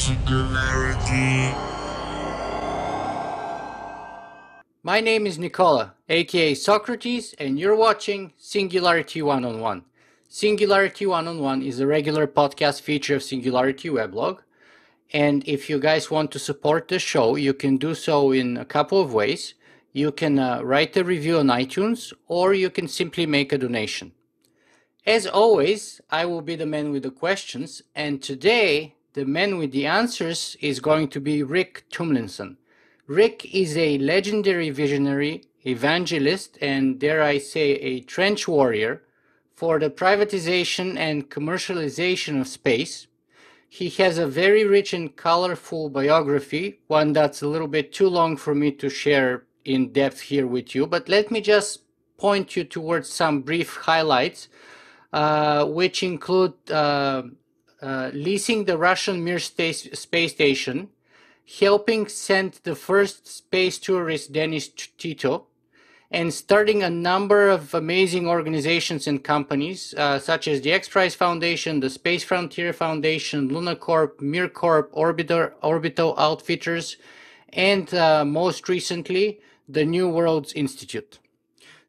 Singularity. My name is Nicola, aka Socrates, and you're watching Singularity One-on-One. Singularity One-on-One is a regular podcast feature of Singularity weblog, and if you guys want to support the show, you can do so in a couple of ways. You can write a review on iTunes, or you can simply make a donation. As always, I will be the man with the questions, and today the man with the answers is going to be Rick Tumlinson. Rick is a legendary visionary, evangelist, and dare I say a trench warrior for the privatization and commercialization of space. He has a very rich and colorful biography, one that's a little bit too long for me to share in depth here with you, but let me just point you towards some brief highlights, which include leasing the Russian MIR space station, helping send the first space tourist Dennis Tito, and starting a number of amazing organizations and companies, such as the X Prize Foundation, the Space Frontier Foundation, Lunacorp, Mir Corp, Orbital Outfitters, and most recently, the New Worlds Institute.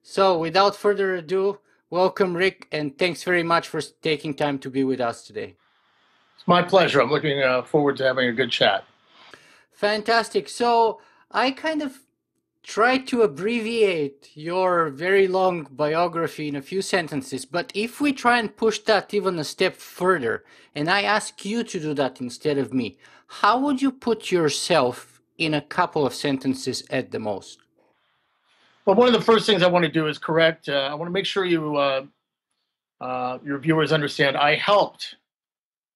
So without further ado, welcome Rick, and thanks very much for taking time to be with us today. It's my pleasure. I'm looking forward to having a good chat. Fantastic. So I kind of tried to abbreviate your very long biography in a few sentences, but if we try and push that even a step further, and I ask you to do that instead of me, how would you put yourself in a couple of sentences at the most? Well, one of the first things I want to do is correct. I want to make sure your viewers understand I helped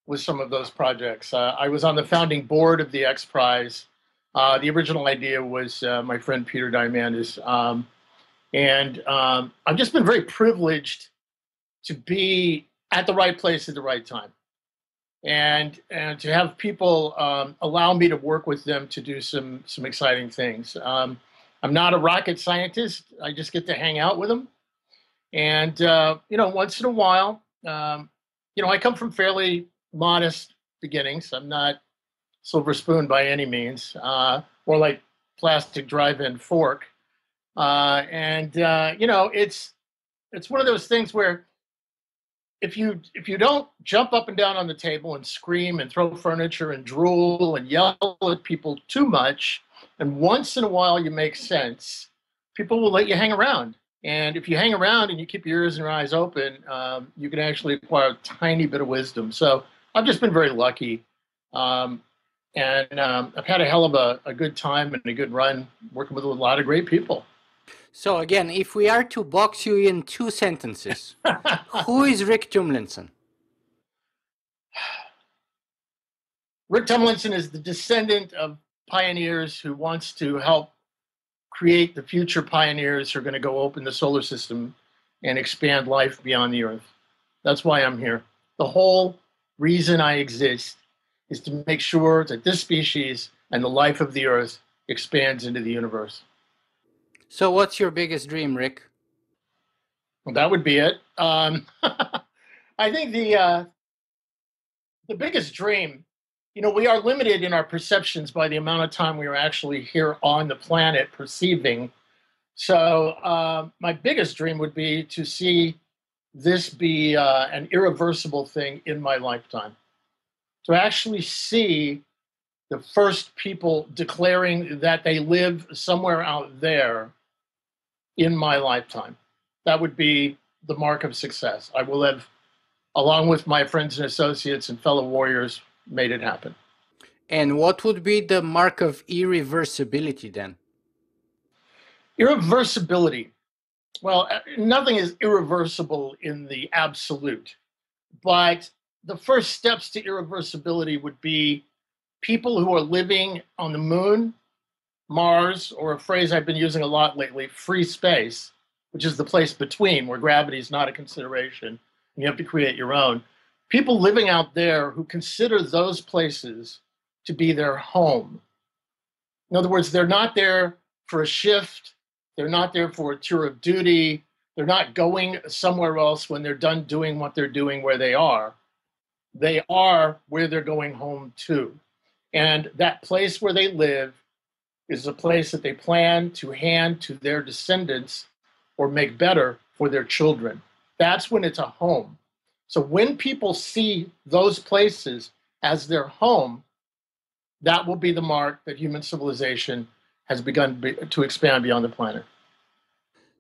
with some of those projects. I was on the founding board of the X Prize. The original idea was my friend Peter Diamandis. I've just been very privileged to be at the right place at the right time. And to have people allow me to work with them to do some exciting things. I'm not a rocket scientist. I just get to hang out with them. And, once in a while, I come from fairly modest beginnings. I'm not silver spoon by any means, more like plastic drive-in fork. It's one of those things where if you don't jump up and down on the table and scream and throw furniture and drool and yell at people too much, and once in a while you make sense, people will let you hang around. And if you hang around and you keep your ears and your eyes open, you can actually acquire a tiny bit of wisdom. So I've just been very lucky. I've had a hell of a good time and a good run working with a lot of great people. So again, if we are to box you in two sentences, who is Rick Tumlinson? Rick Tumlinson is the descendant of pioneers who wants to help create the future pioneers who are going to go open the solar system and expand life beyond the Earth. That's why I'm here. The whole reason I exist is to make sure that this species and the life of the Earth expands into the universe. So what's your biggest dream, Rick? Well, that would be it. I think the biggest dream, we are limited in our perceptions by the amount of time we are actually here on the planet perceiving. So my biggest dream would be to see this be an irreversible thing in my lifetime. To actually see the first people declaring that they live somewhere out there in my lifetime. That would be the mark of success. I will have, along with my friends and associates and fellow warriors, made it happen. And what would be the mark of irreversibility then? Irreversibility. Well, nothing is irreversible in the absolute, but the first steps to irreversibility would be people who are living on the moon, Mars, or a phrase I've been using a lot lately, free space, which is the place between where gravity is not a consideration and you have to create your own. People living out there who consider those places to be their home. In other words, they're not there for a shift. They're not there for a tour of duty. They're not going somewhere else when they're done doing what they're doing where they are. They are where they're going home to. And that place where they live is a place that they plan to hand to their descendants or make better for their children. That's when it's a home. So when people see those places as their home, that will be the mark that human civilization has begun to expand beyond the planet.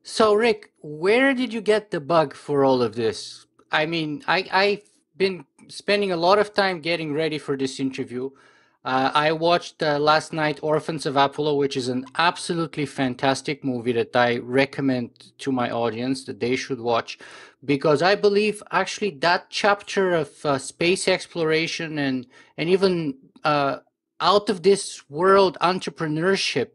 So, Rick, where did you get the bug for all of this? I mean, I've been spending a lot of time getting ready for this interview. I watched last night Orphans of Apollo, which is an absolutely fantastic movie that I recommend to my audience that they should watch, because I believe actually that chapter of space exploration and even out of this world entrepreneurship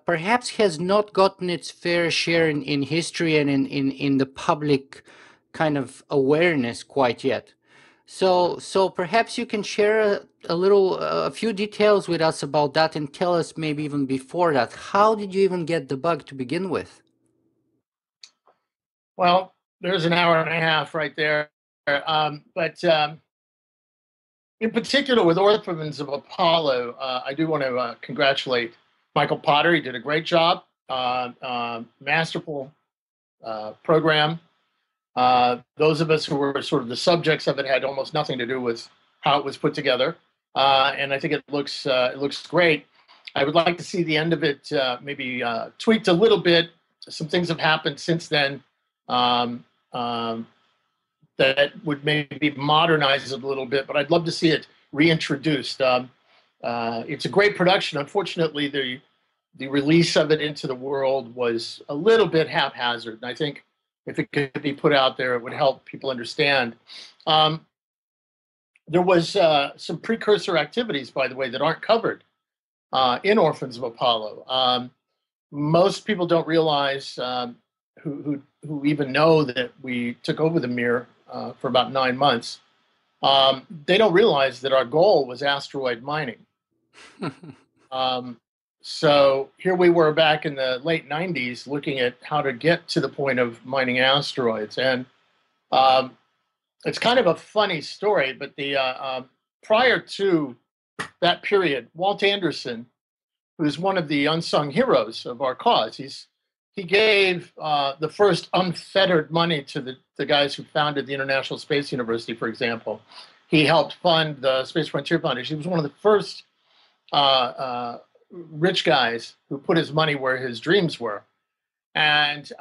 perhaps has not gotten its fair share in history and in the public kind of awareness quite yet. So perhaps you can share a few details with us about that and tell us maybe even before that, how did you even get the bug to begin with? Well, there's an hour and a half right there. But in particular, with Orphans of Apollo, I do want to congratulate Michael Potter. He did a great job, masterful program. Those of us who were sort of the subjects of it had almost nothing to do with how it was put together, and I think it looks great. I would like to see the end of it maybe tweaked a little bit. Some things have happened since then um, um, that would maybe modernize it a little bit, but I'd love to see it reintroduced. It's a great production. Unfortunately, the release of it into the world was a little bit haphazard, and I think if it could be put out there, it would help people understand. Um, there was some precursor activities, by the way, that aren't covered in Orphans of Apollo. Most people don't realize who even know that we took over the Mir for about 9 months. They don't realize that our goal was asteroid mining. Um, so here we were back in the late 90s looking at how to get to the point of mining asteroids. And um, it's kind of a funny story, but prior to that period, Walt Anderson, who's one of the unsung heroes of our cause, he gave the first unfettered money to the guys who founded the International Space University, for example. He helped fund the Space Frontier Foundation. He was one of the first rich guys who put his money where his dreams were. And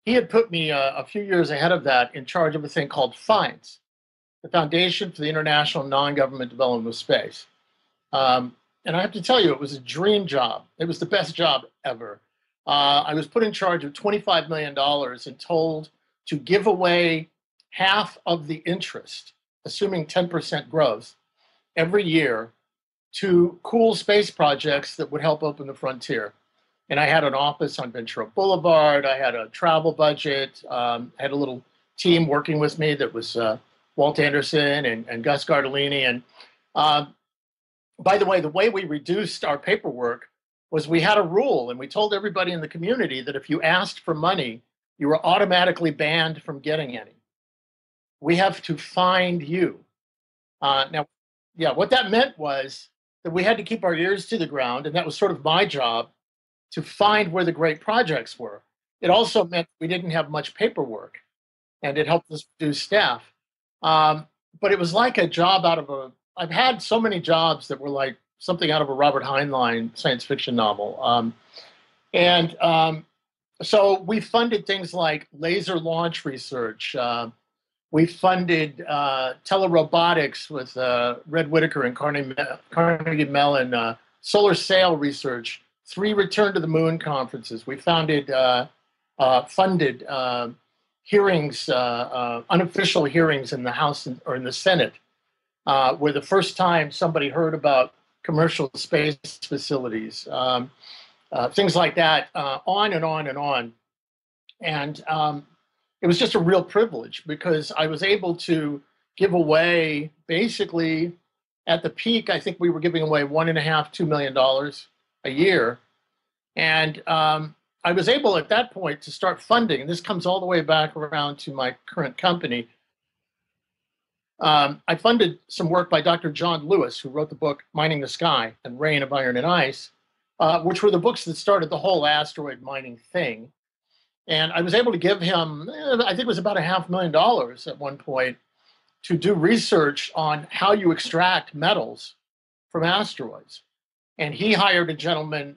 he had put me a few years ahead of that in charge of a thing called FINDS, the Foundation for the International Non-Government Development of Space. And I have to tell you, it was a dream job. It was the best job ever. I was put in charge of $25 million and told to give away half of the interest, assuming 10% growth, every year to cool space projects that would help open the frontier. And I had an office on Ventura Boulevard. I had a travel budget. I had a little team working with me that was Walt Anderson and Gus Gardellini. And by the way we reduced our paperwork was we had a rule, and we told everybody in the community that if you asked for money, you were automatically banned from getting any. We have to find you. Now, yeah, what that meant was that we had to keep our ears to the ground, and that was sort of my job to find where the great projects were. It also meant we didn't have much paperwork, and it helped us reduce staff. But it was like a job out of a. I've had so many jobs that were like something out of a Robert Heinlein science fiction novel. So we funded things like laser launch research. We funded telerobotics with Red Whitaker and Carnegie Mellon, solar sail research, 3 return to the moon conferences. We funded hearings, unofficial hearings in the House or in the Senate, where the first time somebody heard about commercial space facilities, things like that, on and on and on. And it was just a real privilege because I was able to give away basically at the peak, I think we were giving away $1.5–2 million a year. And I was able at that point to start funding, and this comes all the way back around to my current company. I funded some work by Dr. John Lewis, who wrote the book Mining the Sky and Rain of Iron and Ice, which were the books that started the whole asteroid mining thing. And I was able to give him, I think it was about $500,000 at one point, to do research on how you extract metals from asteroids. And he hired a gentleman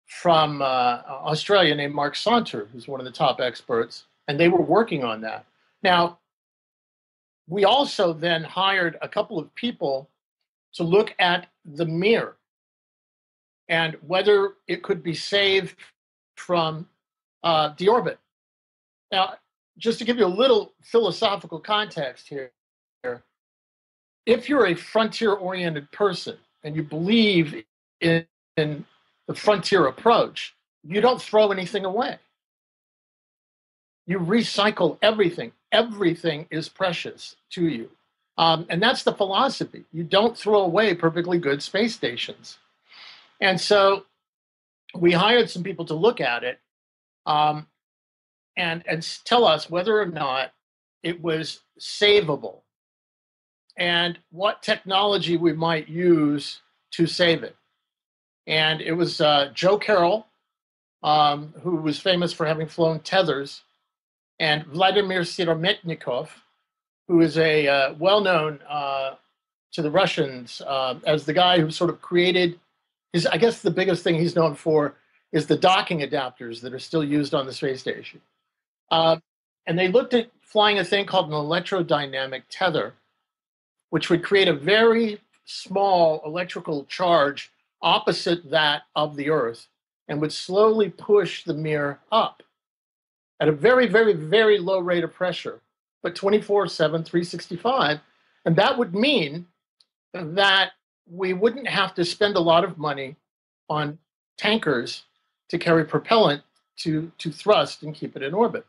from Australia named Mark Saunter, who's one of the top experts, and they were working on that. Now, we also then hired a couple of people to look at the Mir and whether it could be saved from deorbit. Now, just to give you a little philosophical context here, if you're a frontier-oriented person and you believe in the frontier approach, you don't throw anything away. You recycle everything. Everything is precious to you. And that's the philosophy. You don't throw away perfectly good space stations. And so we hired some people to look at it and tell us whether or not it was savable and what technology we might use to save it. And it was Joe Carroll, who was famous for having flown tethers, and Vladimir Sirometnikov, who is a well-known to the Russians as the guy who sort of created his, I guess the biggest thing he's known for is the docking adapters that are still used on the space station. And they looked at flying a thing called an electrodynamic tether, which would create a very small electrical charge opposite that of the Earth and would slowly push the Mir up at a very, very, very low rate of pressure, but 24/7, 365. And that would mean that we wouldn't have to spend a lot of money on tankers to carry propellant to thrust and keep it in orbit.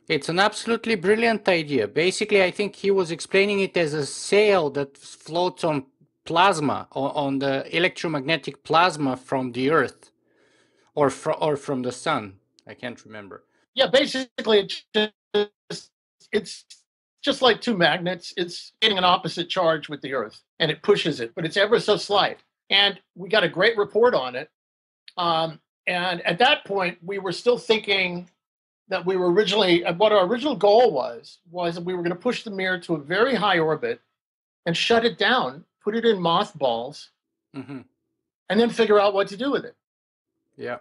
It's an absolutely brilliant idea. Basically, I think he was explaining it as a sail that floats on plasma, on the electromagnetic plasma from the Earth, or from the sun. I can't remember. Yeah, basically, it's just like two magnets. It's getting an opposite charge with the Earth, and it pushes it, but it's ever so slight. And we got a great report on it. And at that point, we were still thinking that we were what our original goal was that we were going to push the Mir to a very high orbit and shut it down, put it in mothballs, and then figure out what to do with it. Yeah.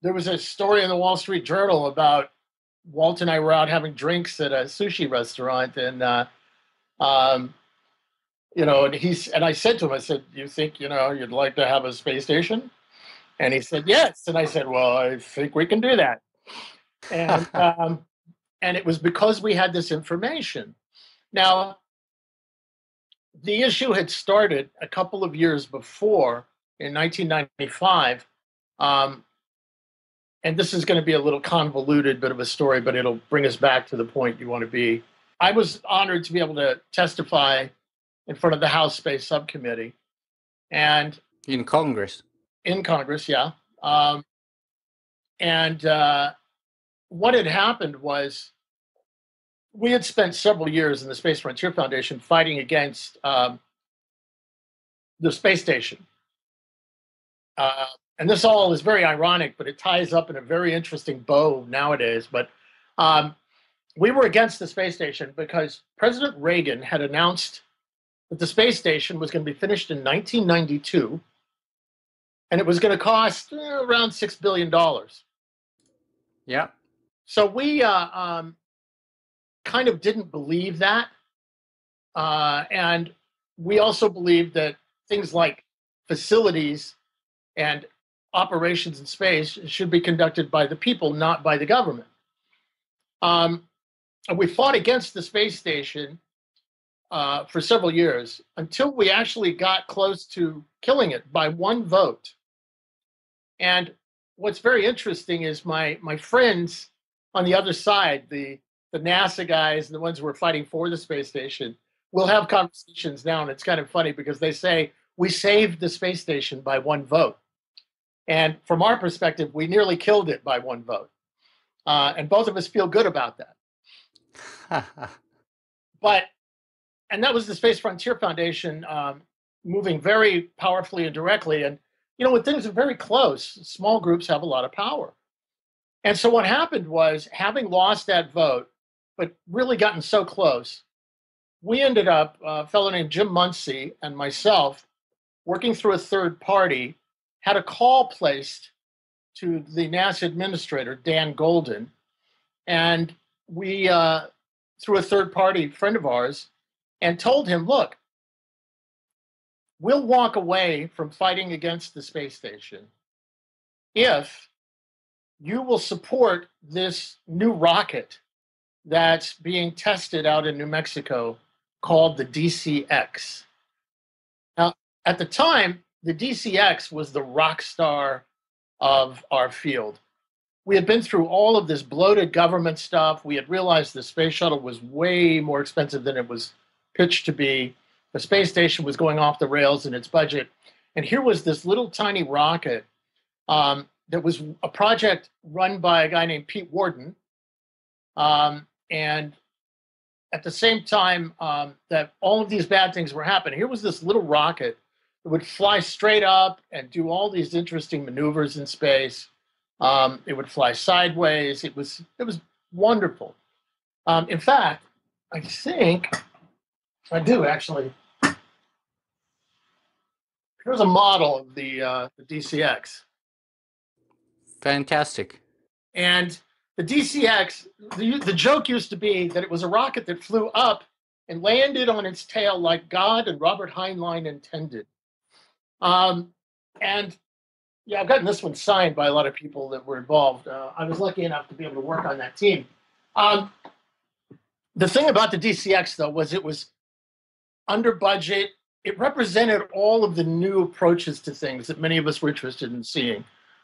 There was a story in the Wall Street Journal about Walt and I were out having drinks at a sushi restaurant, and and I said to him, I said, "You think you'd like to have a space station?" And he said, "Yes." And I said, "Well, I think we can do that." And and it was because we had this information. Now, the issue had started a couple of years before, in 1995. And this is going to be a little convoluted bit of a story, but it'll bring us back to the point you want to be. I was honored to be able to testify in front of the House Space Subcommittee. And in Congress. In Congress, yeah. What had happened was we had spent several years in the Space Frontier Foundation fighting against the space station. And this all is very ironic, but it ties up in a very interesting bow nowadays. But we were against the space station because President Reagan had announced that the space station was going to be finished in 1992, and it was going to cost around $6 billion. Yeah. So we kind of didn't believe that. And we also believed that things like facilities and operations in space should be conducted by the people, not by the government. And we fought against the space station for several years until we actually got close to killing it by one vote. And what's very interesting is my friends on the other side, the NASA guys and the ones who were fighting for the space station, will have conversations now. And it's kind of funny because they say, we saved the space station by one vote. And from our perspective, we nearly killed it by one vote. And both of us feel good about that. And that was the Space Frontier Foundation moving very powerfully and directly. And, when things are very close, small groups have a lot of power. And so what happened was, having lost that vote, but really gotten so close, we ended up, a fellow named Jim Muncie and myself, working through a third party, had a call placed to the NASA administrator, Dan Golden. And we, through a third party friend of ours, and told him, look, we'll walk away from fighting against the space station if you will support this new rocket that's being tested out in New Mexico called the DCX. Now, at the time, the DCX was the rock star of our field. We had been through all of this bloated government stuff. We had realized the space shuttle was way more expensive than it was pitched to be. The space station was going off the rails in its budget. And here was this little tiny rocket that was a project run by a guy named Pete Worden. And at the same time that all of these bad things were happening, here was this little rocket that would fly straight up and do all these interesting maneuvers in space. It would fly sideways. It was wonderful. In fact, I think I do actually. Here's a model of the DCX. Fantastic. And the DCX, the joke used to be that it was a rocket that flew up and landed on its tail like God and Robert Heinlein intended. And yeah, I've gotten this one signed by a lot of people that were involved. I was lucky enough to be able to work on that team. The thing about the DCX, though, was it was under budget. It represented all of the new approaches to things that many of us were interested in seeing.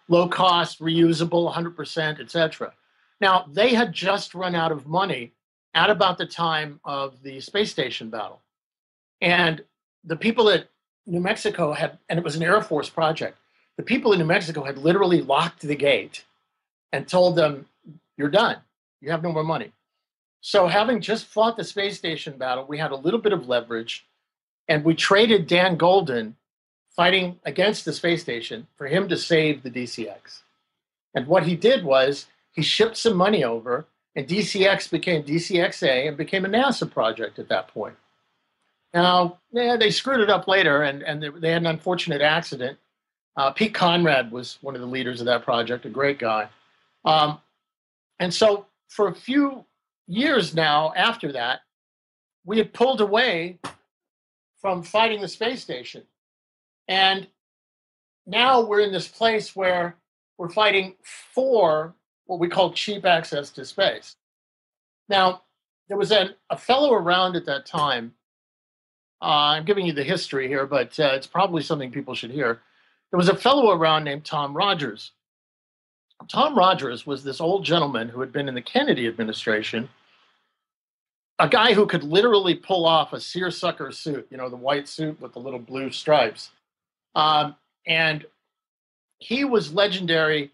Low cost, reusable, 100%, et cetera. Now, they had just run out of money at about the time of the space station battle. And the people at New Mexico had, and it was an Air Force project, the people in New Mexico had literally locked the gate and told them, you're done. You have no more money. So having just fought the space station battle, we had a little bit of leverage, and we traded Dan Golden fighting against the space station for him to save the DCX. And what he did was he shipped some money over, and DCX became DCXA and became a NASA project at that point. Now, they screwed it up later, and they had an unfortunate accident. Pete Conrad was one of the leaders of that project, a great guy. And so for a few years now after that, we had pulled away from fighting the space station. And now we're in this place where we're fighting for what we call cheap access to space. Now, there was a fellow around at that time. I'm giving you the history here, but it's probably something people should hear. There was a fellow around named Tom Rogers. Tom Rogers was this old gentleman who had been in the Kennedy administration, a guy who could literally pull off a seersucker suit, the white suit with the little blue stripes. And he was legendary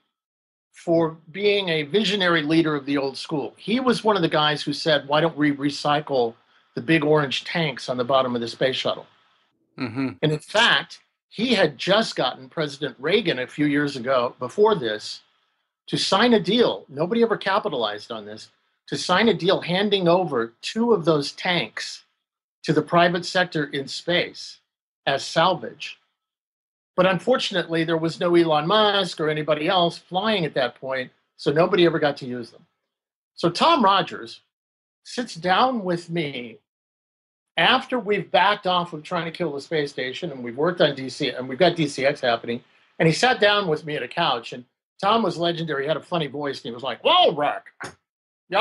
for being a visionary leader of the old school. He was one of the guys who said, why don't we recycle the big orange tanks on the bottom of the space shuttle? Mm-hmm. And in fact, he had just gotten President Reagan a few years ago, before this, to sign a deal. Nobody ever capitalized on this, to sign a deal handing over 2 of those tanks to the private sector in space as salvage. But unfortunately, there was no Elon Musk or anybody else flying at that point, so nobody ever got to use them. So Tom Rogers sits down with me after we've backed off of trying to kill the space station, and we've worked on DC, and we've got DCX happening, and he sat down with me at a couch, and Tom was legendary. He had a funny voice, and he was like, well, Rick, you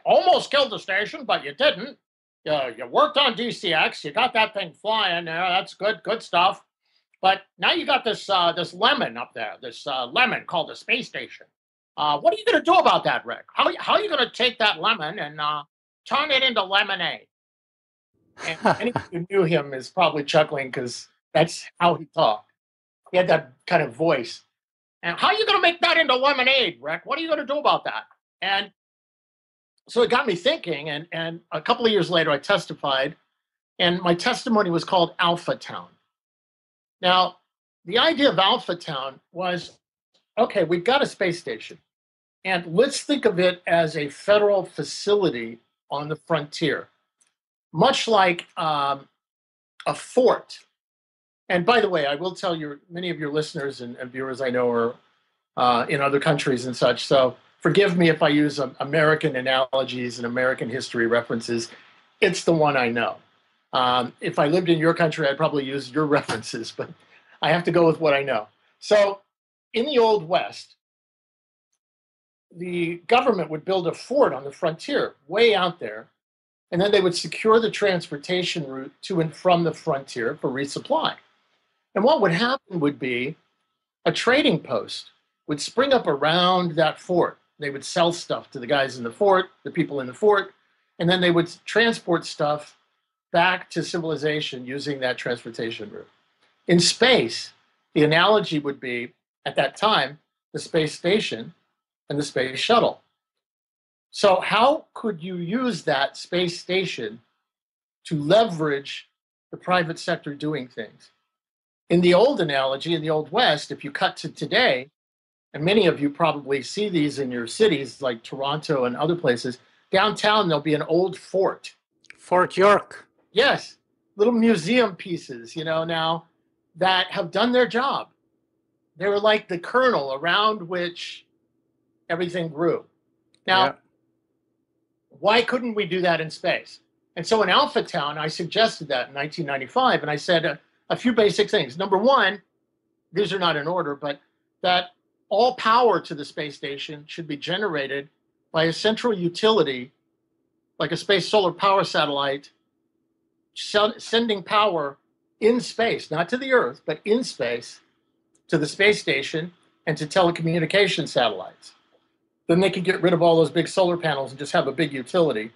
almost killed the station, but you didn't. You worked on DCX. You got that thing flying there. That's good stuff. But now you got this lemon up there, this lemon called the space station. What are you going to do about that, Rick? How are you going to take that lemon and turn it into lemonade? And anyone who knew him is probably chuckling because that's how he talked. He had that kind of voice. And how are you going to make that into lemonade, Rick? What are you going to do about that? And So it got me thinking, and a couple of years later, I testified, and my testimony was called Alpha Town. Now, the idea of Alpha Town was, okay, we've got a space station, and let's think of it as a federal facility on the frontier, much like a fort. And by the way, I will tell you, many of your listeners and viewers I know are in other countries and such, so forgive me if I use American analogies and American history references. It's the one I know. If I lived in your country, I'd probably use your references, but I have to go with what I know. So in the Old West, the government would build a fort on the frontier, way out there, and then they would secure the transportation route to and from the frontier for resupply. And what would happen would be a trading post would spring up around that fort. They would sell stuff to the guys in the fort, the people in the fort, and then they would transport stuff back to civilization using that transportation route. In space, the analogy would be, at that time, the space station and the space shuttle. So how could you use that space station to leverage the private sector doing things? In the old analogy, in the Old West, if you cut to today, and many of you probably see these in your cities like Toronto and other places, downtown there'll be an old fort. Fort York. Yes, little museum pieces, now that have done their job. They were like the kernel around which everything grew. Now, why couldn't we do that in space? And so in Alpha Town, I suggested that in 1995, and I said a few basic things. Number one, these are not in order, but that all power to the space station should be generated by a central utility, like a space solar power satellite, sending power in space, not to the Earth, but in space, to the space station and to telecommunication satellites. Then they could get rid of all those big solar panels and just have a big utility.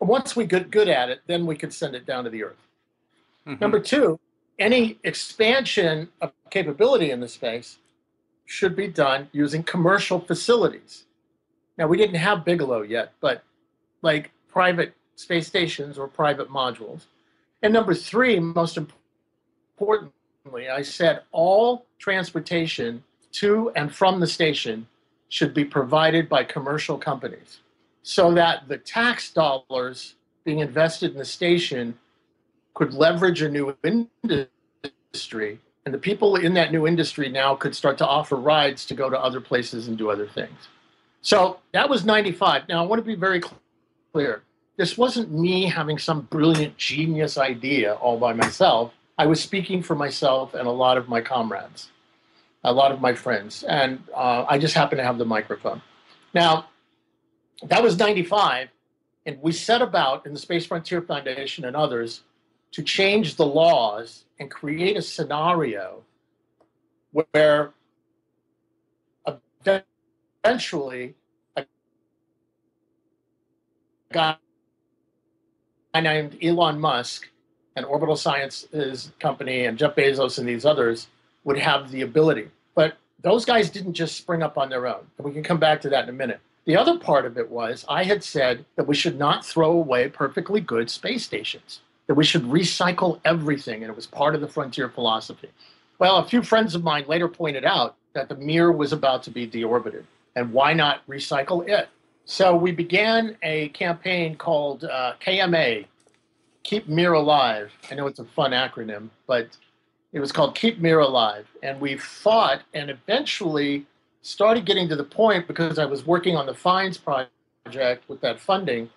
And once we get good at it, then we could send it down to the Earth. Mm-hmm. Number two, any expansion of capability in the space should be done using commercial facilities. Now, we didn't have Bigelow yet, but like private space stations or private modules. And number three, most importantly, I said all transportation to and from the station should be provided by commercial companies so that the tax dollars being invested in the station could leverage a new industry, and the people in that new industry now could start to offer rides to go to other places and do other things. So that was 95. Now, I want to be very clear. This wasn't me having some brilliant genius idea all by myself. I was speaking for myself and a lot of my comrades, a lot of my friends, and I just happened to have the microphone. Now, that was 95, and we set about in the Space Frontier Foundation and others to change the laws and create a scenario where eventually a guy named Elon Musk and Orbital Sciences company and Jeff Bezos and these others would have the ability. But those guys didn't just spring up on their own. And we can come back to that in a minute. The other part of it was I had said that we should not throw away perfectly good space stations, that we should recycle everything, and it was part of the frontier philosophy. Well, a few friends of mine later pointed out that the Mir was about to be deorbited, and why not recycle it? So we began a campaign called KMA, Keep Mir Alive. I know it's a fun acronym, but it was called Keep Mir Alive. And we fought and eventually started getting to the point, because I was working on the Fines project with that funding,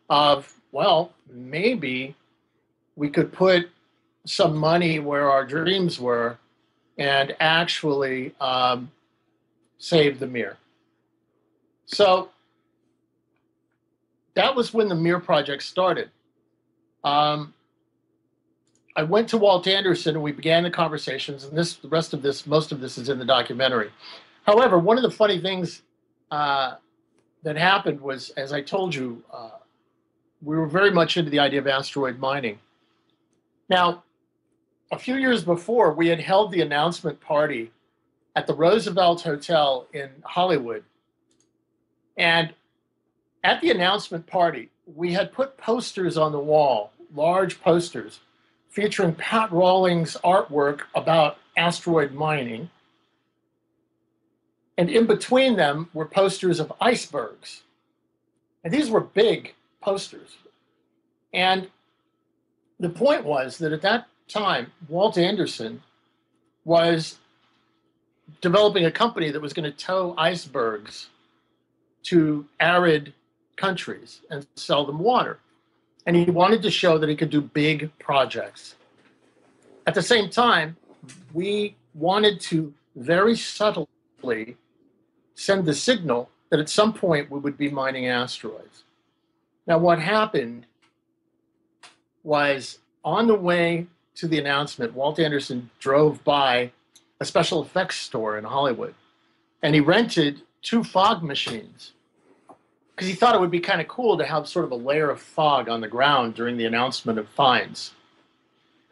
of, well, maybe we could put some money where our dreams were and actually save the Mir. So that was when the Mir project started. I went to Walt Anderson and we began the conversations, and most of this is in the documentary. However, one of the funny things that happened was, as I told you, we were very much into the idea of asteroid mining. Now, a few years before, we had held the announcement party at the Roosevelt Hotel in Hollywood. And at the announcement party, we had put posters on the wall, large posters, featuring Pat Rawlings' artwork about asteroid mining. And in between them were posters of icebergs. And these were big posters. And the point was that at that time, Walt Anderson was developing a company that was going to tow icebergs to arid countries and sell them water. And he wanted to show that he could do big projects. At the same time, we wanted to very subtly send the signal that at some point we would be mining asteroids. Now, what happened was on the way to the announcement, Walt Anderson drove by a special effects store in Hollywood, and he rented 2 fog machines because he thought it would be kind of cool to have sort of a layer of fog on the ground during the announcement of finds.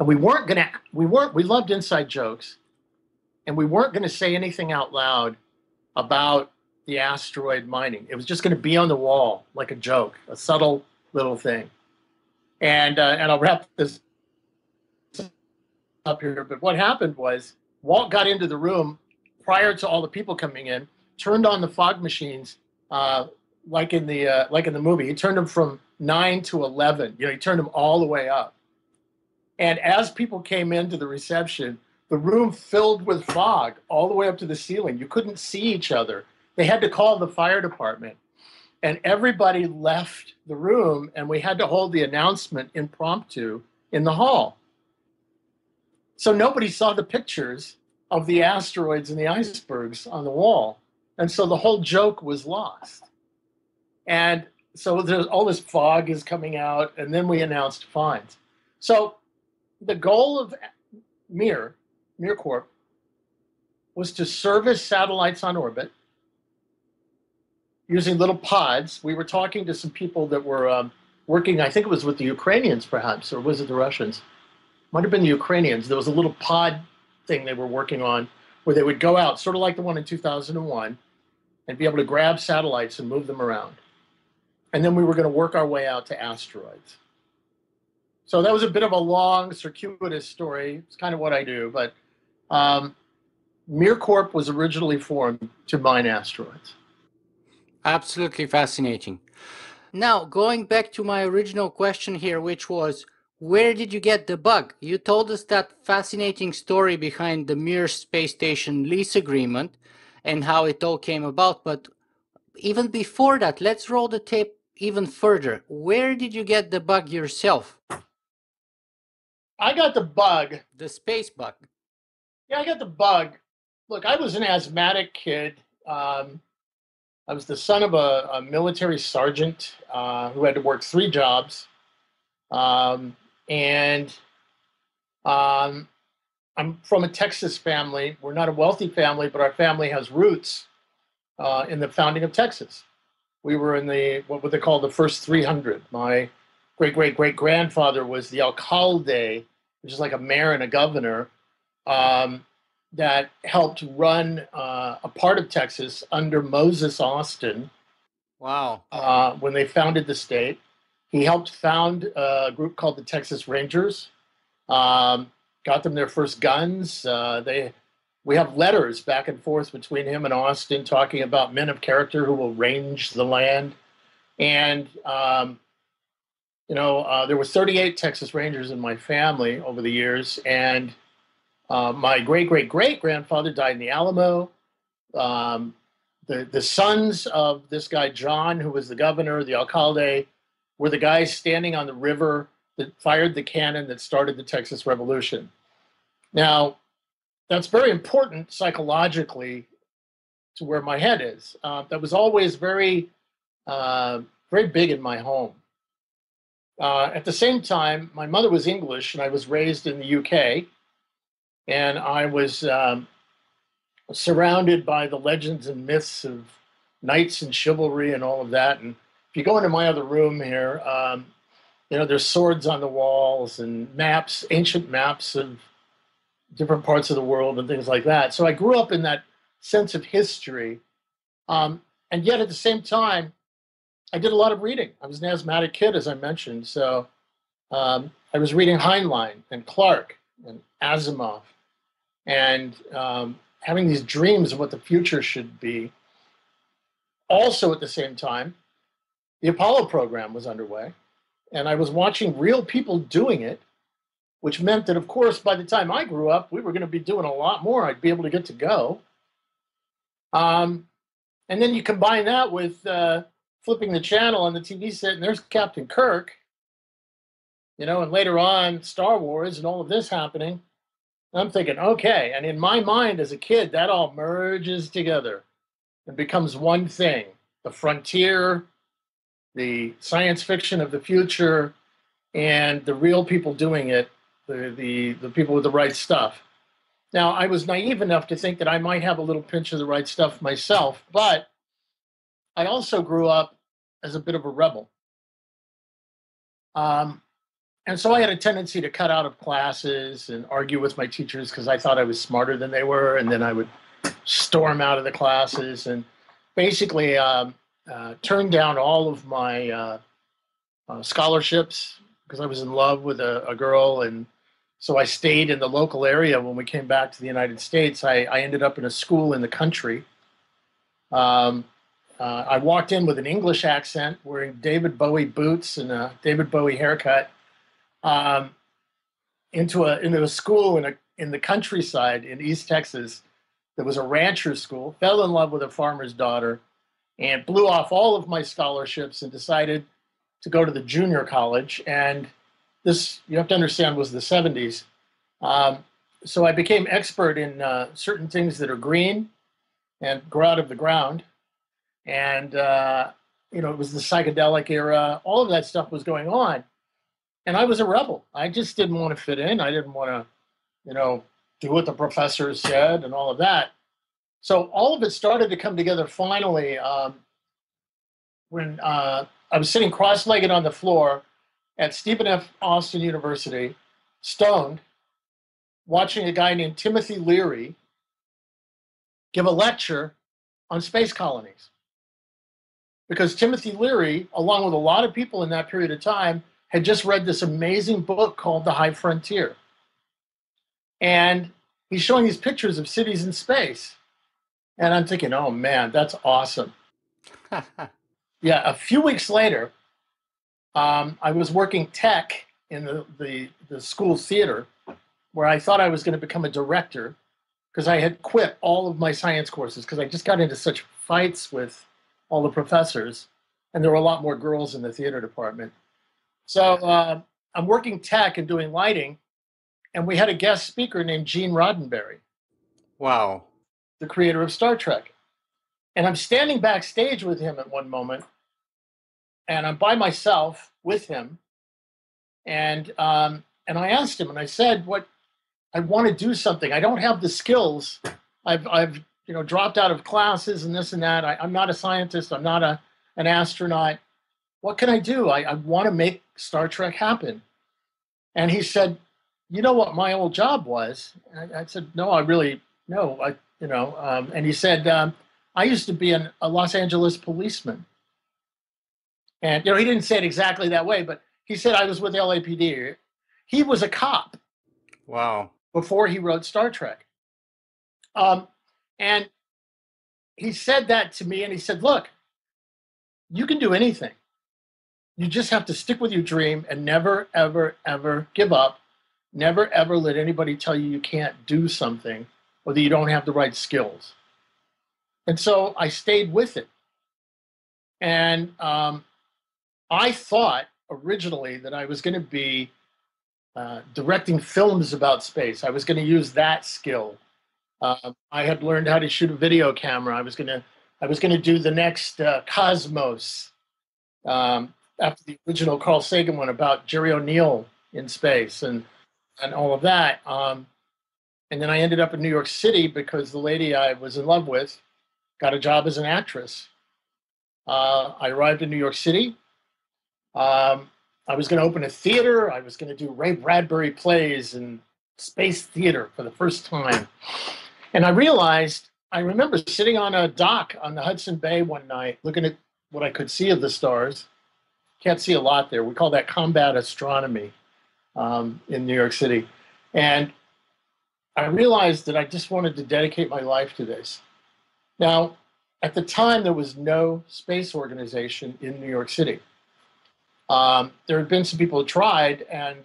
And we loved inside jokes, and we weren't going to say anything out loud about the asteroid mining. It was just going to be on the wall like a joke, a subtle little thing. And I'll wrap this up here. But what happened was Walt got into the room prior to all the people coming in, turned on the fog machines like in the movie. He turned them from 9 to 11. He turned them all the way up. And as people came into the reception, the room filled with fog all the way up to the ceiling. You couldn't see each other. They had to call the fire department. And everybody left the room, and we had to hold the announcement impromptu in the hall. So nobody saw the pictures of the asteroids and the icebergs on the wall. And so the whole joke was lost. And so there's all this fog is coming out, and then we announced finds. So the goal of Mir Corp, was to service satellites on orbit using little pods. We were talking to some people that were working, I think it was with the Ukrainians perhaps, or was it the Russians? Might have been the Ukrainians. There was a little pod thing they were working on where they would go out, sort of like the one in 2001, and be able to grab satellites and move them around. And then we were going to work our way out to asteroids. So that was a bit of a long, circuitous story. It's kind of what I do, but Mir Corp was originally formed to mine asteroids. Absolutely fascinating. Now, going back to my original question here, which was, where did you get the bug? You told us that fascinating story behind the Mir space station lease agreement and how it all came about, but even before that, let's roll the tape even further. Where did you get the bug yourself? I got the bug. The space bug. Yeah, I got the bug. Look, I was an asthmatic kid. I was the son of a military sergeant who had to work 3 jobs. I'm from a Texas family. We're not a wealthy family, but our family has roots in the founding of Texas. We were in what they call the first 300. My great-great-great-grandfather was the alcalde, which is like a mayor and a governor, that helped run a part of Texas under Moses Austin. Wow. When they founded the state. He helped found a group called the Texas Rangers, got them their first guns. We have letters back and forth between him and Austin talking about men of character who will range the land. And, there were 38 Texas Rangers in my family over the years. And my great-great-great-grandfather died in the Alamo. The sons of this guy, John, who was the governor, the alcalde, were the guys standing on the river that fired the cannon that started the Texas Revolution. Now, that's very important psychologically to where my head is. That was always very, very big in my home. At the same time, my mother was English, and I was raised in the UK, and I was surrounded by the legends and myths of knights and chivalry and all of that. And if you go into my other room here, there's swords on the walls and maps, ancient maps of different parts of the world and things like that. So I grew up in that sense of history. And yet at the same time, I did a lot of reading. I was an asthmatic kid, as I mentioned. So I was reading Heinlein and Clarke and Asimov and having these dreams of what the future should be. Also, at the same time, the Apollo program was underway, and I was watching real people doing it, which meant that, of course, by the time I grew up, we were going to be doing a lot more. I'd be able to get to go. And then you combine that with flipping the channel on the TV set, and there's Captain Kirk, and later on, Star Wars and all of this happening. I'm thinking, okay. And in my mind as a kid, that all merges together and becomes one thing: the frontier, the science fiction of the future, and the real people doing it, the people with the right stuff. Now, I was naive enough to think that I might have a little pinch of the right stuff myself, but I also grew up as a bit of a rebel. And so I had a tendency to cut out of classes and argue with my teachers because I thought I was smarter than they were, and then I would storm out of the classes and basically turn down all of my scholarships because I was in love with a girl. And so I stayed in the local area. When we came back to the United States, I ended up in a school in the country. I walked in with an English accent, wearing David Bowie boots and a David Bowie haircut, into a school in the countryside in East Texas. That was a rancher school. Fell in love with a farmer's daughter, and blew off all of my scholarships and decided to go to the junior college. And this, you have to understand, was the 70s. So I became expert in certain things that are green and grow out of the ground. And, it was the psychedelic era. All of that stuff was going on. And I was a rebel. I just didn't want to fit in. I didn't want to, do what the professors said and all of that. So all of it started to come together finally when I was sitting cross-legged on the floor at Stephen F. Austin University, stoned, watching a guy named Timothy Leary give a lecture on space colonies. Because Timothy Leary, along with a lot of people in that period of time, had just read this amazing book called The High Frontier. And he's showing these pictures of cities in space. And I'm thinking, oh man, that's awesome. Yeah, a few weeks later, I was working tech in the school theater, where I thought I was going to become a director because I had quit all of my science courses because I just got into such fights with all the professors, and there were a lot more girls in the theater department. So I'm working tech and doing lighting, and we had a guest speaker named Gene Roddenberry. Wow. The creator of Star Trek. And I'm standing backstage with him at one moment, and I'm by myself with him. And I asked him, and I said, "What? I want to do something. I don't have the skills. I've dropped out of classes and this and that. I'm not a scientist. I'm not an astronaut. What can I do? I want to make Star Trek happen." And he said, "You know what my old job was?" And I said, "No, I really no. And he said, "I used to be a Los Angeles policeman." And he didn't say it exactly that way, but he said I was with LAPD. He was a cop. Wow. Before he wrote Star Trek. And he said that to me, and he said, "Look, you can do anything. You just have to stick with your dream and never, ever, ever give up. Never, ever let anybody tell you can't do something or that you don't have the right skills." And so I stayed with it. And I thought originally that I was going to be directing films about space. I was going to use that skill. I had learned how to shoot a video camera. I was going to do the next Cosmos after the original Carl Sagan one about Jerry O'Neill in space and all of that. And then I ended up in New York City because the lady I was in love with got a job as an actress. I arrived in New York City. I was going to open a theater. I was going to do Ray Bradbury plays and space theater for the first time. And I remember sitting on a dock on the Hudson Bay one night, looking at what I could see of the stars. Can't see a lot there. We call that combat astronomy in New York City. And I realized that I just wanted to dedicate my life to this. Now, at the time, there was no space organization in New York City. There had been some people who tried, and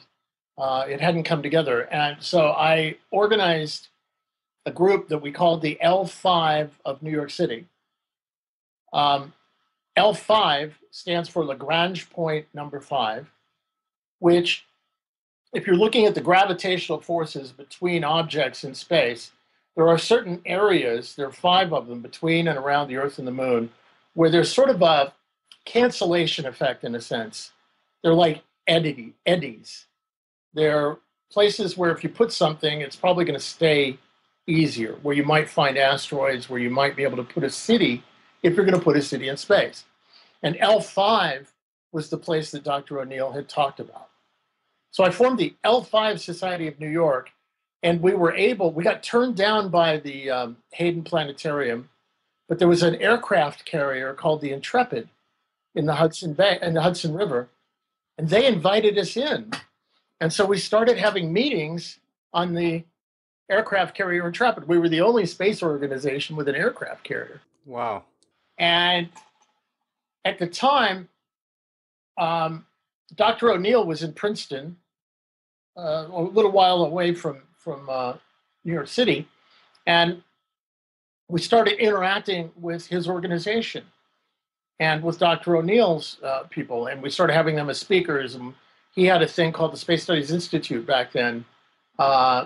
it hadn't come together. And so I organized a group that we called the L5 of New York City. L5 stands for Lagrange point number 5, which, if you're looking at the gravitational forces between objects in space, there are certain areas, there are 5 of them between and around the Earth and the Moon, where there's sort of a cancellation effect in a sense. They're like eddies. They're places where if you put something, it's probably going to stay easier, where you might find asteroids, where you might be able to put a city, if you're going to put a city in space. And L5 was the place that Dr. O'Neill had talked about. So I formed the L5 Society of New York, and we got turned down by the Hayden Planetarium, but there was an aircraft carrier called the Intrepid in the Hudson River, and they invited us in. And so we started having meetings on the aircraft carrier Intrepid. We were the only space organization with an aircraft carrier. Wow. And at the time, Dr. O'Neill was in Princeton, a little while away from New York City, and we started interacting with his organization and with Dr. O'Neill's people, and we started having them as speakers. And he had a thing called the Space Studies Institute back then,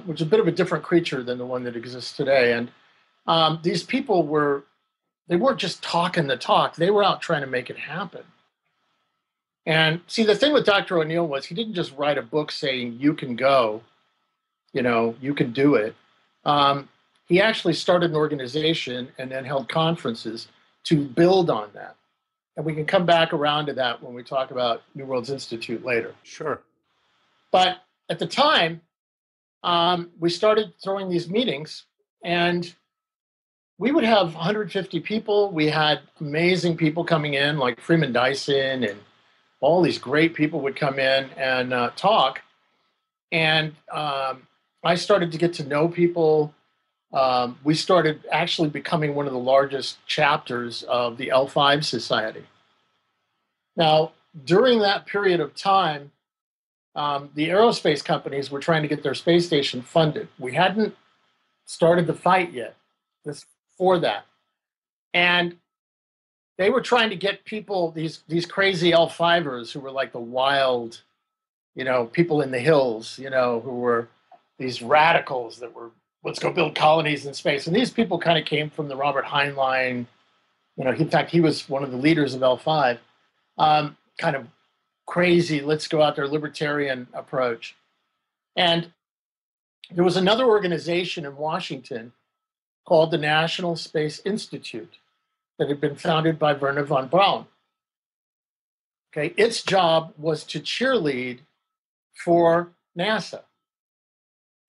which is a bit of a different creature than the one that exists today. And these people they weren't just talking the talk, they were out trying to make it happen. And see, the thing with Dr. O'Neill was he didn't just write a book saying, you can go, you can do it. He actually started an organization and then held conferences to build on that. And we can come back around to that when we talk about New Worlds Institute later. Sure. But at the time, we started throwing these meetings, and we would have 150 people. We had amazing people coming in, like Freeman Dyson, and all these great people would come in and talk. And I started to get to know people. We started actually becoming one of the largest chapters of the L5 Society. Now, during that period of time, the aerospace companies were trying to get their space station funded. We hadn't started the fight yet for that. And they were trying to get people, these crazy L5ers who were like the wild, people in the hills, who were these radicals that were, let's go build colonies in space. And these people kind of came from the Robert Heinlein, in fact, he was one of the leaders of L5, kind of crazy, let's go out there, libertarian approach. And there was another organization in Washington called the National Space Institute that had been founded by Wernher von Braun. Okay, its job was to cheerlead for NASA.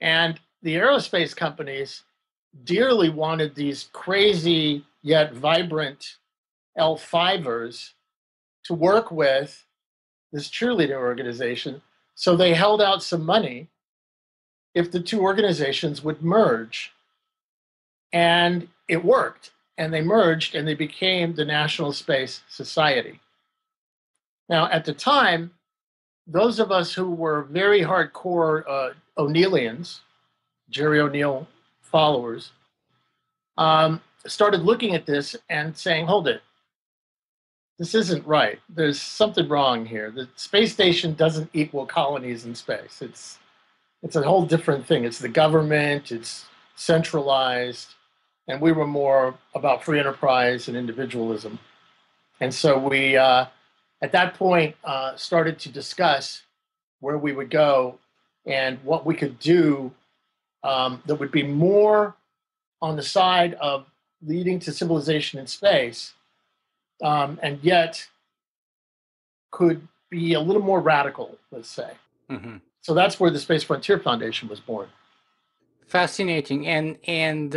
And the aerospace companies dearly wanted these crazy yet vibrant L5ers to work with this cheerleader organization. So they held out some money if the two organizations would merge. And it worked. And they merged and they became the National Space Society. Now, at the time, those of us who were very hardcore O'Neillians, Jerry O'Neill followers, started looking at this and saying, hold it, this isn't right. There's something wrong here. The space station doesn't equal colonies in space. It's a whole different thing. It's the government, it's centralized, and we were more about free enterprise and individualism. And so we, at that point, started to discuss where we would go and what we could do that would be more on the side of leading to civilization in space, and yet could be a little more radical, let's say. Mm-hmm. So that's where the Space Frontier Foundation was born. Fascinating. And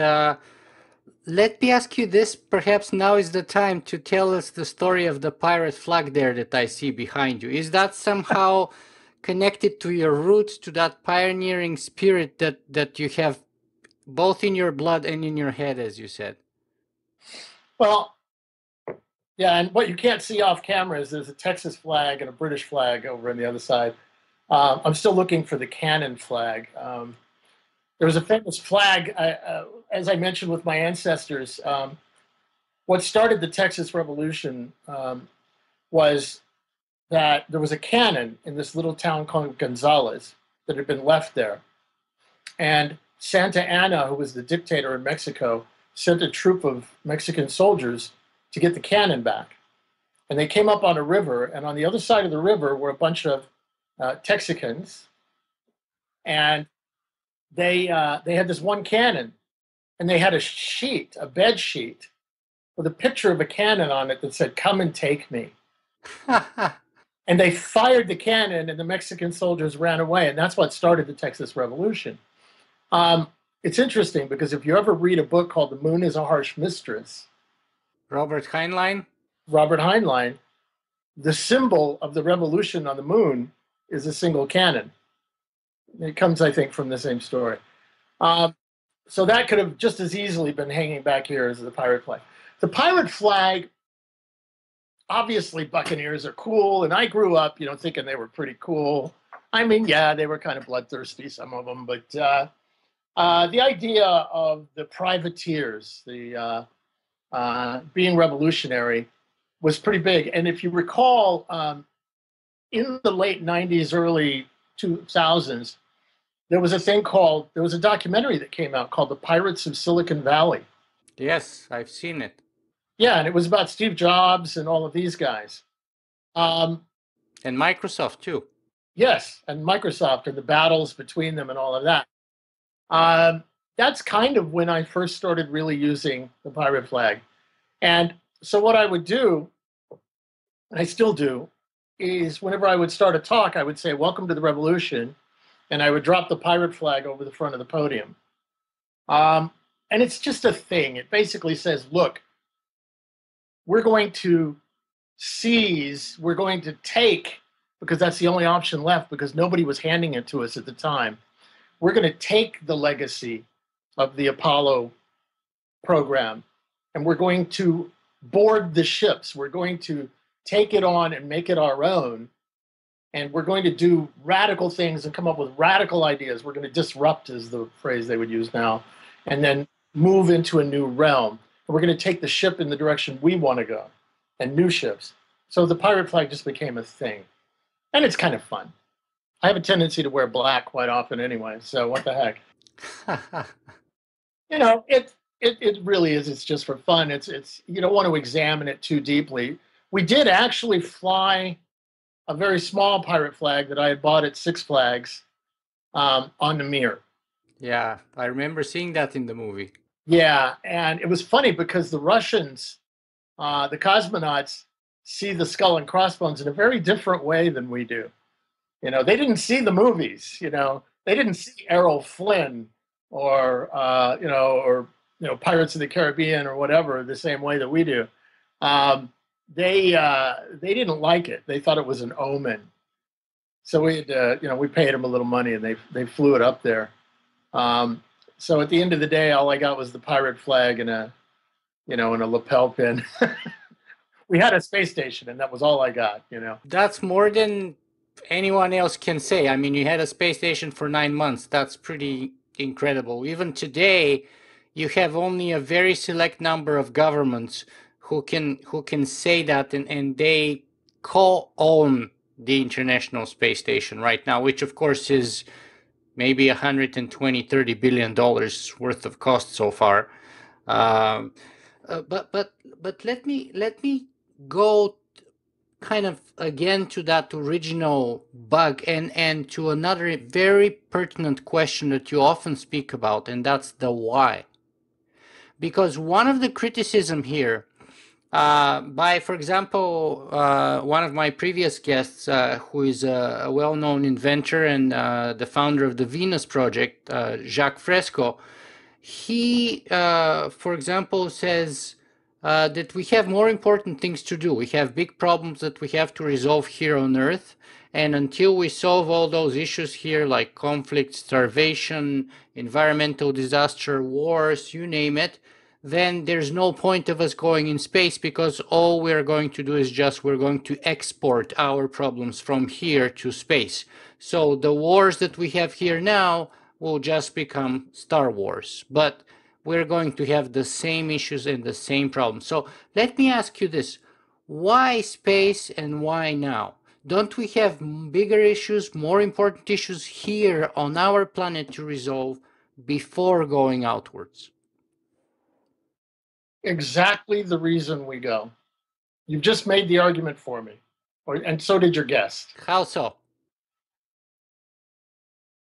let me ask you this. Perhaps now is the time to tell us the story of the pirate flag there that I see behind you. Is that somehow connected to your roots, to that pioneering spirit that you have both in your blood and in your head, as you said? Well, yeah, and what you can't see off camera is there's a Texas flag and a British flag over on the other side. I'm still looking for the cannon flag. There was a famous flag, as I mentioned with my ancestors. What started the Texas Revolution was that there was a cannon in this little town called Gonzales that had been left there. And Santa Anna, who was the dictator in Mexico, sent a troop of Mexican soldiers to get the cannon back. And they came up on a river, and on the other side of the river were a bunch of Texicans, and they had this one cannon, and they had a sheet, a bed sheet, with a picture of a cannon on it that said, "Come and take me." And they fired the cannon, and the Mexican soldiers ran away, and that's what started the Texas Revolution. It's interesting because if you ever read a book called "The Moon is a Harsh Mistress," Robert Heinlein? Robert Heinlein, the symbol of the revolution on the moon is a single cannon. It comes, I think, from the same story. So that could have just as easily been hanging back here as the pirate flag. The pirate flag, obviously, Buccaneers are cool, and I grew up, thinking they were pretty cool. I mean, yeah, they were kind of bloodthirsty, some of them, but the idea of the privateers, the being revolutionary, was pretty big. And if you recall, in the late 90s, early 2000s, there was a documentary that came out called The Pirates of Silicon Valley. Yes, I've seen it. Yeah, and it was about Steve Jobs and all of these guys. And Microsoft, too. Yes, and Microsoft and the battles between them and all of that. That's kind of when I first started really using the pirate flag. And so what I would do, and I still do, is whenever I would start a talk, I would say, "Welcome to the revolution," and I would drop the pirate flag over the front of the podium. And it's just a thing. It basically says, look, we're going to seize, we're going to take, because that's the only option left, because nobody was handing it to us at the time. We're going to take the legacy of the Apollo program, and we're going to board the ships. We're going to take it on and make it our own. And we're going to do radical things and come up with radical ideas. We're going to disrupt, is the phrase they would use now, and then move into a new realm. And we're going to take the ship in the direction we want to go, and new ships. So the pirate flag just became a thing. And it's kind of fun. I have a tendency to wear black quite often anyway, so what the heck? It really is. It's just for fun. It's you don't want to examine it too deeply. We did actually fly a very small pirate flag that I had bought at Six Flags on the Mir. Yeah, I remember seeing that in the movie. Yeah, and it was funny because the Russians, the cosmonauts, see the skull and crossbones in a very different way than we do. They didn't see the movies. They didn't see Errol Flynn or Pirates of the Caribbean or whatever the same way that we do. They didn't like it. They thought it was an omen. So we had we paid them a little money and they flew it up there. So at the end of the day, all I got was the pirate flag and a lapel pin. We had a space station and that was all I got. That's more than anyone else can say. I mean, you had a space station for 9 months. That's pretty incredible. Even today, you have only a very select number of governments who can say that, and they co-own the International Space Station right now, which of course is maybe 120-30 billion dollars worth of cost so far. But let me go kind of again to that original bug and to another very pertinent question that you often speak about, and that's the why. Because one of the criticism here by, for example, one of my previous guests, who is a well-known inventor and the founder of the Venus Project, Jacques Fresco, He, for example, says that we have more important things to do. We have big problems that we have to resolve here on Earth. And until we solve all those issues here, like conflict, starvation, environmental disaster, wars, you name it, then there's no point of us going in space, because all we're going to do is we're going to export our problems from here to space. So the wars that we have here now will just become Star Wars, but we're going to have the same issues and the same problems. So let me ask you this: why space and why now? Don't we have bigger issues, more important issues here on our planet to resolve before going outwards? Exactly the reason we go. You've just made the argument for me, and so did your guest. How so?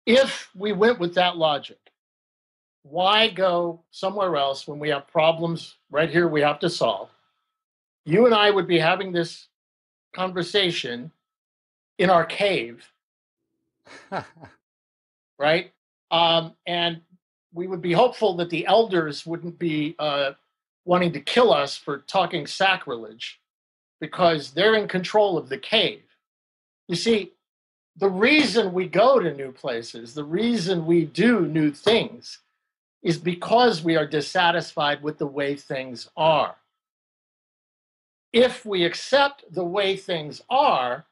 If we went with that logic, why go somewhere else when we have problems right here we have to solve? You and I would be having this conversation in our cave, right? And we would be hopeful that the elders wouldn't be wanting to kill us for talking sacrilege, because they're in control of the cave. You see, the reason we go to new places, the reason we do new things, is because we are dissatisfied with the way things are. If we accept the way things are,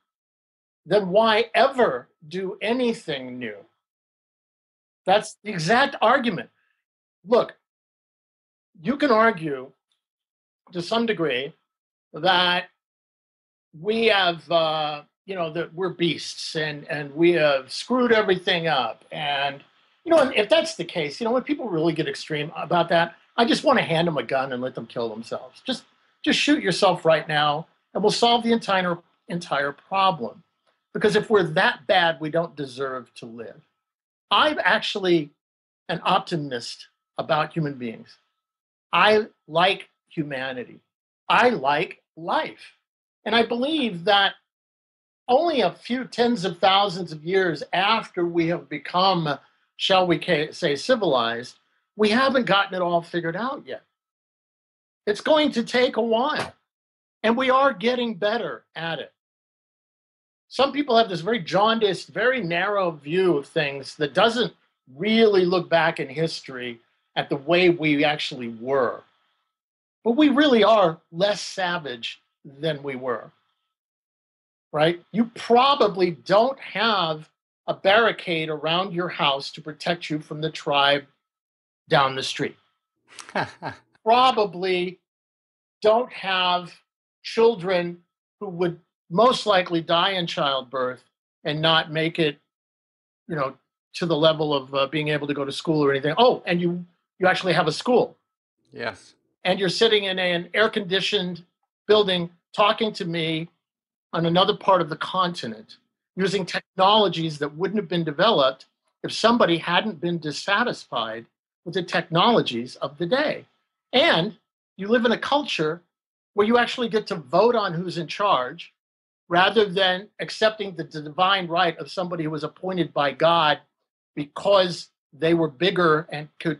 then why ever do anything new? That's the exact argument. Look, you can argue to some degree that we have, that we're beasts and we have screwed everything up. And, and if that's the case, when people really get extreme about that, I just want to hand them a gun and let them kill themselves. Just shoot yourself right now, and we'll solve the entire problem. Because if we're that bad, we don't deserve to live. I'm actually an optimist about human beings. I like humanity. I like life. And I believe that only a few tens of thousands of years after we have become, shall we say, civilized, we haven't gotten it all figured out yet. It's going to take a while, and we are getting better at it. Some people have this very jaundiced, very narrow view of things that doesn't really look back in history at the way we actually were. But we really are less savage than we were, right? You probably don't have a barricade around your house to protect you from the tribe down the street. Probably don't have children who would most likely die in childbirth and not make it, to the level of being able to go to school or anything. Oh, and you actually have a school. Yes. And you're sitting in an air-conditioned building talking to me on another part of the continent using technologies that wouldn't have been developed if somebody hadn't been dissatisfied with the technologies of the day. And you live in a culture where you actually get to vote on who's in charge, rather than accepting the divine right of somebody who was appointed by God because they were bigger and could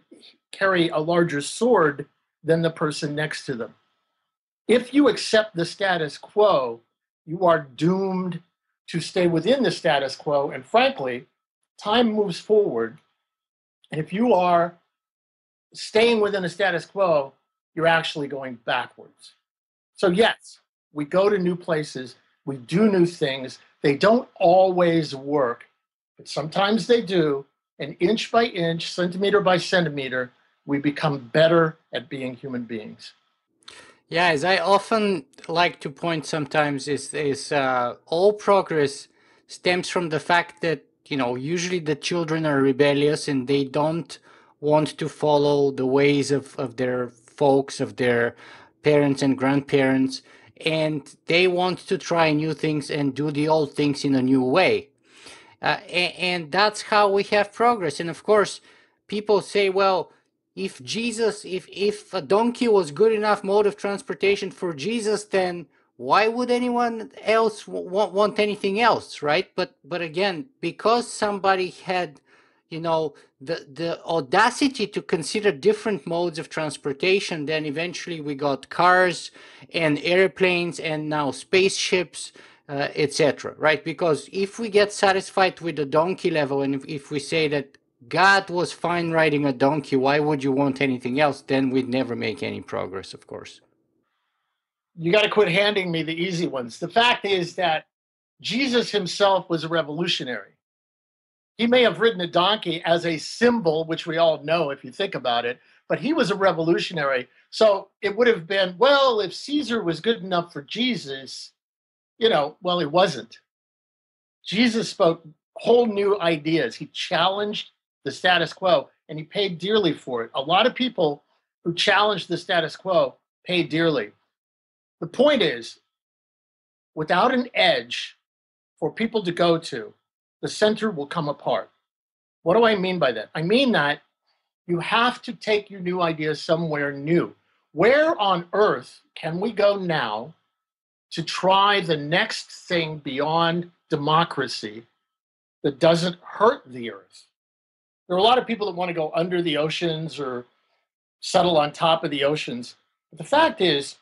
carry a larger sword than the person next to them. If you accept the status quo, you are doomed to stay within the status quo. And frankly, time moves forward. And if you are staying within the status quo, you're actually going backwards. So yes, we go to new places, we do new things. They don't always work, but sometimes they do. And inch by inch, centimeter by centimeter, we become better at being human beings. Yeah, as I often like to point sometimes, is all progress stems from the fact that, usually the children are rebellious and they don't want to follow the ways of their folks, of their parents and grandparents, and they want to try new things and do the old things in a new way. And that's how we have progress. And of course, people say, well, if a donkey was good enough mode of transportation for Jesus, then why would anyone else want anything else, right? But again, because somebody had, the audacity to consider different modes of transportation. Then eventually we got cars and airplanes and now spaceships, etc. Right? Because if we get satisfied with the donkey level, and if we say that God was fine riding a donkey, why would you want anything else? Then we'd never make any progress, of course. You got to quit handing me the easy ones. The fact is that Jesus himself was a revolutionary. He may have ridden a donkey as a symbol, which we all know if you think about it, but he was a revolutionary. So it would have been, well, if Caesar was good enough for Jesus, well, he wasn't. Jesus spoke whole new ideas. He challenged the status quo, and he paid dearly for it. A lot of people who challenged the status quo paid dearly. The point is, without an edge for people to go to, the center will come apart. What do I mean by that? I mean that you have to take your new ideas somewhere new. Where on earth can we go now to try the next thing beyond democracy that doesn't hurt the earth? There are a lot of people that want to go under the oceans or settle on top of the oceans. But the fact is,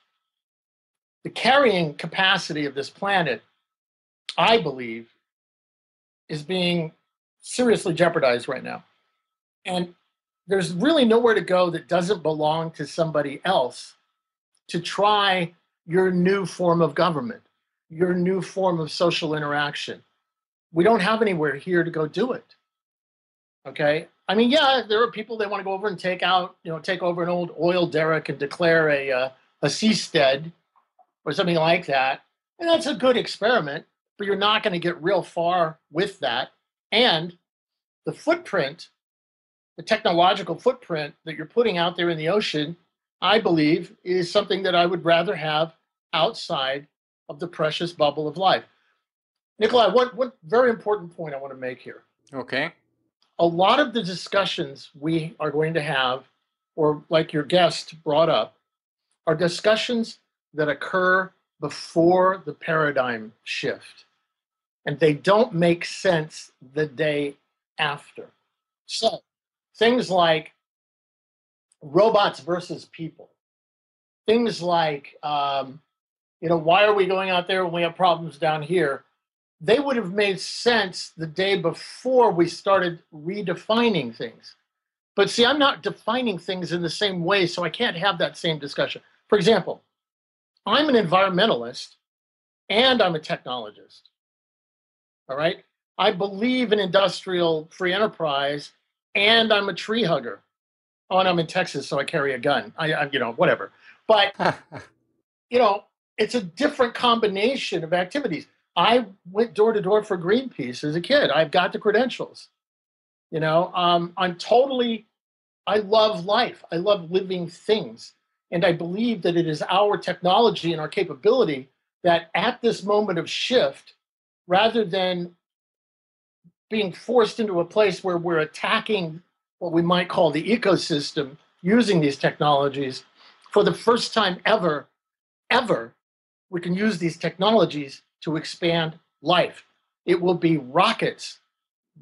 the carrying capacity of this planet, I believe, is being seriously jeopardized right now. And there's really nowhere to go that doesn't belong to somebody else to try your new form of government, your new form of social interaction. We don't have anywhere here to go do it. Okay? I mean, yeah, there are people that want to go over and take over an old oil derrick and declare a seastead or something like that. And that's a good experiment, but you're not going to get real far with that. And the footprint, the technological footprint that you're putting out there in the ocean, I believe, is something that I would rather have outside of the precious bubble of life. Nikolai, one very important point I want to make here. Okay. A lot of the discussions we are going to have, or like your guest brought up, are discussions that occur before the paradigm shift. And they don't make sense the day after. So things like robots versus people, things like, why are we going out there when we have problems down here? They would have made sense the day before we started redefining things. But see, I'm not defining things in the same way, so I can't have that same discussion. For example, I'm an environmentalist and I'm a technologist. All right? I believe in industrial free enterprise and I'm a tree hugger. Oh, and I'm in Texas, so I carry a gun. I whatever. But, it's a different combination of activities. I went door to door for Greenpeace as a kid. I've got the credentials. I love life. I love living things. And I believe that it is our technology and our capability that at this moment of shift, rather than being forced into a place where we're attacking what we might call the ecosystem using these technologies, for the first time ever, we can use these technologies to expand life. It will be rockets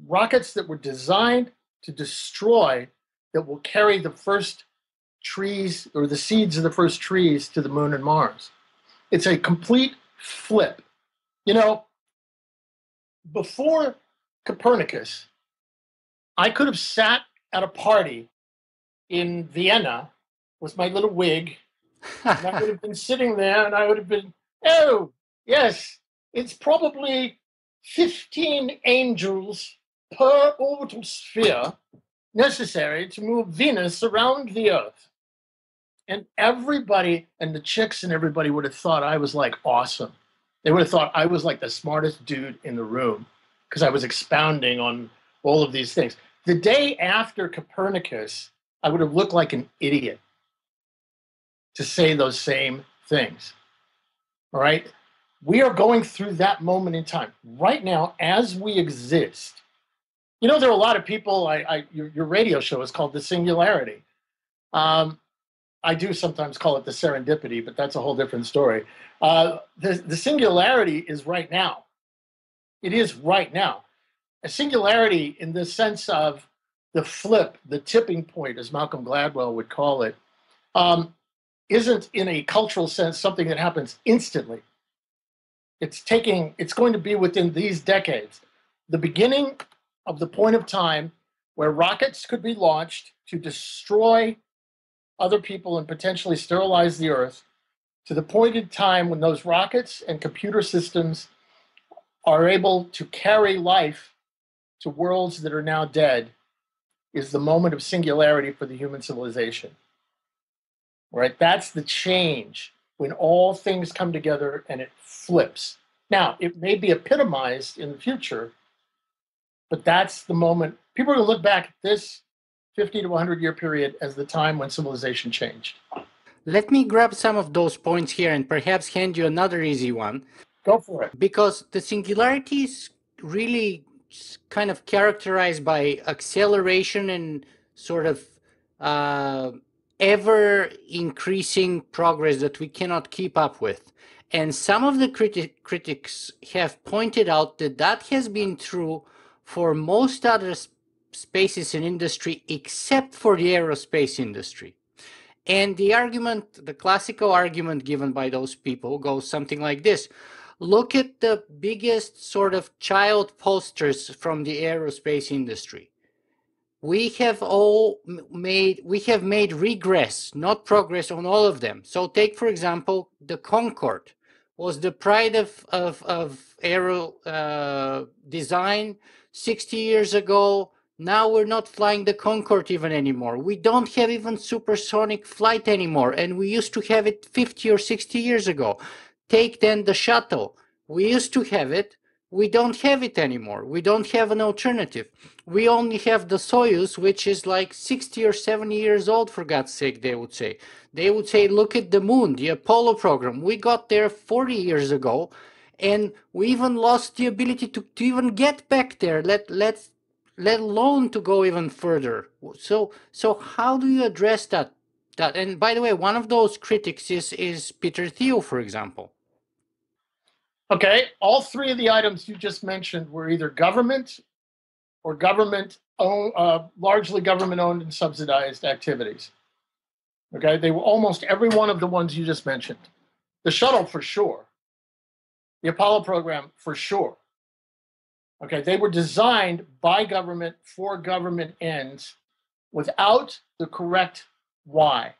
that were designed to destroy, that will carry the first trees or the seeds of the first trees to the moon and Mars. It's a complete flip. Before Copernicus, I could have sat at a party in Vienna with my little wig, and I would have been sitting there and I would have been, oh, yes, it's probably 15 angels per orbital sphere necessary to move Venus around the Earth. And everybody, and the chicks and everybody would have thought I was like awesome. They would have thought I was like the smartest dude in the room because I was expounding on all of these things. The day after Copernicus, I would have looked like an idiot to say those same things. All right? We are going through that moment in time. Right now, as we exist, there are a lot of people, your radio show is called The Singularity. I do sometimes call it the serendipity, but that's a whole different story. The singularity is right now. It is right now. A singularity in the sense of the flip, the tipping point, as Malcolm Gladwell would call it, isn't in a cultural sense something that happens instantly. It's going to be within these decades. The beginning of the point of time where rockets could be launched to destroy other people and potentially sterilize the earth, to the point in time when those rockets and computer systems are able to carry life to worlds that are now dead, is the moment of singularity for the human civilization. Right? That's the change when all things come together and it flips. Now, it may be epitomized in the future, but that's the moment. People are going to look back at this 50 to 100 year period as the time when civilization changed. Let me grab some of those points here and perhaps hand you another easy one. Go for it. Because the singularity is really kind of characterized by acceleration and sort of ever increasing progress that we cannot keep up with. And some of the critics have pointed out that that has been true for most other spaces in industry except for the aerospace industry. And the argument, the classical argument given by those people goes something like this. Look at the biggest sort of child posters from the aerospace industry. We have made regress, not progress on all of them. So take, for example, the Concorde was the pride of aero design 60 years ago. Now we're not flying the Concorde even anymore. We don't have even supersonic flight anymore, and we used to have it 50 or 60 years ago. Take then the shuttle. We used to have it. We don't have it anymore. We don't have an alternative. We only have the Soyuz, which is like 60 or 70 years old, for God's sake, they would say. They would say, look at the moon, the Apollo program. We got there 40 years ago, and we even lost the ability to even get back there, let alone to go even further. So how do you address that? And by the way, one of those critics is Peter Thiel, for example. Okay, all three of the items you just mentioned were either government or largely government-owned and subsidized activities. Okay, they were almost every one of the ones you just mentioned. The shuttle, for sure. The Apollo program, for sure. Okay, they were designed by government for government ends without the correct why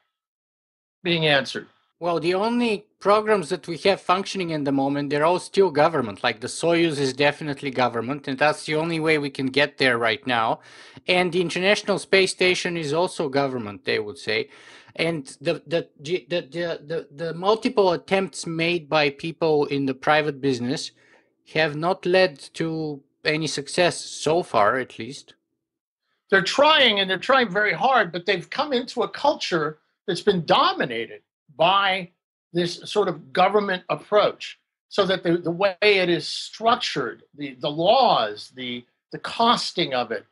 being answered. Well, the only programs that we have functioning in the moment, they're all still government. Like the Soyuz is definitely government, and that's the only way we can get there right now. And the International Space Station is also government, they would say. And the multiple attempts made by people in the private business have not led to any success so far, at least. They're trying, and they're trying very hard, but they've come into a culture that's been dominated by this sort of government approach, so that the way it is structured, the laws, the costing of it.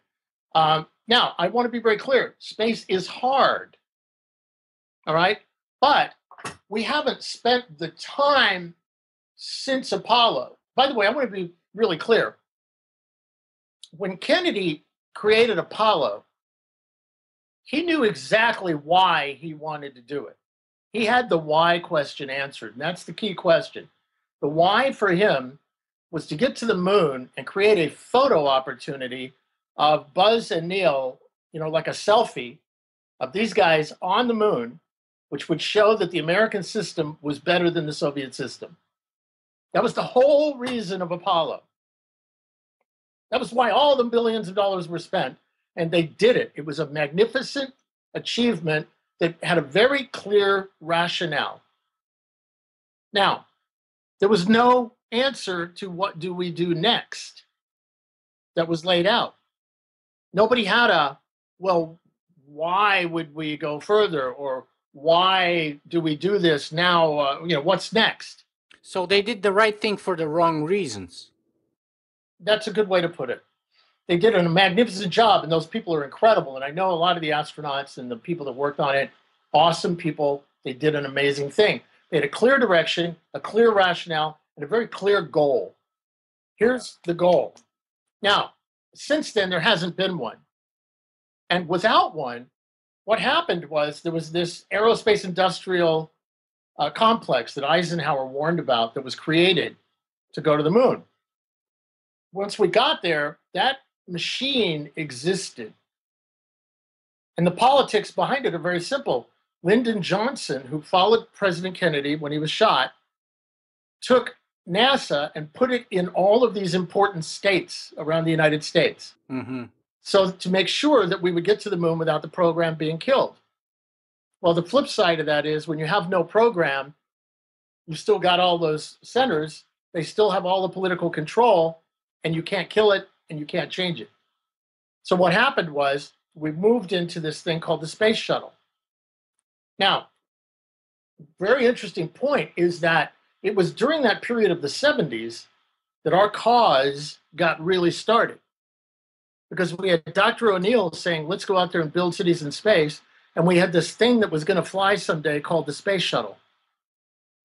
Now, I want to be very clear. Space is hard, all right? But we haven't spent the time since Apollo. By the way, I want to be really clear. When Kennedy created Apollo, he knew exactly why he wanted to do it. He had the why question answered, and that's the key question. The why for him was to get to the moon and create a photo opportunity of Buzz and Neil, like a selfie of these guys on the moon, which would show that the American system was better than the Soviet system. That was the whole reason of Apollo. That was why all the billions of dollars were spent, and they did it. It was a magnificent achievement that had a very clear rationale. Now, there was no answer to what do we do next that was laid out. Nobody had well, why would we go further? Or why do we do this now? What's next? So they did the right thing for the wrong reasons. That's a good way to put it. They did a magnificent job, and those people are incredible. And I know a lot of the astronauts and the people that worked on it, awesome people. They did an amazing thing. They had a clear direction, a clear rationale, and a very clear goal. Here's the goal. Now, since then, there hasn't been one. And without one, what happened was there was this aerospace industrial complex that Eisenhower warned about that was created to go to the moon. Once we got there, that machine existed. And the politics behind it are very simple. Lyndon Johnson, who followed President Kennedy when he was shot, took NASA and put it in all of these important states around the United States. Mm-hmm. So to make sure that we would get to the moon without the program being killed. Well, the flip side of that is when you have no program, you still got all those centers, they still have all the political control, and you can't kill it and you can't change it. So what happened was we moved into this thing called the space shuttle. Now, very interesting point is that it was during that period of the 70s that our cause got really started. Because we had Dr. O'Neill saying, let's go out there and build cities in space. And we had this thing that was going to fly someday called the space shuttle,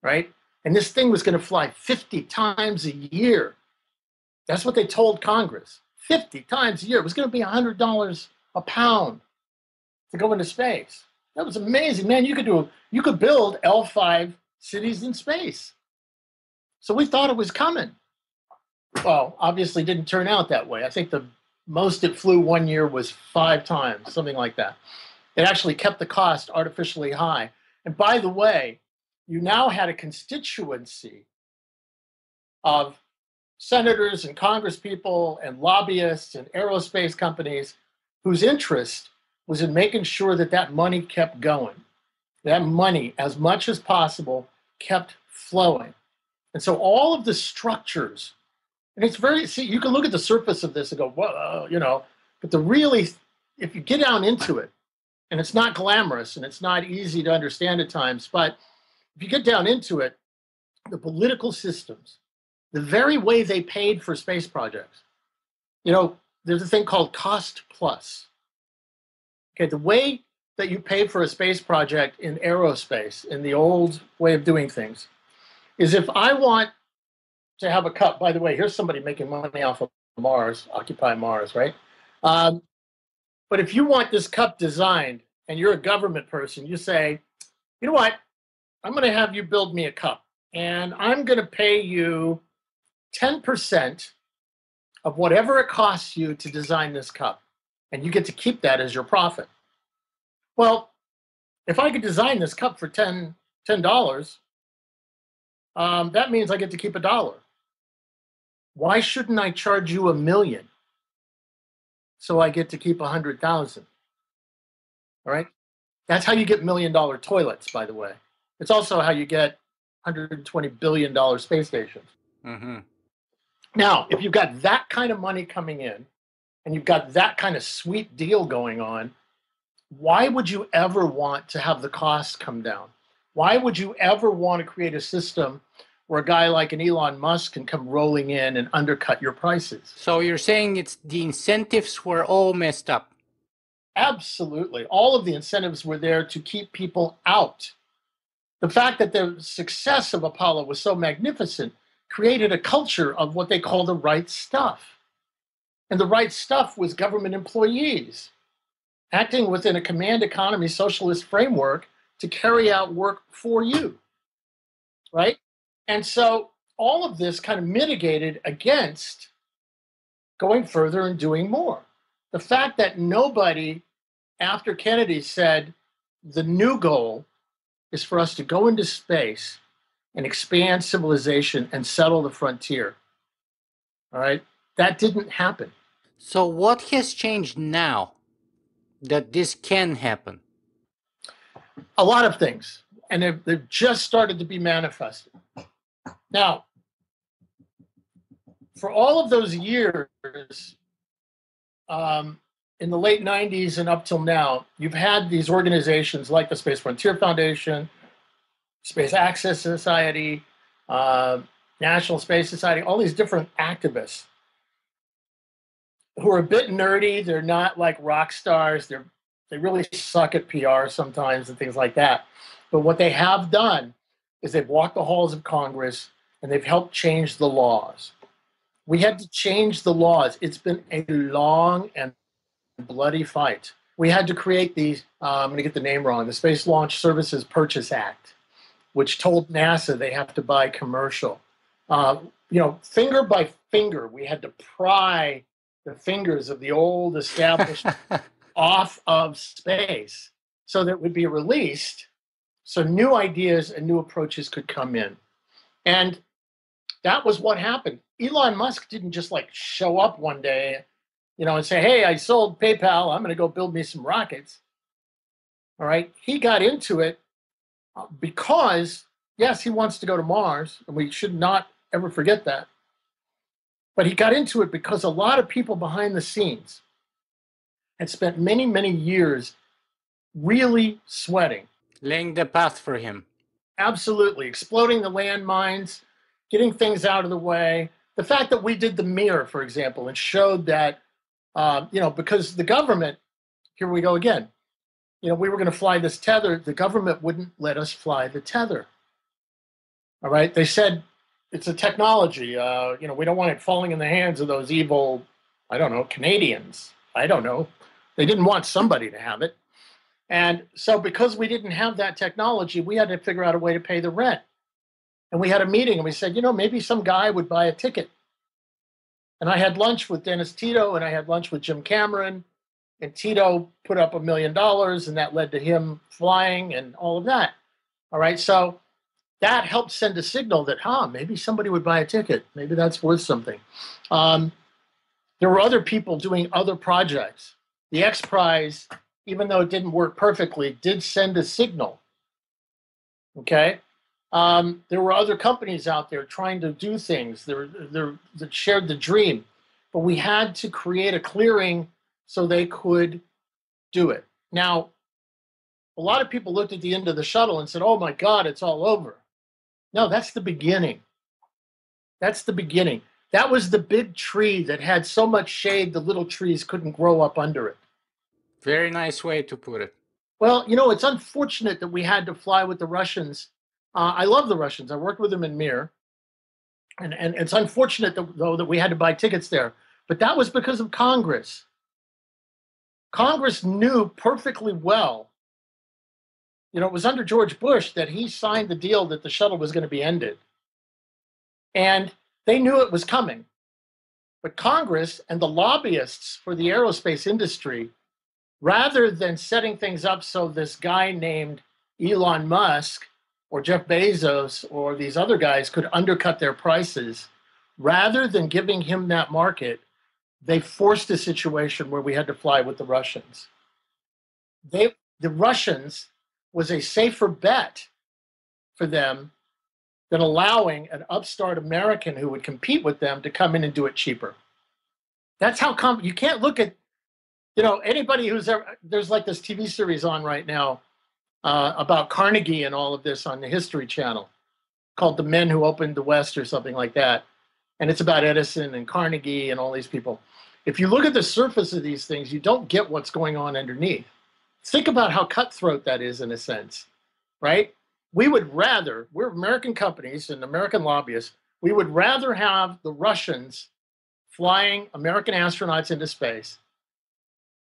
right? And this thing was going to fly 50 times a year. That's what they told Congress, 50 times a year. It was going to be $100 a pound to go into space. That was amazing, man. You could build L5 cities in space. So we thought it was coming. Well, obviously didn't turn out that way. I think the most it flew one year was 5 times, something like that. It actually kept the cost artificially high. And by the way, you now had a constituency of senators and congresspeople and lobbyists and aerospace companies whose interest was in making sure that that money kept going. That money, as much as possible, kept flowing. And so all of the structures, and it's very, see, you can look at the surface of this and go, whoa, but if you get down into it, and it's not glamorous and it's not easy to understand at times, but if you get down into it, the political systems, the very way they paid for space projects, there's a thing called cost plus. Okay, the way that you pay for a space project in aerospace, in the old way of doing things, is if I want to have a cup, by the way, here's somebody making money off of Mars, Occupy Mars, right? But if you want this cup designed and you're a government person, you say, you know what? I'm going to have you build me a cup and I'm going to pay you 10% of whatever it costs you to design this cup. And you get to keep that as your profit. Well, if I could design this cup for $10, that means I get to keep $1. Why shouldn't I charge you $1 million so I get to keep 100,000? All right. That's how you get $1 million toilets, by the way. It's also how you get $120 billion space stations. Mm-hmm. Now, if you've got that kind of money coming in and you've got that kind of sweet deal going on, why would you ever want to have the costs come down? Why would you ever want to create a system where a guy like an Elon Musk can come rolling in and undercut your prices? So you're saying it's the incentives were all messed up? Absolutely. All of the incentives were there to keep people out. The fact that the success of Apollo was so magnificent created a culture of what they call the right stuff. And the right stuff was government employees acting within a command economy socialist framework to carry out work for you, right? And so all of this kind of mitigated against going further and doing more. The fact that nobody after Kennedy said the new goal is for us to go into space and expand civilization and settle the frontier, all right? That didn't happen. So what has changed now that this can happen? A lot of things, and they've just started to be manifested. Now, for all of those years, in the late 90s and up till now, you've had these organizations like the Space Frontier Foundation, Space Access Society, National Space Society, all these different activists who are a bit nerdy. They're not like rock stars. They really suck at PR sometimes and things like that. But what they have done is they've walked the halls of Congress and they've helped change the laws. We had to change the laws. It's been a long and bloody fight. we had to create the, I'm going to get the name wrong, the Space Launch Services Purchase Act, which told NASA they have to buy commercial. Finger by finger, we had to pry the fingers of the old established off of space so that it would be released so new ideas and new approaches could come in. And that was what happened. Elon Musk didn't just like show up one day, and say, hey, I sold PayPal, I'm going to go build me some rockets. All right. He got into it because, yes, he wants to go to Mars, and we should not ever forget that. But he got into it because a lot of people behind the scenes had spent many, many years really sweating. Laying the path for him. Absolutely. Exploding the landmines, getting things out of the way. The fact that we did the Mir, for example, and showed that, because the government, here we go again, we were going to fly this tether. The government wouldn't let us fly the tether. All right. They said it's a technology. We don't want it falling in the hands of those evil, I don't know, Canadians. I don't know. They didn't want somebody to have it. And so because we didn't have that technology, we had to figure out a way to pay the rent. And we had a meeting and we said, maybe some guy would buy a ticket. And I had lunch with Dennis Tito and I had lunch with Jim Cameron. And Tito put up $1 million and that led to him flying and all of that. All right. So that helped send a signal that, maybe somebody would buy a ticket. Maybe that's worth something. There were other people doing other projects. The X Prize, even though it didn't work perfectly, did send a signal. Okay. There were other companies out there trying to do things that shared the dream, but we had to create a clearing so they could do it. Now, a lot of people looked at the end of the shuttle and said, oh my God, it's all over. No, that's the beginning. That's the beginning. That was the big tree that had so much shade the little trees couldn't grow up under it. Very nice way to put it. Well, it's unfortunate that we had to fly with the Russians. I love the Russians. I worked with them in Mir. And it's unfortunate, though, that we had to buy tickets there. But that was because of Congress. Congress knew perfectly well, it was under George Bush that he signed the deal that the shuttle was going to be ended. And they knew it was coming. But Congress and the lobbyists for the aerospace industry, rather than setting things up so this guy named Elon Musk or Jeff Bezos or these other guys could undercut their prices, rather than giving him that market, they forced a situation where we had to fly with the Russians. The Russians was a safer bet for them than allowing an upstart American who would compete with them to come in and do it cheaper. That's how you can't look at, anybody who's ever, there's like this TV series on right now about Carnegie and all of this on the History Channel called The Men Who Opened the West or something like that. And it's about Edison and Carnegie and all these people. If you look at the surface of these things, you don't get what's going on underneath. Think about how cutthroat that is in a sense, right? We're American companies and American lobbyists, we would rather have the Russians flying American astronauts into space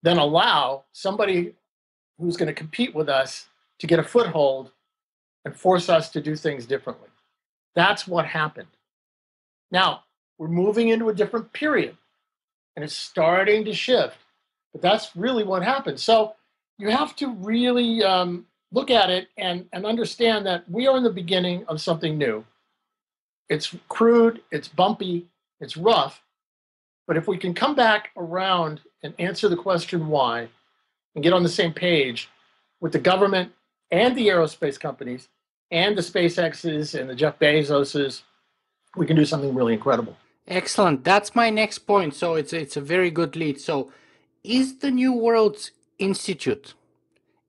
than allow somebody who's going to compete with us to get a foothold and force us to do things differently. That's what happened. Now, we're moving into a different period, and it's starting to shift, but that's really what happened. So you have to really look at it and understand that we are in the beginning of something new. It's crude, it's bumpy, it's rough, but if we can come back around and answer the question why and get on the same page with the government and the aerospace companies and the SpaceX's and the Jeff Bezos's, we can do something really incredible. Excellent. That's my next point. So it's a very good lead. So is the New Worlds Institute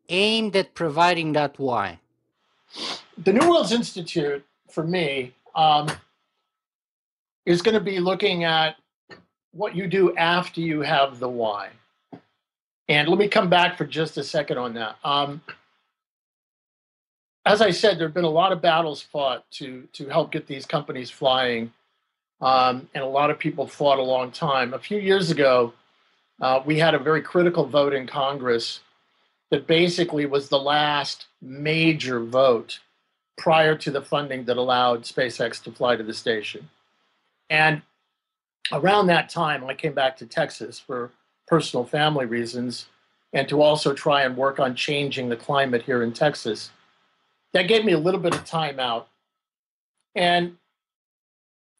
aimed at providing that why? The New Worlds Institute, for me, is going to be looking at what you do after you have the why. And let me come back for just a second on that. As I said, there have been a lot of battles fought to help get these companies flying. And a lot of people fought a long time. A few years ago, We had a very critical vote in Congress that basically was the last major vote prior to the funding that allowed SpaceX to fly to the station. And around that time, I came back to Texas for personal family reasons and to also try and work on changing the climate here in Texas. That gave me a little bit of time out. And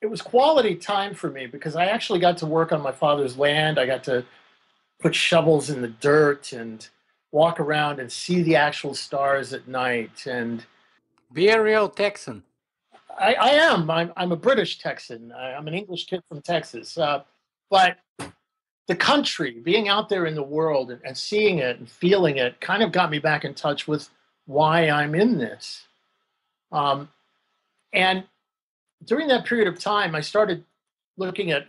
it was quality time for me because I actually got to work on my father's land. I got to put shovels in the dirt and walk around and see the actual stars at night. And Be a real Texan. I am. I'm a British Texan. I'm an English kid from Texas. But the country, being out there in the world and seeing it and feeling it, kind of got me back in touch with why I'm in this. And during that period of time, I started looking at,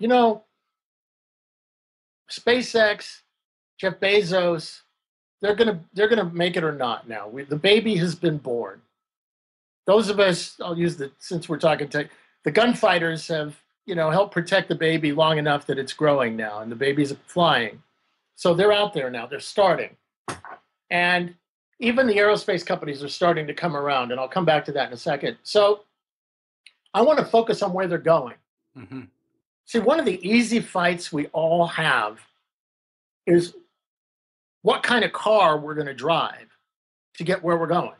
SpaceX, Jeff Bezos, they're gonna make it or not now. The baby has been born. Those of us, since we're talking tech, the gunfighters have, helped protect the baby long enough that it's growing now and the baby's flying. So they're out there now, they're starting. And even the aerospace companies are starting to come around, and I'll come back to that in a second. So I want to focus on where they're going. Mm-hmm. See, one of the easy fights we all have is what kind of car we're going to drive to get where we're going.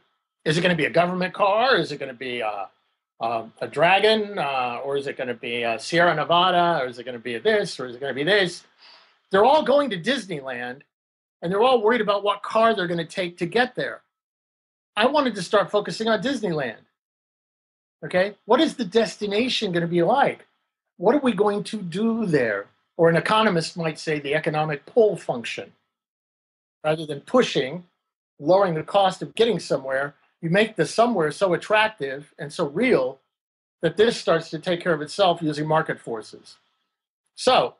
Is it going to be a government car? Is it going to be a Dragon? Or is it going to be a Sierra Nevada? Or is it going to be this? Or is it going to be this? They're all going to Disneyland, and they're all worried about what car they're going to take to get there. I wanted to start focusing on Disneyland. Okay? What is the destination going to be like? What are we going to do there? Or an economist might say the economic pull function. Rather than pushing, lowering the cost of getting somewhere, you make the somewhere so attractive and so real that this starts to take care of itself using market forces. So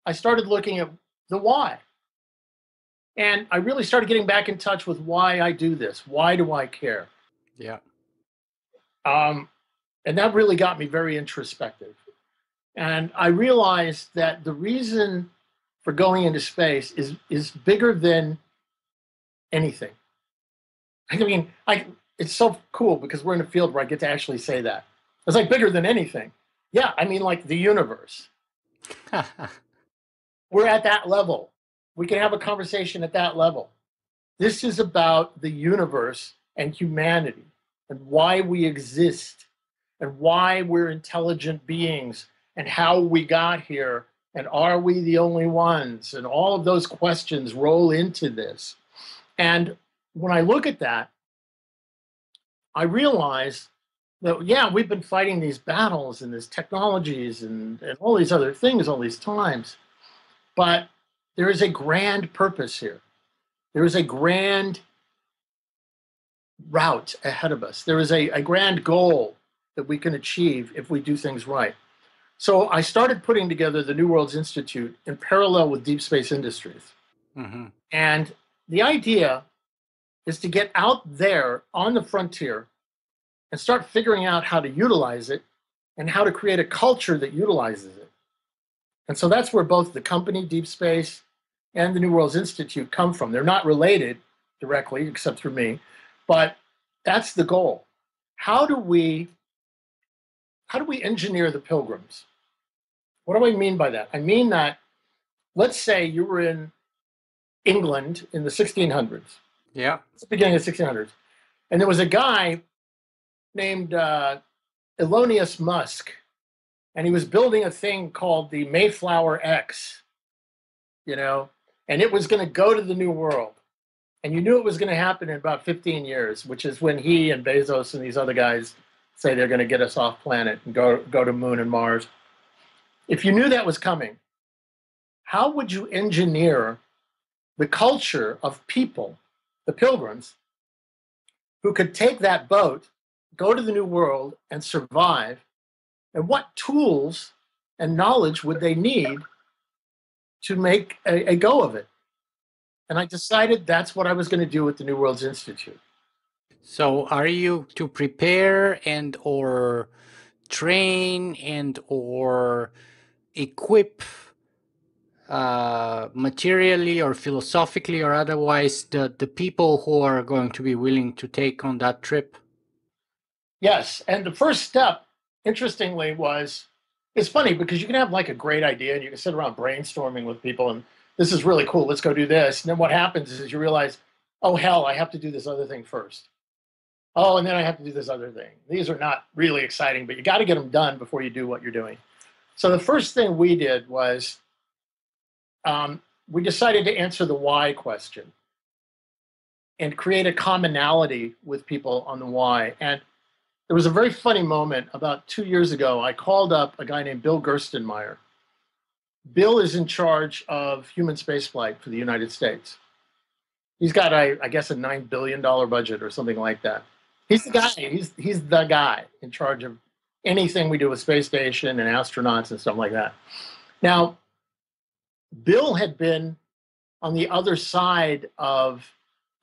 I started looking at the why. And I really started getting back in touch with why I do this. Why do I care? Yeah. And that really got me very introspective. And I realized that the reason for going into space is bigger than anything. I mean, it's so cool because we're in a field where I get to actually say that. It's like bigger than anything. Yeah, I mean, like the universe. We're at that level. We can have a conversation at that level. This is about the universe and humanity and why we exist and why we're intelligent beings and how we got here and are we the only ones? And all of those questions roll into this. And when I look at that, I realize that, yeah, we've been fighting these battles and these technologies and all these other things all these times, but there is a grand purpose here. There is a grand route ahead of us. There is a grand goal that we can achieve if we do things right. So I started putting together the New Worlds Institute in parallel with Deep Space Industries. Mm-hmm. And the idea is to get out there on the frontier and start figuring out how to utilize it and how to create a culture that utilizes it. And so that's where both the company, Deep Space, and the New Worlds Institute come from. They're not related directly, except through me, but that's the goal. How do we engineer the pilgrims? What do I mean by that? I mean that, let's say you were in England in the 1600s. Yeah. It's the beginning of the 1600s. And there was a guy named Elonius Musk, and he was building a thing called the Mayflower X, and it was going to go to the New World. And you knew it was going to happen in about 15 years, which is when he and Bezos and these other guys say they're going to get us off planet and go to Moon and Mars. If you knew that was coming, how would you engineer the culture of people, the pilgrims, who could take that boat, go to the New World, and survive? And what tools and knowledge would they need to make a go of it? And I decided that's what I was going to do with the New Worlds Institute. So are you to prepare and or train and or equip materially or philosophically or otherwise the people who are going to be willing to take on that trip? Yes, and the first step, interestingly, was it's funny because you can have like a great idea and you can sit around brainstorming with people and this is really cool. Let's go do this. And then what happens is you realize, oh hell, I have to do this other thing first. Oh, and then I have to do this other thing. These are not really exciting, but you got to get them done before you do what you're doing. So the first thing we did was we decided to answer the why question and create a commonality with people on the why. And there was a very funny moment about 2 years ago. I called up a guy named Bill Gerstenmaier. Bill is in charge of human spaceflight for the United States. He's got, I guess, a $9 billion budget or something like that. He's the guy. He's the guy in charge of anything we do with space station and astronauts and stuff like that. Now, Bill had been on the other side of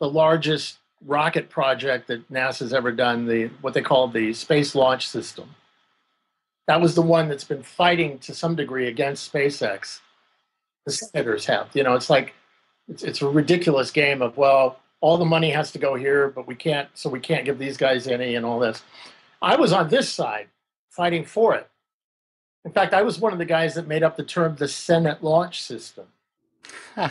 the largest rocket project that NASA's ever done, what they call the Space Launch System. That was the one that's been fighting to some degree against SpaceX. The senators have. You know, it's like it's a ridiculous game of, well, all the money has to go here, but we can't give these guys any and all this. I was on this side fighting for it. In fact, I was one of the guys that made up the term descendant launch system. All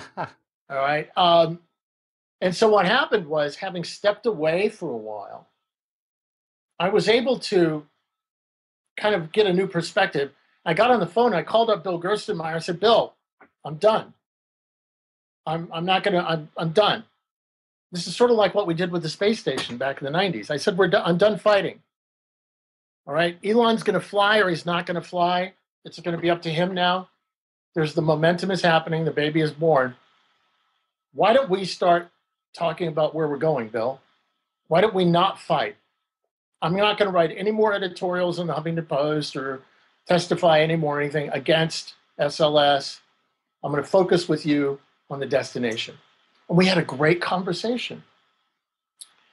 right. And so what happened was, having stepped away for a while, I was able to kind of get a new perspective. I got on the phone, I called up Bill Gerstenmaier. I said, Bill, I'm done. I'm done. This is sort of like what we did with the space station back in the 90s. I said, I'm done fighting. All right, Elon's going to fly or he's not going to fly. It's going to be up to him now. The momentum is happening. The baby is born. Why don't we start talking about where we're going, Bill? Why don't we not fight? I'm not going to write any more editorials in the Huffington Post or testify anymore or anything against SLS. I'm going to focus with you on the destination. And we had a great conversation.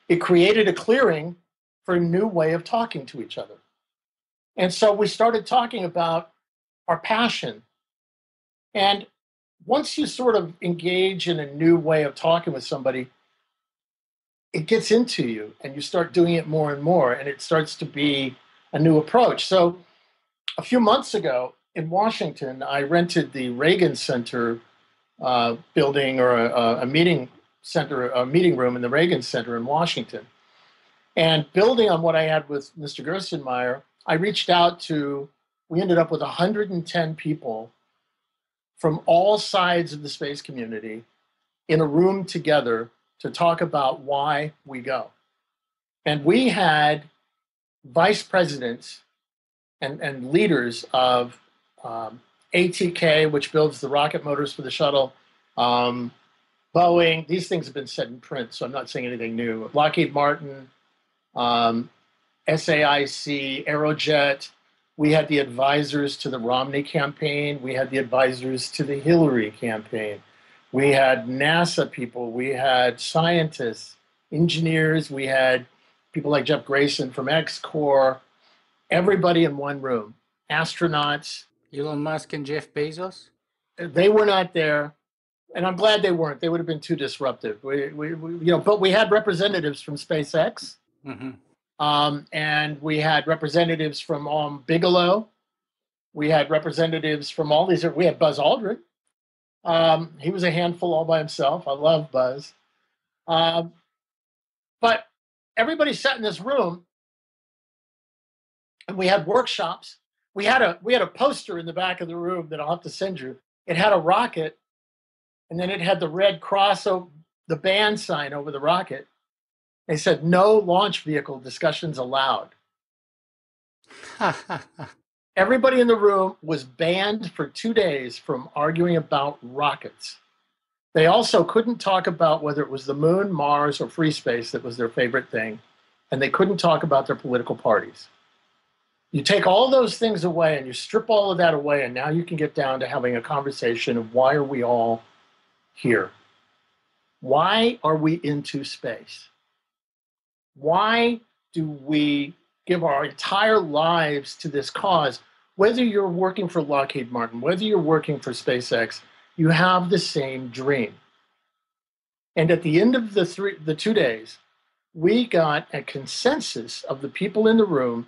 It created a clearing for a new way of talking to each other. And so we started talking about our passion. And once you sort of engage in a new way of talking with somebody, it gets into you and you start doing it more and more, and it starts to be a new approach. So a few months ago in Washington, I rented the Reagan Center building, or a meeting center, a meeting room in the Reagan Center in Washington. And building on what I had with Mr. Gerstenmaier, I reached out to, we ended up with 110 people from all sides of the space community in a room together to talk about why we go. And we had vice presidents and leaders of ATK, which builds the rocket motors for the shuttle, Boeing. These things have been set in print, so I'm not saying anything new. Lockheed Martin, SAIC, Aerojet. We had the advisors to the Romney campaign. We had the advisors to the Hillary campaign. We had NASA people. We had scientists, engineers. We had people like Jeff Grayson from X Corp. Everybody in one room. Astronauts. Elon Musk and Jeff Bezos? They were not there, and I'm glad they weren't. They would have been too disruptive. But we had representatives from SpaceX. Mm-hmm. And we had representatives from Bigelow. We had representatives from all these. We had Buzz Aldrin. He was a handful all by himself. I love Buzz. But everybody sat in this room, and we had workshops. We had a poster in the back of the room that I'll have to send you. It had a rocket, and then it had the red cross, the band sign over the rocket. They said, no launch vehicle discussions allowed. Everybody in the room was banned for 2 days from arguing about rockets. They also couldn't talk about whether it was the moon, Mars, or free space that was their favorite thing. And they couldn't talk about their political parties. You take all those things away and you strip all of that away, and now you can get down to having a conversation of why are we all here? Why are we into space? Why do we give our entire lives to this cause? Whether you're working for Lockheed Martin, whether you're working for SpaceX, you have the same dream. And at the end of the 2 days, we got a consensus of the people in the room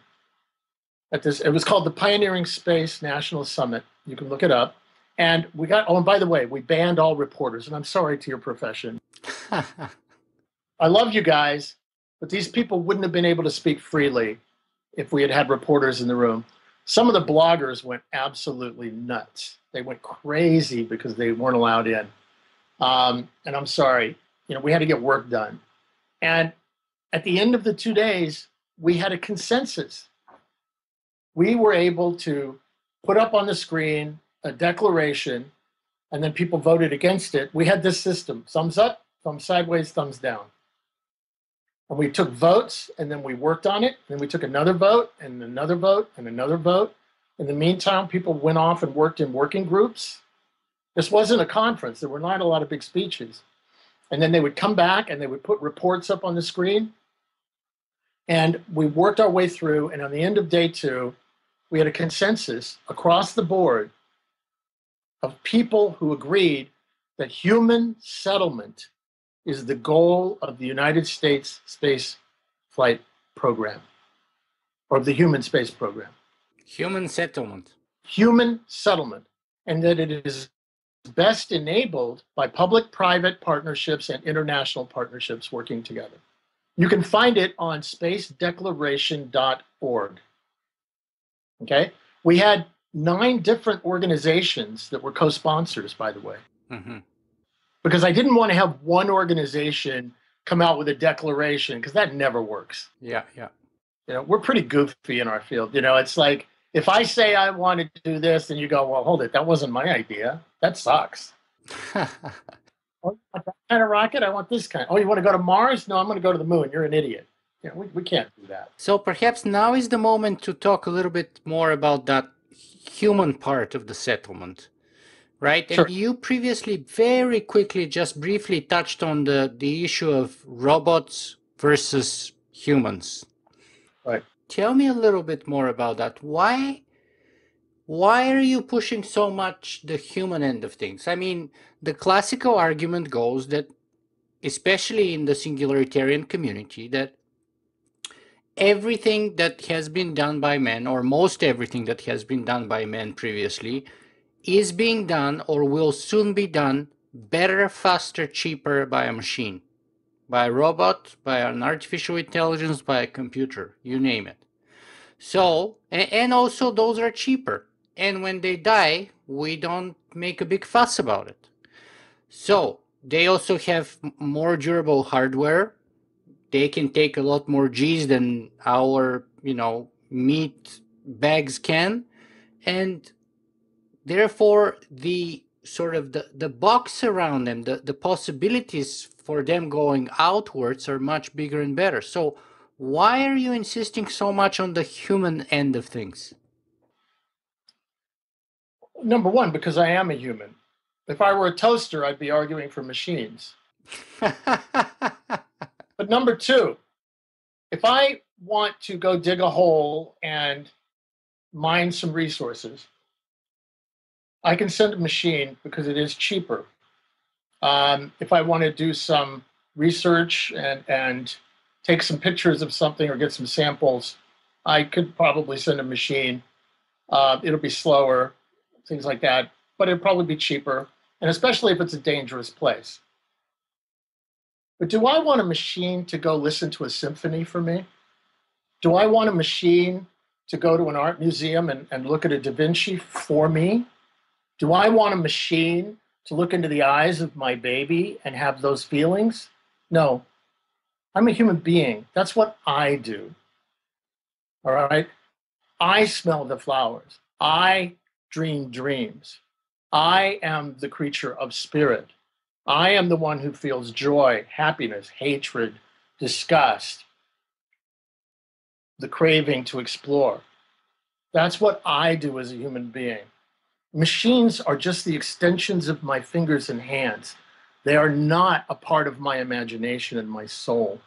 at this. It was called the Pioneering Space National Summit. You can look it up. And we got, oh, and by the way, we banned all reporters. And I'm sorry to your profession. I love you guys, but these people wouldn't have been able to speak freely if we had had reporters in the room. Some of the bloggers went absolutely nuts. They went crazy because they weren't allowed in. And I'm sorry, we had to get work done. And at the end of the 2 days, we had a consensus. We were able to put up on the screen a declaration, and then people voted against it. We had this system: thumbs up, thumbs sideways, thumbs down. And we took votes, and then we worked on it. And then we took another vote, and another vote, and another vote. In the meantime, people went off and worked in working groups. This wasn't a conference. There were not a lot of big speeches. And then they would come back, and they would put reports up on the screen. And we worked our way through, and on the end of day 2, we had a consensus across the board of people who agreed that human settlement is the goal of the United States space flight program, or the human space program. Human settlement. Human settlement, and that it is best enabled by public-private partnerships and international partnerships working together. You can find it on spacedeclaration.org. Okay? We had 9 different organizations that were co-sponsors, by the way. Mm-hmm. Because I didn't want to have one organization come out with a declaration, because that never works. Yeah. We're pretty goofy in our field. It's like, if I say I want to do this, and you go, well, hold it, that wasn't my idea. That sucks. Oh, you want that kind of rocket? I want this kind. Oh, you want to go to Mars? No, I'm going to go to the moon. You're an idiot. We can't do that. So perhaps now is the moment to talk a little bit more about that human part of the settlement, right? Sure. And you previously very quickly, just briefly touched on the issue of robots versus humans. Right. Tell me a little bit more about that. Why are you pushing so much the human end of things? I mean, the classical argument goes that, especially in the singularitarian community, that everything that has been done by men, or most everything that has been done by men previously, is being done or will soon be done better, faster, cheaper by a machine, by a robot, by an artificial intelligence, by a computer, you name it. So, and also those are cheaper. And when they die, we don't make a big fuss about it. So, they also have more durable hardware. They can take a lot more G's than our, meat bags can. And therefore, the sort of the box around them, the possibilities for them going outwards are much bigger and better. So why are you insisting so much on the human end of things? Number one, because I am a human. If I were a toaster, I'd be arguing for machines. But number 2, if I want to go dig a hole and mine some resources, I can send a machine because it is cheaper. If I want to do some research and take some pictures of something or get some samples, I could probably send a machine. It'll be slower, things like that, but it'll probably be cheaper, and especially if it's a dangerous place. But do I want a machine to go listen to a symphony for me? Do I want a machine to go to an art museum and look at a Da Vinci for me? Do I want a machine to look into the eyes of my baby and have those feelings? No. I'm a human being. That's what I do. All right? I smell the flowers. I dream dreams. I am the creature of spirit. I am the one who feels joy, happiness, hatred, disgust, the craving to explore. That's what I do as a human being. Machines are just the extensions of my fingers and hands. They are not a part of my imagination and my soul.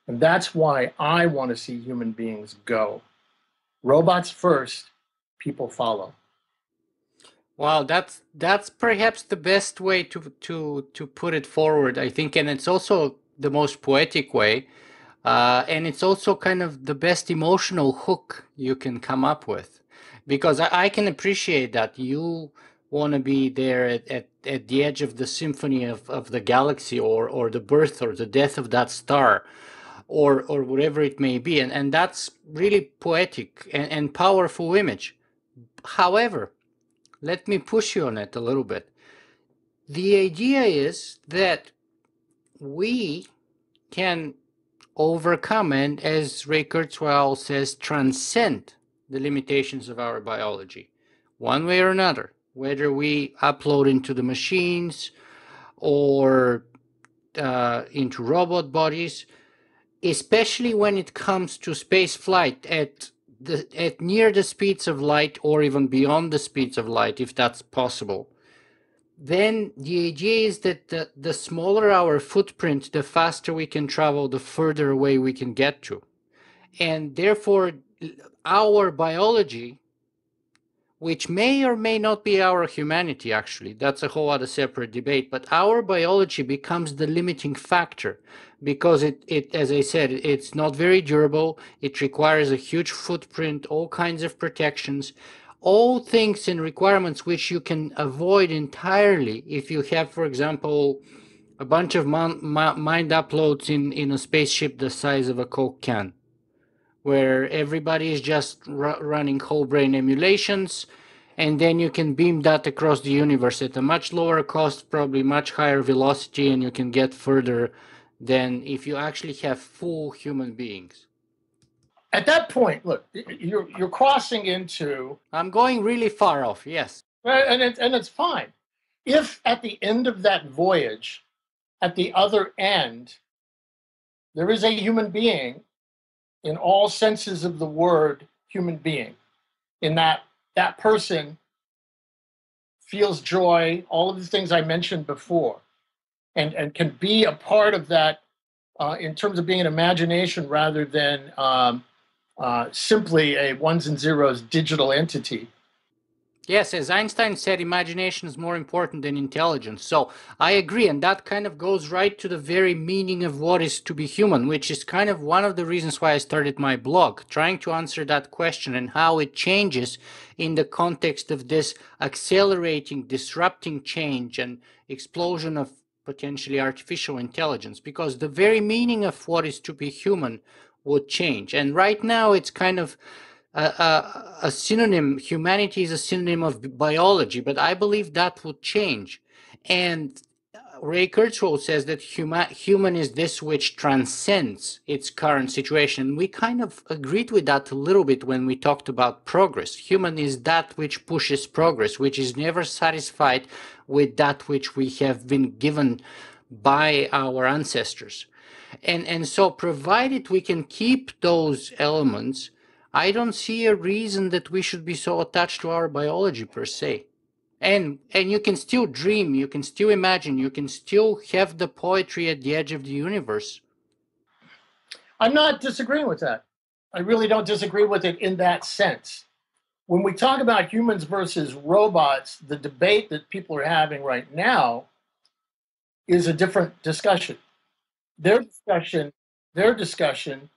And that's why I want to see human beings go. Robots first, people follow. Wow, that's perhaps the best way to put it forward, I think, and it's also the most poetic way, and it's also kind of the best emotional hook you can come up with, because I can appreciate that you want to be there at the edge of the symphony of the galaxy, or the birth or the death of that star, or whatever it may be, and that's really poetic and powerful image. However, let me push you on it a little bit. The idea is that we can overcome and, as Ray Kurzweil says, transcend the limitations of our biology, one way or another, whether we upload into the machines or into robot bodies, especially when it comes to space flight at near the speeds of light or even beyond the speeds of light, if that's possible. Then the idea is that the smaller our footprint, the faster we can travel, the further away we can get to. And therefore, our biology, which may or may not be our humanity, actually, that's a whole other separate debate, but our biology becomes the limiting factor because as I said, it's not very durable. It requires a huge footprint, all kinds of protections, all things and requirements which you can avoid entirely if you have, for example, a bunch of mind uploads in a spaceship the size of a Coke can, where everybody is just running whole brain emulations, and then you can beam that across the universe at a much lower cost, probably much higher velocity, and you can get further than if you actually have full human beings. At that point, look, you're crossing into, I'm going really far off, yes. and it's fine. If at the end of that voyage, at the other end, there is a human being in all senses of the word human being, in that that person feels joy, all of the things I mentioned before, and can be a part of that in terms of being an imagination rather than simply a ones and zeros digital entity. Yes, as Einstein said, imagination is more important than intelligence. So I agree, and that kind of goes right to the very meaning of what is to be human, which is kind of one of the reasons why I started my blog, trying to answer that question and how it changes in the context of this accelerating, disrupting change and explosion of potentially artificial intelligence, because the very meaning of what is to be human would change. And right now it's kind of a synonym. Humanity is a synonym of biology, but I believe that would change. And Ray Kurzweil says that human is this which transcends its current situation. We kind of agreed with that a little bit when we talked about progress. Human is that which pushes progress, which is never satisfied with that which we have been given by our ancestors. And so provided we can keep those elements, I don't see a reason that we should be so attached to our biology per se. And you can still dream, you can still imagine, you can still have the poetry at the edge of the universe. I'm not disagreeing with that. I really don't disagree with it in that sense. When we talk about humans versus robots, the debate that people are having right now is a different discussion. Their discussion, their discussion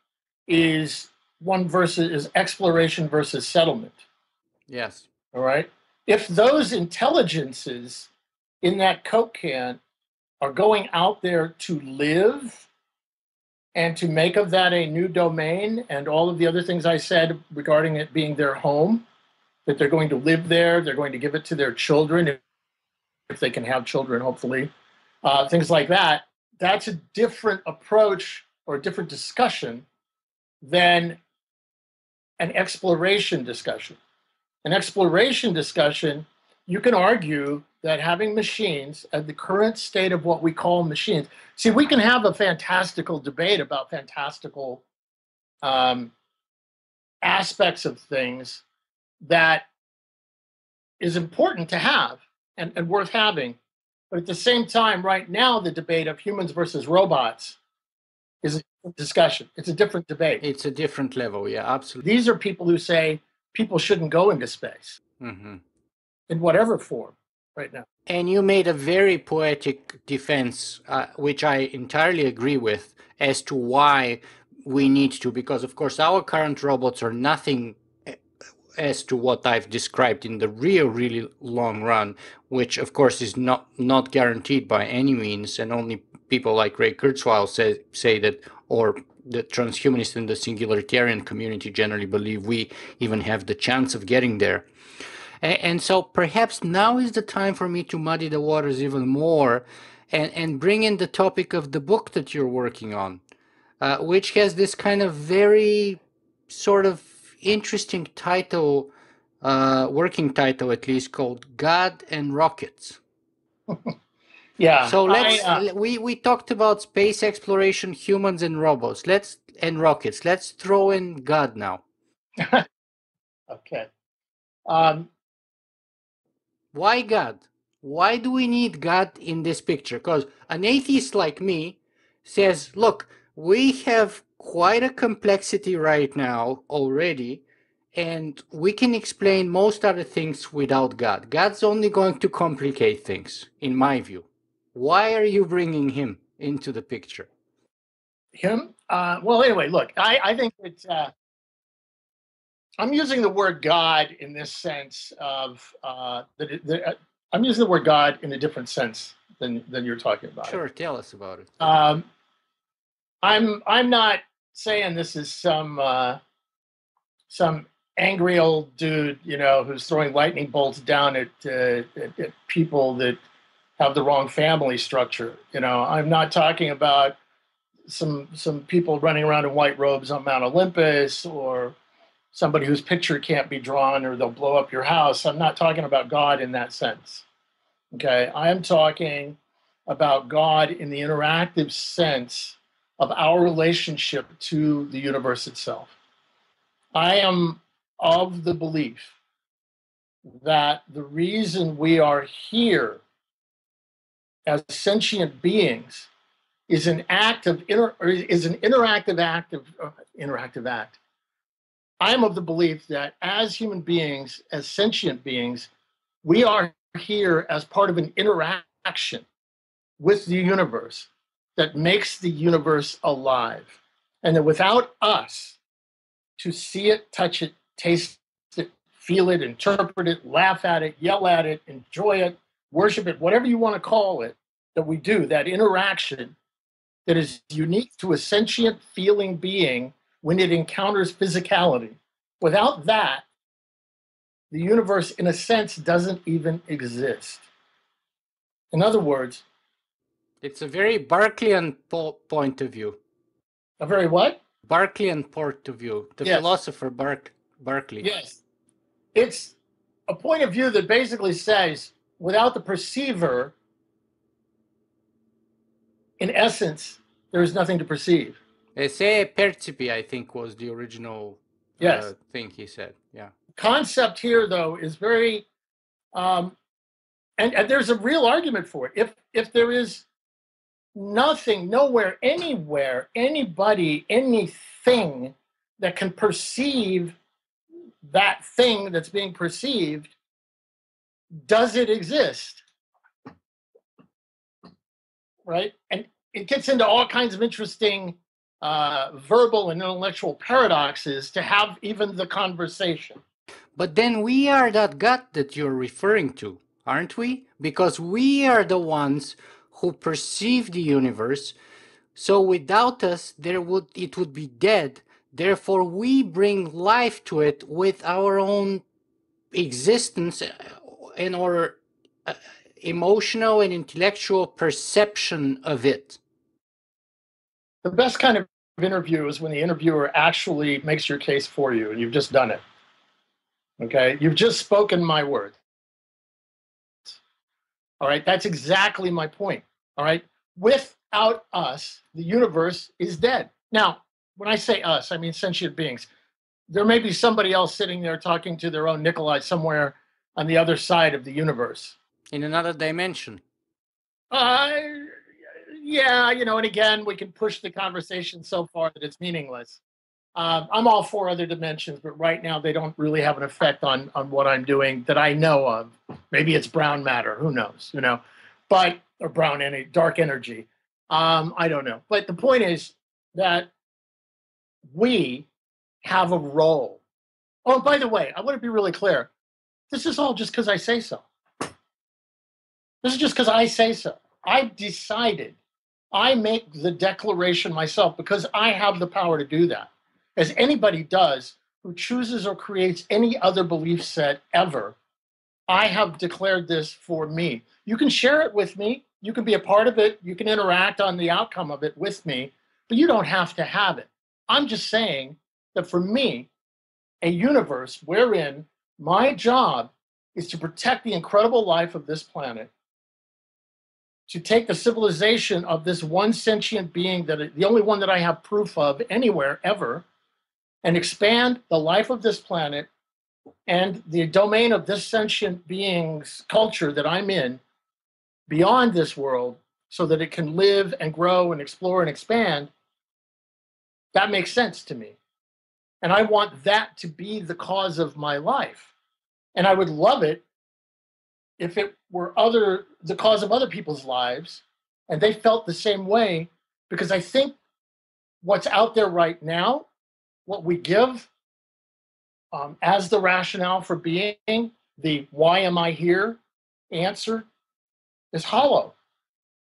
is one versus is exploration versus settlement. Yes. All right. If those intelligences in that Coke can are going out there to live and to make of that a new domain and all of the other things I said regarding it being their home, that they're going to live there, they're going to give it to their children if they can have children, hopefully, things like that. That's a different approach or a different discussion than an exploration discussion. An exploration discussion, you can argue that having machines at the current state of what we call machines, see, we can have a fantastical debate about fantastical um, aspects of things that is important to have and worth having. But at the same time, right now, the debate of humans versus robots is a discussion. It's a different debate. It's a different level, yeah, absolutely. These are people who say people shouldn't go into space. Mm-hmm. in whatever form right now. And you made a very poetic defense, which I entirely agree with, as to why we need to, because of course our current robots are nothing as to what I've described in the really long run, which of course is not guaranteed by any means, and only people like Ray Kurzweil say that, or the transhumanists and the singularitarian community generally believe we even have the chance of getting there. And so perhaps now is the time for me to muddy the waters even more and bring in the topic of the book that you're working on, which has this kind of very sort of interesting title, working title at least, called God and Rockets. Yeah, So we talked about space exploration, humans and robots. And rockets. Let's throw in God now. okay. Why God? Why do we need God in this picture? Because an atheist like me says, look, we have quite a complexity right now already, and we can explain most other things without God. God's only going to complicate things, in my view. Why are you bringing him into the picture? Him? Well, anyway, look, I think that I'm using the word God in this sense of I'm using the word God in a different sense than you're talking about Sure, it. tell us about it. I'm not saying this is some angry old dude, who's throwing lightning bolts down at people that have the wrong family structure. I'm not talking about some people running around in white robes on Mount Olympus, or somebody whose picture can't be drawn, or they'll blow up your house. I'm not talking about God in that sense. Okay, I am talking about God in the interactive sense of our relationship to the universe itself. I am of the belief that the reason we are here as sentient beings is an act of is an interactive act. I am of the belief that as human beings, as sentient beings, we are here as part of an interaction with the universe that makes the universe alive. And that without us to see it, touch it, taste it, feel it, interpret it, laugh at it, yell at it, enjoy it, worship it, whatever you want to call it, that we do, that interaction that is unique to a sentient feeling being when it encounters physicality. Without that, the universe, in a sense, doesn't even exist. In other words, It's a very Berkeleyan point of view. a very what? Berkeleyan point of view. The Yes. philosopher Berkeley. Yes. It's a point of view that basically says without the perceiver, in essence, there is nothing to perceive. Se percipi, I think, was the original Yes. thing he said. Yeah. Concept here, though, is very, and there's a real argument for it. If there is nothing, nowhere, anywhere, anybody, anything that can perceive that thing that's being perceived, does it exist? Right? And it gets into all kinds of interesting verbal and intellectual paradoxes to have even the conversation. But then we are that God that you're referring to, aren't we? Because we are the ones who perceive the universe. So without us, it would be dead. Therefore, we bring life to it with our own existence and our emotional and intellectual perception of it. The best kind of interview is when the interviewer actually makes your case for you and you've just done it. Okay? You've just spoken my words. All right? That's exactly my point. All right? Without us, the universe is dead. Now, when I say us, I mean sentient beings. There may be somebody else sitting there talking to their own Nikolai somewhere on the other side of the universe. In another dimension. Yeah, and again, we can push the conversation so far that it's meaningless. I'm all for other dimensions, but right now they don't really have an effect on what I'm doing that I know of. Maybe it's brown matter, who knows, but or brown energy, dark energy. I don't know. But the point is that we have a role. Oh, by the way, I want to be really clear. This is all just because I say so. This is just because I say so. I decided. I make the declaration myself because I have the power to do that, as anybody does who chooses or creates any other belief set ever. I have declared this for me. You can share it with me. You can be a part of it. You can interact on the outcome of it with me, but you don't have to have it. I'm just saying that for me, a universe wherein my job is to protect the incredible life of this planet, to take the civilization of this one sentient being, that the only one that I have proof of anywhere ever, and expand the life of this planet and the domain of this sentient being's culture that I'm in beyond this world so that it can live and grow and explore and expand. That makes sense to me. And I want that to be the cause of my life. And I would love it if it were the cause of other people's lives and they felt the same way, because I think what's out there right now, what we give as the rationale for being, the why am I here answer, is hollow.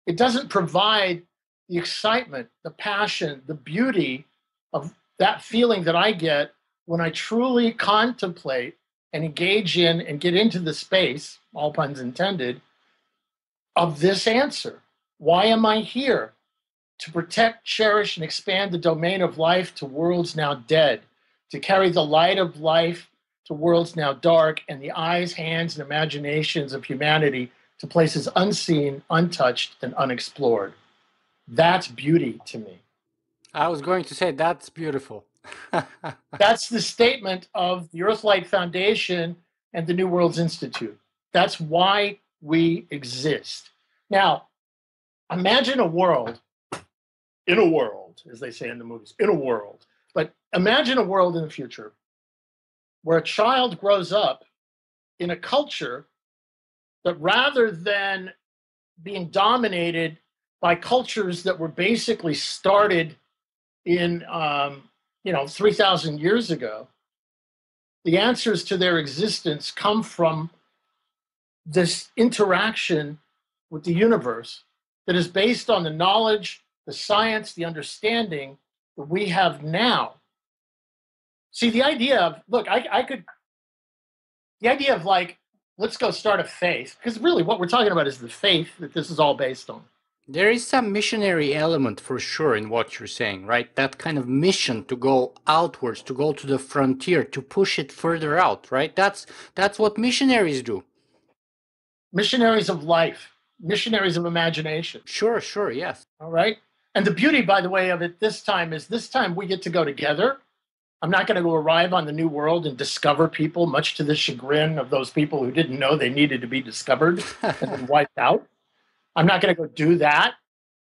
It doesn't provide the excitement, the passion, the beauty of that feeling that I get when I truly contemplate and engage in and get into the space, all puns intended, of this answer. Why am I here? To protect, cherish, and expand the domain of life to worlds now dead, to carry the light of life to worlds now dark, and the eyes, hands, and imaginations of humanity to places unseen, untouched, and unexplored. That's beauty to me. I was going to say that's beautiful. That's the statement of the EarthLight Foundation and the New Worlds Institute. That's why we exist. Now, imagine a world, in a world, as they say in the movies, in a world. But imagine a world in the future where a child grows up in a culture that, rather than being dominated by cultures that were basically started in 3,000 years ago, the answers to their existence come from this interaction with the universe that is based on the knowledge, the science, the understanding that we have now. See, the idea of, look, the idea of like, let's go start a faith, because really what we're talking about is the faith that this is all based on. There is some missionary element for sure in what you're saying, right? That kind of mission to go outwards, to go to the frontier, to push it further out, right? That's what missionaries do. Missionaries of life, missionaries of imagination. Sure, yes. All right. And the beauty, by the way, of it this time we get to go together. I'm not going to arrive on the new world and discover people, much to the chagrin of those people who didn't know they needed to be discovered and then wiped out. I'm not going to go do that.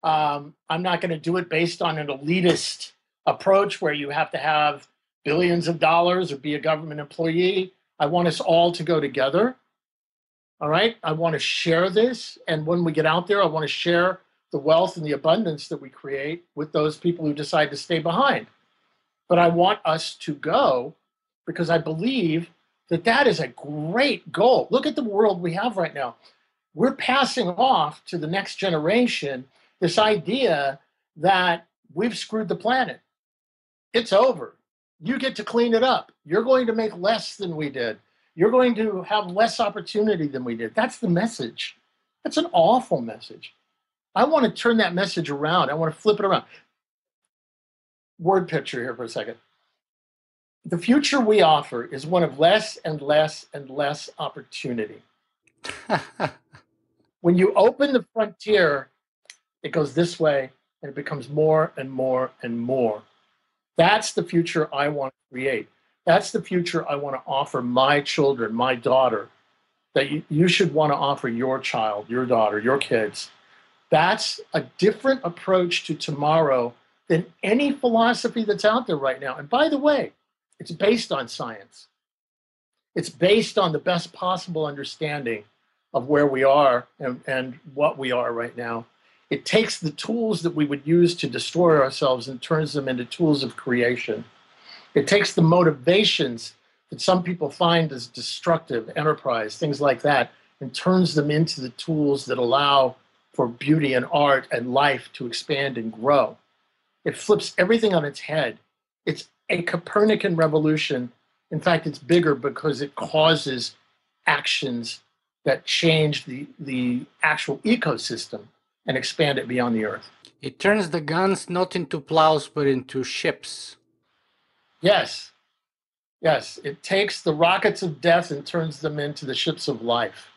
I'm not going to do it based on an elitist approach where you have to have billions of dollars or be a government employee. I want us all to go together. All right. I want to share this. And when we get out there, I want to share the wealth and the abundance that we create with those people who decide to stay behind. But I want us to go because I believe that that is a great goal. Look at the world we have right now. We're passing off to the next generation this idea that we've screwed the planet. It's over. You get to clean it up. You're going to make less than we did. You're going to have less opportunity than we did. That's the message. That's an awful message. I want to turn that message around. I want to flip it around. Word picture here for a second. The future we offer is one of less and less and less opportunity. When you open the frontier, it goes this way and it becomes more and more and more. That's the future I want to create. That's the future I want to offer my children, my daughter, that you should want to offer your child, your daughter, your kids. That's a different approach to tomorrow than any philosophy that's out there right now. And by the way, it's based on science. It's based on the best possible understanding of where we are and what we are right now. It takes the tools that we would use to destroy ourselves and turns them into tools of creation. It takes the motivations that some people find as destructive, enterprise, things like that, and turns them into the tools that allow for beauty and art and life to expand and grow. It flips everything on its head. It's a Copernican revolution. In fact, it's bigger because it causes actions that change the actual ecosystem and expand it beyond the Earth. It turns the guns not into plows, but into ships. Yes. Yes. It takes the rockets of death and turns them into the ships of life.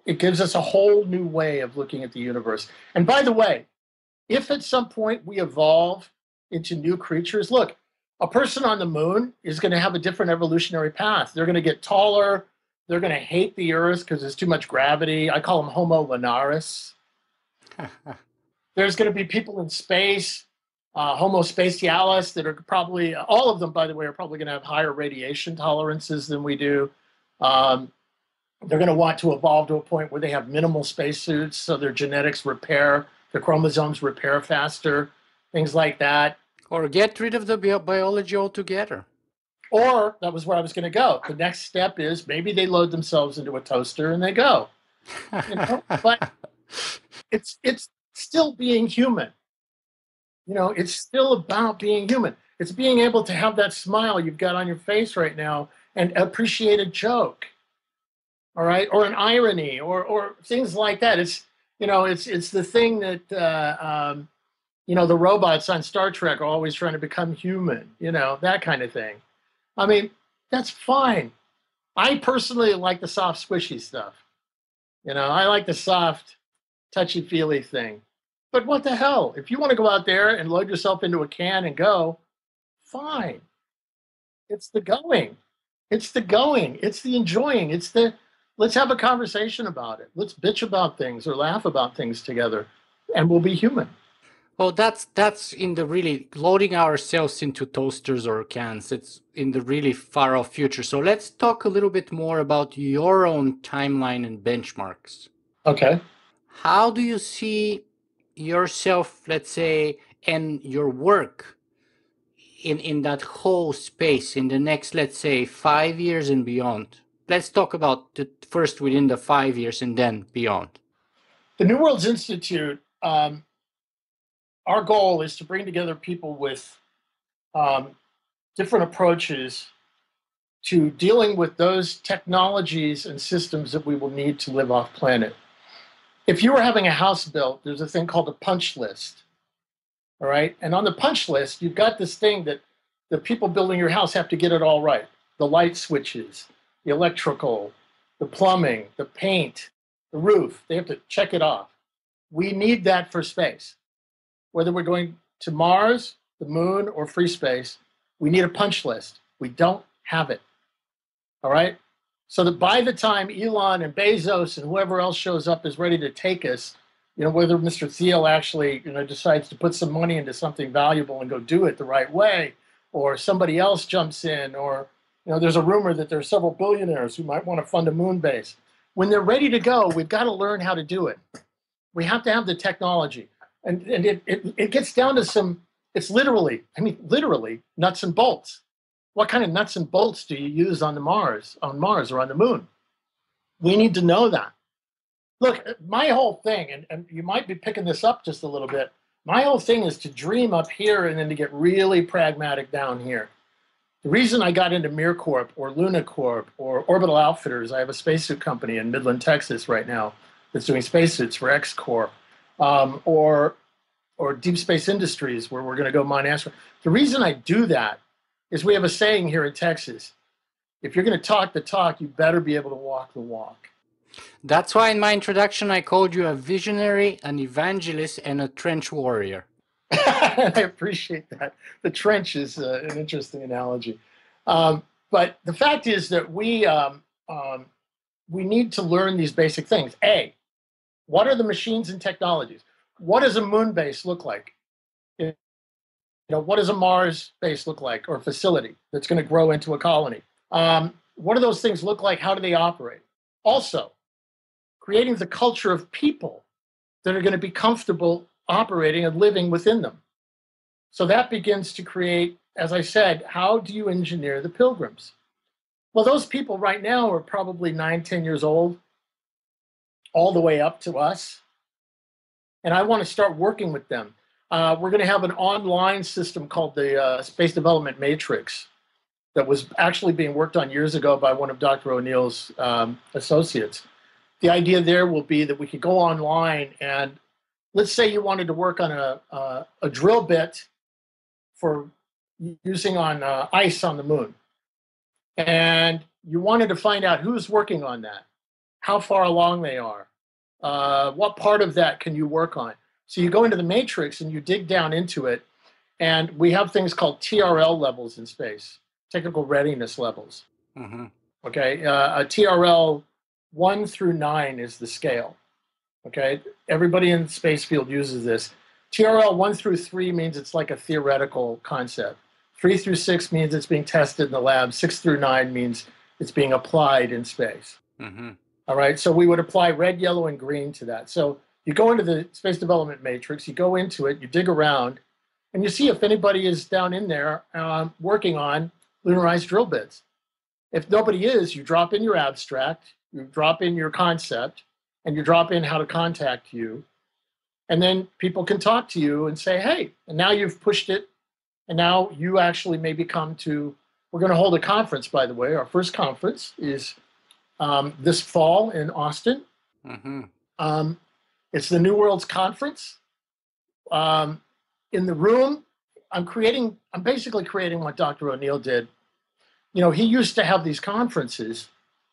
It gives us a whole new way of looking at the universe. And by the way, if at some point we evolve into new creatures, look, a person on the moon is going to have a different evolutionary path. They're going to get taller. They're going to hate the Earth because there's too much gravity. I call them Homo lunaris. There's going to be people in space, Homo spatialis, that are probably, all of them, by the way, are probably going to have higher radiation tolerances than we do. They're going to want to evolve to a point where they have minimal spacesuits so their genetics repair, their chromosomes repair faster, things like that. Or get rid of the biology altogether. Or, that was where I was going to go. The next step is maybe they load themselves into a toaster and they go. You know? But it's still being human. You know, it's still about being human. It's being able to have that smile you've got on your face right now and appreciate a joke. All right, or an irony, or things like that. It's, you know, it's the thing that you know, the robots on Star Trek are always trying to become human. You know, that kind of thing. I mean, that's fine. I personally like the soft, squishy stuff. You know, I like the soft, touchy-feely thing. But what the hell? If you want to go out there and load yourself into a can and go, fine. It's the going. It's the going. It's the enjoying. It's the let's have a conversation about it. Let's bitch about things or laugh about things together, and we'll be human. Well, that's in the really loading ourselves into toasters or cans. It's in the really far off future. So let's talk a little bit more about your own timeline and benchmarks. Okay. How do you see yourself, let's say, and your work in that whole space in the next, let's say, 5 years and beyond? Let's talk about the first within the 5 years and then beyond. The New Worlds Institute, our goal is to bring together people with different approaches to dealing with those technologies and systems that we will need to live off planet. If you were having a house built, there's a thing called a punch list. All right. And on the punch list, you've got this thing that the people building your house have to get it all right. The light switches, the electrical, the plumbing, the paint, the roof, they have to check it off. We need that for space. Whether we're going to Mars, the moon, or free space, we need a punch list. We don't have it. All right? So that by the time Elon and Bezos and whoever else shows up is ready to take us, you know, whether Mr. Thiel actually, you know, decides to put some money into something valuable and go do it the right way, or somebody else jumps in, or, you know, there's a rumor that there's several billionaires who might want to fund a moon base. When they're ready to go, we've got to learn how to do it. We have to have the technology. And it gets down to some, it's literally, I mean, literally nuts and bolts. What kind of nuts and bolts do you use on Mars or on the moon? We need to know that. Look, my whole thing, and you might be picking this up just a little bit, my whole thing is to dream up here and then to get really pragmatic down here. The reason I got into MirCorp or Lunacorp or Orbital Outfitters, I have a spacesuit company in Midland, Texas right now that's doing spacesuits for X Corp, or Deep Space Industries, where we're going to go mine asteroids. The reason I do that is we have a saying here in Texas: if you're going to talk the talk, you better be able to walk the walk. That's why in my introduction I called you a visionary, an evangelist, and a trench warrior. I appreciate that. The trench is an interesting analogy. But the fact is that we need to learn these basic things. A, what are the machines and technologies? What does a moon base look like? You what does a Mars base look like, or facility that's going to grow into a colony? What do those things look like? How do they operate? Also, creating the culture of people that are going to be comfortable operating and living within them. So that begins to create, as I said, how do you engineer the pilgrims? Well, those people right now are probably 9, 10 years old, all the way up to us. And I want to start working with them. We're going to have an online system called the Space Development Matrix that was actually being worked on years ago by one of Dr. O'Neill's associates. The idea there will be that we could go online and let's say you wanted to work on a drill bit for using on ice on the moon. And you wanted to find out who's working on that, how far along they are, what part of that can you work on. So you go into the matrix and you dig down into it, and we have things called TRL levels in space, technical readiness levels. Mm-hmm. Okay, a TRL 1 through 9 is the scale. Okay, everybody in the space field uses this. TRL 1 through 3 means it's like a theoretical concept. 3 through 6 means it's being tested in the lab. 6 through 9 means it's being applied in space. Mm-hmm. All right, so we would apply red, yellow, and green to that. So you go into the space development matrix, you go into it, you dig around, and you see if anybody is down in there working on lunarized drill bits. If nobody is, you drop in your abstract, you drop in your concept, and you drop in how to contact you. And then people can talk to you and say, hey, and now you've pushed it, and now you actually maybe come to, we're going to hold a conference, by the way. Our first conference is this fall in Austin. Mm-hmm. It's the New Worlds Conference. In the room, I'm basically creating what Dr. O'Neill did. He used to have these conferences.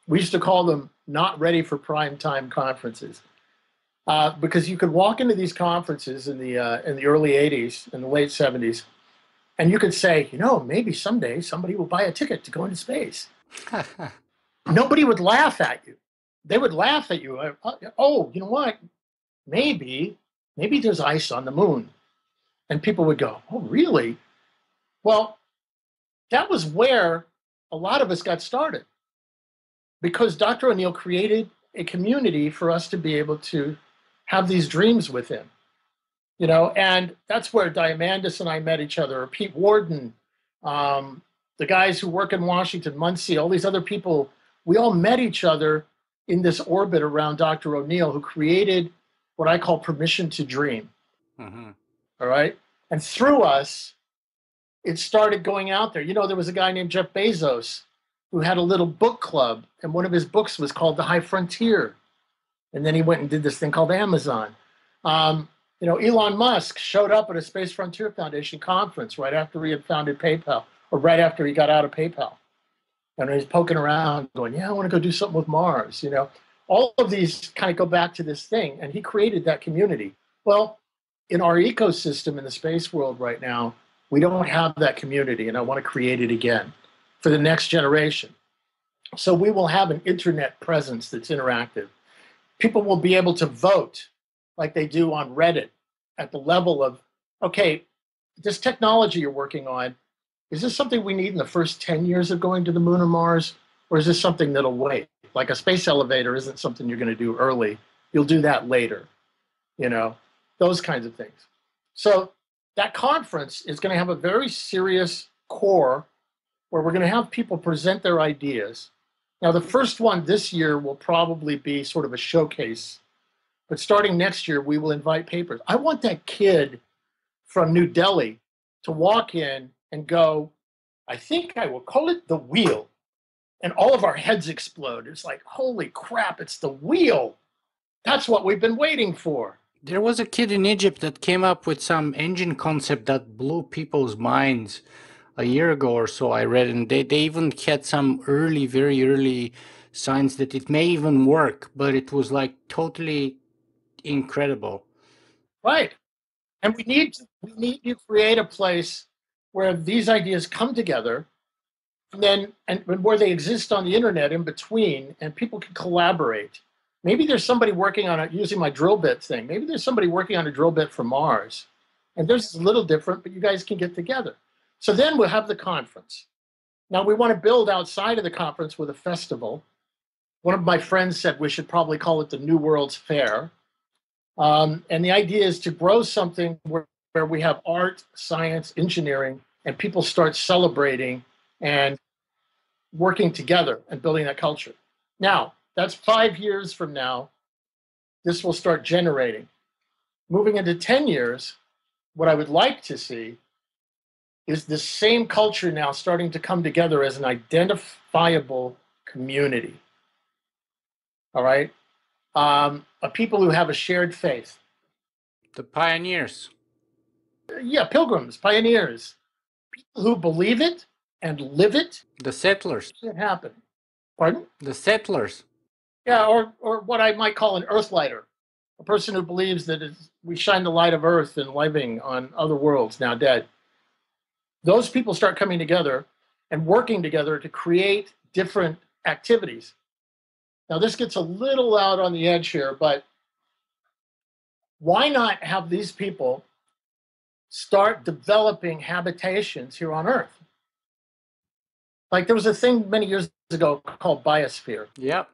We used to call them not ready for prime time conferences. Because you could walk into these conferences in the early 80s, in the late 70s, and you could say, maybe someday somebody will buy a ticket to go into space. Nobody would laugh at you. They would laugh at you. Oh, you know what? Maybe there's ice on the moon. And people would go, oh, really? Well, that was where a lot of us got started. Because Dr. O'Neill created a community for us to be able to have these dreams with him. And that's where Diamandis and I met each other, or Pete Warden, the guys who work in Washington, Muncie, all these other people, we all met each other in this orbit around Dr. O'Neill, who created what I call permission to dream. Mm-hmm. All right? And through us, it started going out there. There was a guy named Jeff Bezos who had a little book club, and one of his books was called The High Frontier. And then he went and did this thing called Amazon. Elon Musk showed up at a Space Frontier Foundation conference right after he had founded PayPal, or right after he got out of PayPal. And he's poking around going, yeah, I want to go do something with Mars. All of these kind of go back to this thing. And he created that community. Well, in our ecosystem in the space world right now, we don't have that community. And I want to create it again for the next generation. So we will have an internet presence that's interactive. People will be able to vote like they do on Reddit at the level of, okay, this technology you're working on, is this something we need in the first 10 years of going to the moon or Mars? Or is this something that'll wait? Like a space elevator isn't something you're going to do early. You'll do that later, those kinds of things. So that conference is going to have a very serious core where we're going to have people present their ideas. Now, the first one this year will probably be sort of a showcase. But starting next year, we will invite papers. I want that kid from New Delhi to walk in and go, I think I will call it the wheel. And all of our heads explode. It's like, holy crap, it's the wheel. That's what we've been waiting for. There was a kid in Egypt that came up with some engine concept that blew people's minds a year ago or so, I read, and they even had some very early signs that it may even work, but it was like totally incredible. Right. And we need to create a place where these ideas come together and where they exist on the internet in between, and people can collaborate. Maybe there's somebody working on it using my drill bit thing. Maybe there's somebody working on a drill bit for Mars. And theirs is a little different, but you guys can get together. So then we'll have the conference. Now we want to build outside of the conference with a festival. One of my friends said we should probably call it the New World's Fair. And the idea is to grow something where we have art, science, engineering, and people start celebrating and working together and building that culture. Now, that's 5 years from now, this will start generating. Moving into 10 years, what I would like to see is the same culture now starting to come together as an identifiable community. All right? Of people who have a shared faith. The pioneers. Yeah, pilgrims, pioneers. People who believe it and live it. The settlers. It happen. Pardon? The settlers. Yeah, or what I might call an earthlighter. A person who believes that we shine the light of earth and living on other worlds now dead. Those people start coming together and working together to create different activities. Now, this gets a little out on the edge here, but why not have these people start developing habitations here on Earth? Like there was a thing many years ago called biosphere. Yep.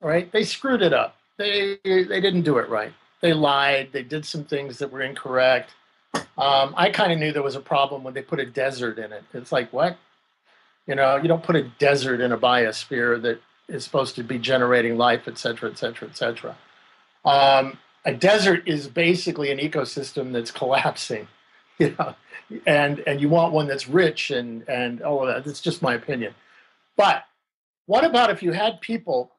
Right? They screwed it up. They didn't do it right. They lied. They did some things that were incorrect. I kind of knew there was a problem when they put a desert in it. It's like, what? You know, you don't put a desert in a biosphere that is supposed to be generating life, et cetera, et cetera, et cetera. A desert is basically an ecosystem that's collapsing, you know, and you want one that's rich and all of that. That's just my opinion. But what about if you had people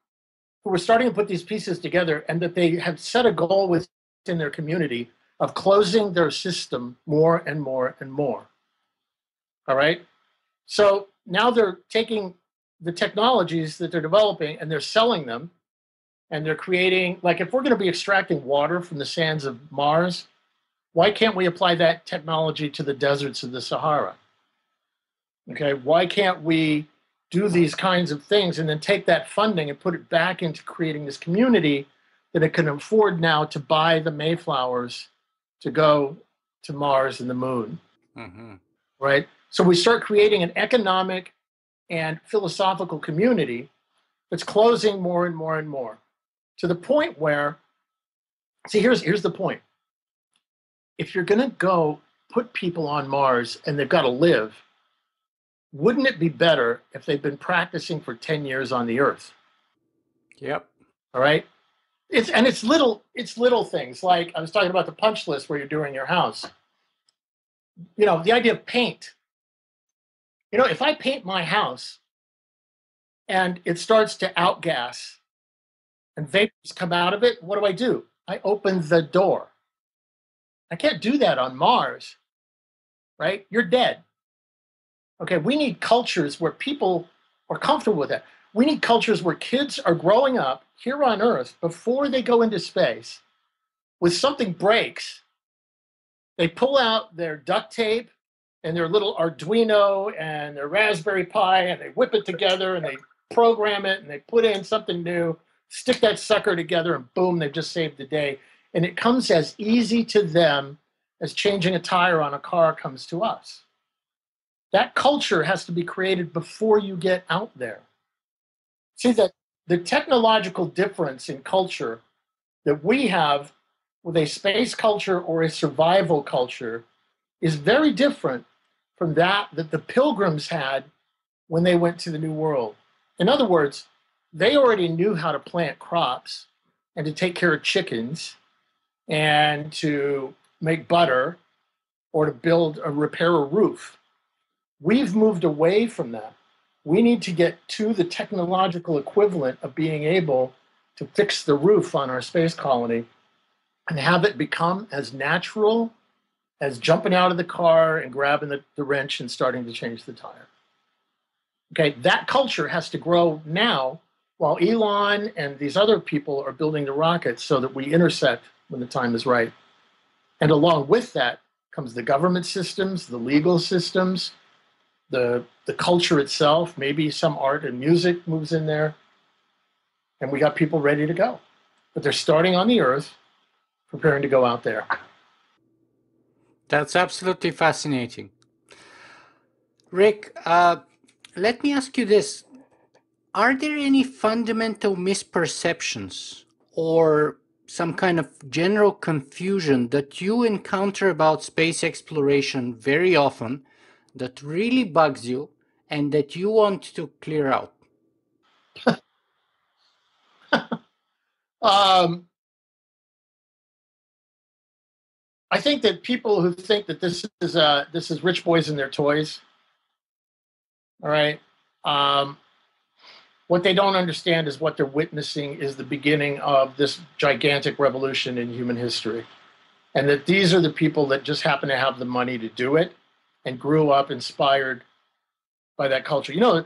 who were starting to put these pieces together and that they have set a goal within their community of closing their system more and more and more? All right? So now they're taking the technologies that they're developing and they're selling them, and they're creating, like if we're going to be extracting water from the sands of Mars, why can't we apply that technology to the deserts of the Sahara? Okay, why can't we do these kinds of things and then take that funding and put it back into creating this community that it can afford now to buy the Mayflowers to go to Mars and the moon, right? So we start creating an economic and philosophical community that's closing more and more and more, to the point where, see, here's the point. If you're going to go put people on Mars and they've got to live, wouldn't it be better if they've been practicing for 10 years on the Earth? Yep. All right? It's little things, like I was talking about the punch list where you're doing your house. You know, the idea of paint. You know, if I paint my house and it starts to outgas and vapors come out of it, what do? I open the door. I can't do that on Mars, right? You're dead. Okay, we need cultures where people are comfortable with that. We need cultures where kids are growing up here on Earth before they go into space. When something breaks, they pull out their duct tape and their little Arduino and their Raspberry Pi, and they whip it together and they program it and they put in something new, stick that sucker together, and boom, they've just saved the day. And it comes as easy to them as changing a tire on a car comes to us. That culture has to be created before you get out there. See, that the technological difference in culture that we have with a space culture or a survival culture is very different from that the pilgrims had when they went to the New World. In other words, they already knew how to plant crops and to take care of chickens and to make butter or to build or repair a roof. We've moved away from that. We need to get to the technological equivalent of being able to fix the roof on our space colony and have it become as natural as jumping out of the car and grabbing the wrench and starting to change the tire. Okay, that culture has to grow now while Elon and these other people are building the rockets so that we intersect when the time is right. And along with that comes the government systems, the legal systems, the culture itself, maybe some art and music moves in there, and we got people ready to go. But they're starting on the Earth, preparing to go out there. That's absolutely fascinating. Rick, let me ask you this. Are there any fundamental misperceptions or some kind of general confusion that you encounter about space exploration very often that really bugs you and that you want to clear out? Um, I think that people who think that this is rich boys and their toys. All right. Um, what they don't understand is what they're witnessing is the beginning of this gigantic revolution in human history, and that these are the people that just happen to have the money to do it and grew up inspired by that culture. You know,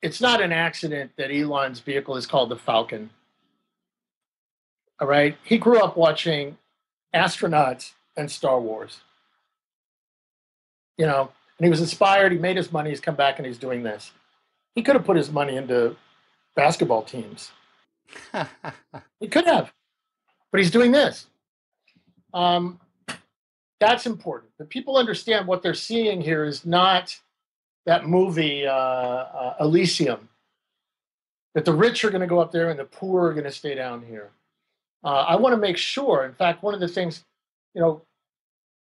it's not an accident that Elon's vehicle is called the Falcon. All right. He grew up watching astronauts and Star Wars, you know, and he was inspired. He made his money. He's come back and he's doing this. He could have put his money into basketball teams. He could have, but he's doing this. Um, that's important. That people understand what they're seeing here is not that movie Elysium. That the rich are going to go up there and the poor are going to stay down here. I want to make sure. In fact, one of the things, you know,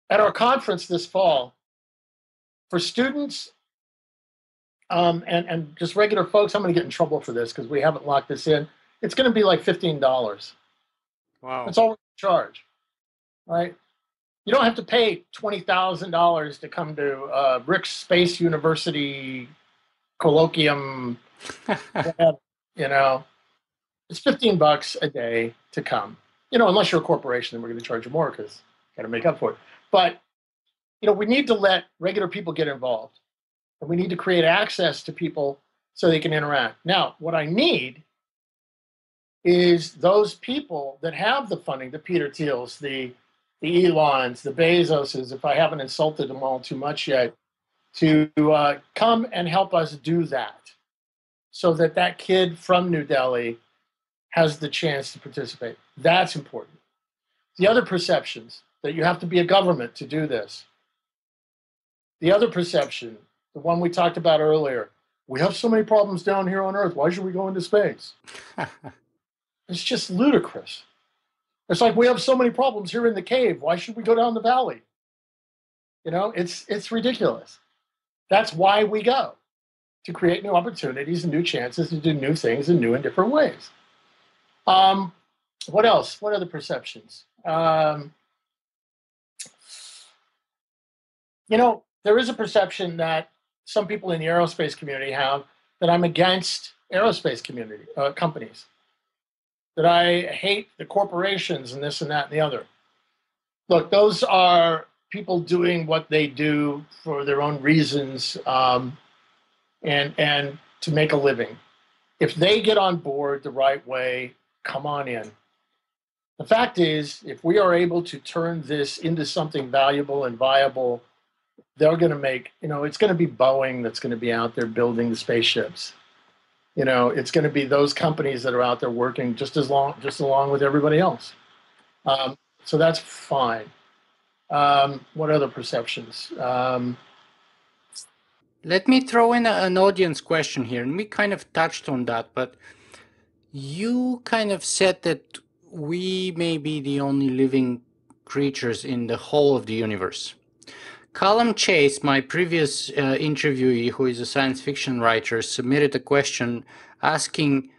at our conference this fall, for students and just regular folks, I'm going to get in trouble for this because we haven't locked this in. It's going to be like $15. Wow. That's all we charge, right? You don't have to pay $20,000 to come to Rick's Space University colloquium. You know, it's $15 a day to come. You know, unless you're a corporation, then we're going to charge you more because got to make up for it. But you know, we need to let regular people get involved, and we need to create access to people so they can interact. Now, what I need is those people that have the funding, the Peter Thiels, the Elons, the Bezoses, if I haven't insulted them all too much yet, to come and help us do that so that that kid from New Delhi has the chance to participate. That's important. The other perceptions that you have to be a government to do this. The other perception, the one we talked about earlier, we have so many problems down here on Earth. Why should we go into space? It's just ludicrous. It's like we have so many problems here in the cave. Why should we go down the valley? You know, it's ridiculous. That's why we go, to create new opportunities and new chances to do new things in new and different ways. What else? What other perceptions? You know, there is a perception that some people in the aerospace community have that I'm against aerospace community companies, that I hate the corporations and this and that and the other. Look, those are people doing what they do for their own reasons and to make a living. If they get on board the right way, come on in. The fact is, if we are able to turn this into something valuable and viable, they're going to make, you know, it's going to be Boeing that's going to be out there building the spaceships. You know, it's going to be those companies that are out there working just along with everybody else. So that's fine. What other perceptions? Let me throw in an audience question here, and we kind of touched on that, but you kind of said that we may be the only living creatures in the whole of the universe. Callum Chase, my previous interviewee, who is a science fiction writer, submitted a question asking,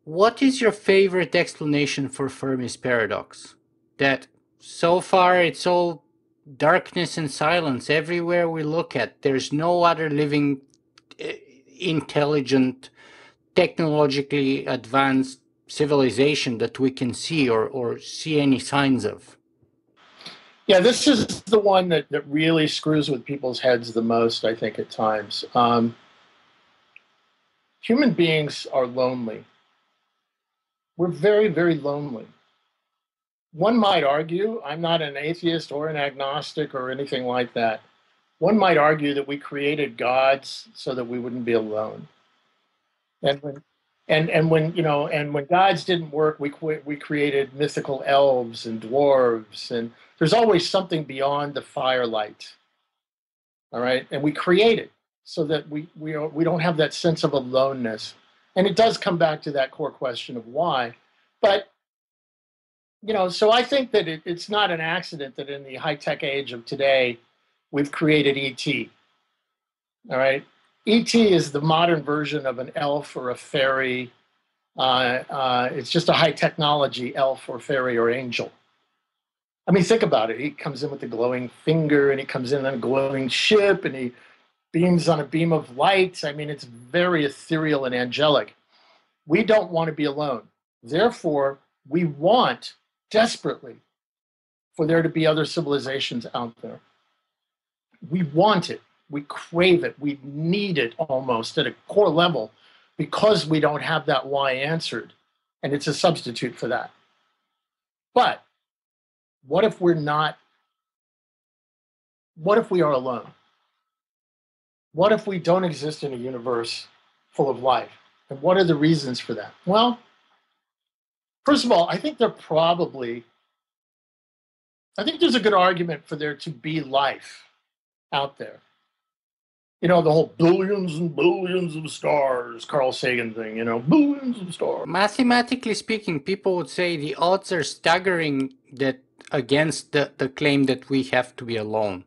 what is your favorite explanation for Fermi's paradox? That so far it's all darkness and silence everywhere we look at. There's no other living, intelligent, technologically advanced civilization that we can see or see any signs of. Yeah, this is the one that really screws with people's heads the most, I think, at times. Human beings are lonely. We're very, very lonely. One might argue, I'm not an atheist or an agnostic or anything like that. One might argue that we created gods so that we wouldn't be alone. And And when when gods didn't work, we created mythical elves and dwarves, and there's always something beyond the firelight. All right, and we create it so that we don't have that sense of aloneness. And it does come back to that core question of why. But so I think that it's not an accident that in the high-tech age of today, we've created ET. All right, ET is the modern version of an elf or a fairy. It's just a high technology elf or fairy or angel. I mean, think about it. He comes in with the glowing finger, and he comes in on a glowing ship, and he beams on a beam of light. I mean, it's very ethereal and angelic. We don't want to be alone. Therefore, we want desperately for there to be other civilizations out there. We want it. We crave it. We need it almost at a core level because we don't have that why answered. And it's a substitute for that. But what if we're not? What if we are alone? What if we don't exist in a universe full of life? And what are the reasons for that? Well, first of all, I think there's a good argument for there to be life out there. The whole billions and billions of stars, Carl Sagan thing, billions of stars. Mathematically speaking, people would say the odds are staggering that against the claim that we have to be alone.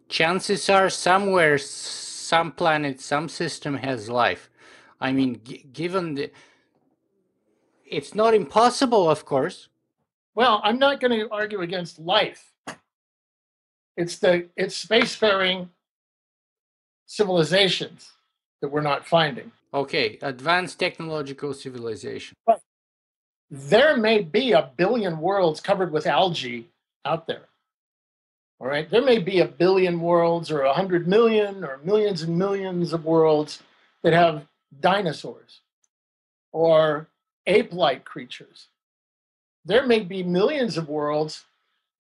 Chances are somewhere, some planet, some system has life. I mean, given it's not impossible, of course. Well, I'm not going to argue against life. It's spacefaring civilizations that we're not finding. Okay, advanced technological civilization. But there may be a billion worlds covered with algae out there. All right, there may be a billion worlds or 100 million or millions and millions of worlds that have dinosaurs or ape-like creatures. There may be millions of worlds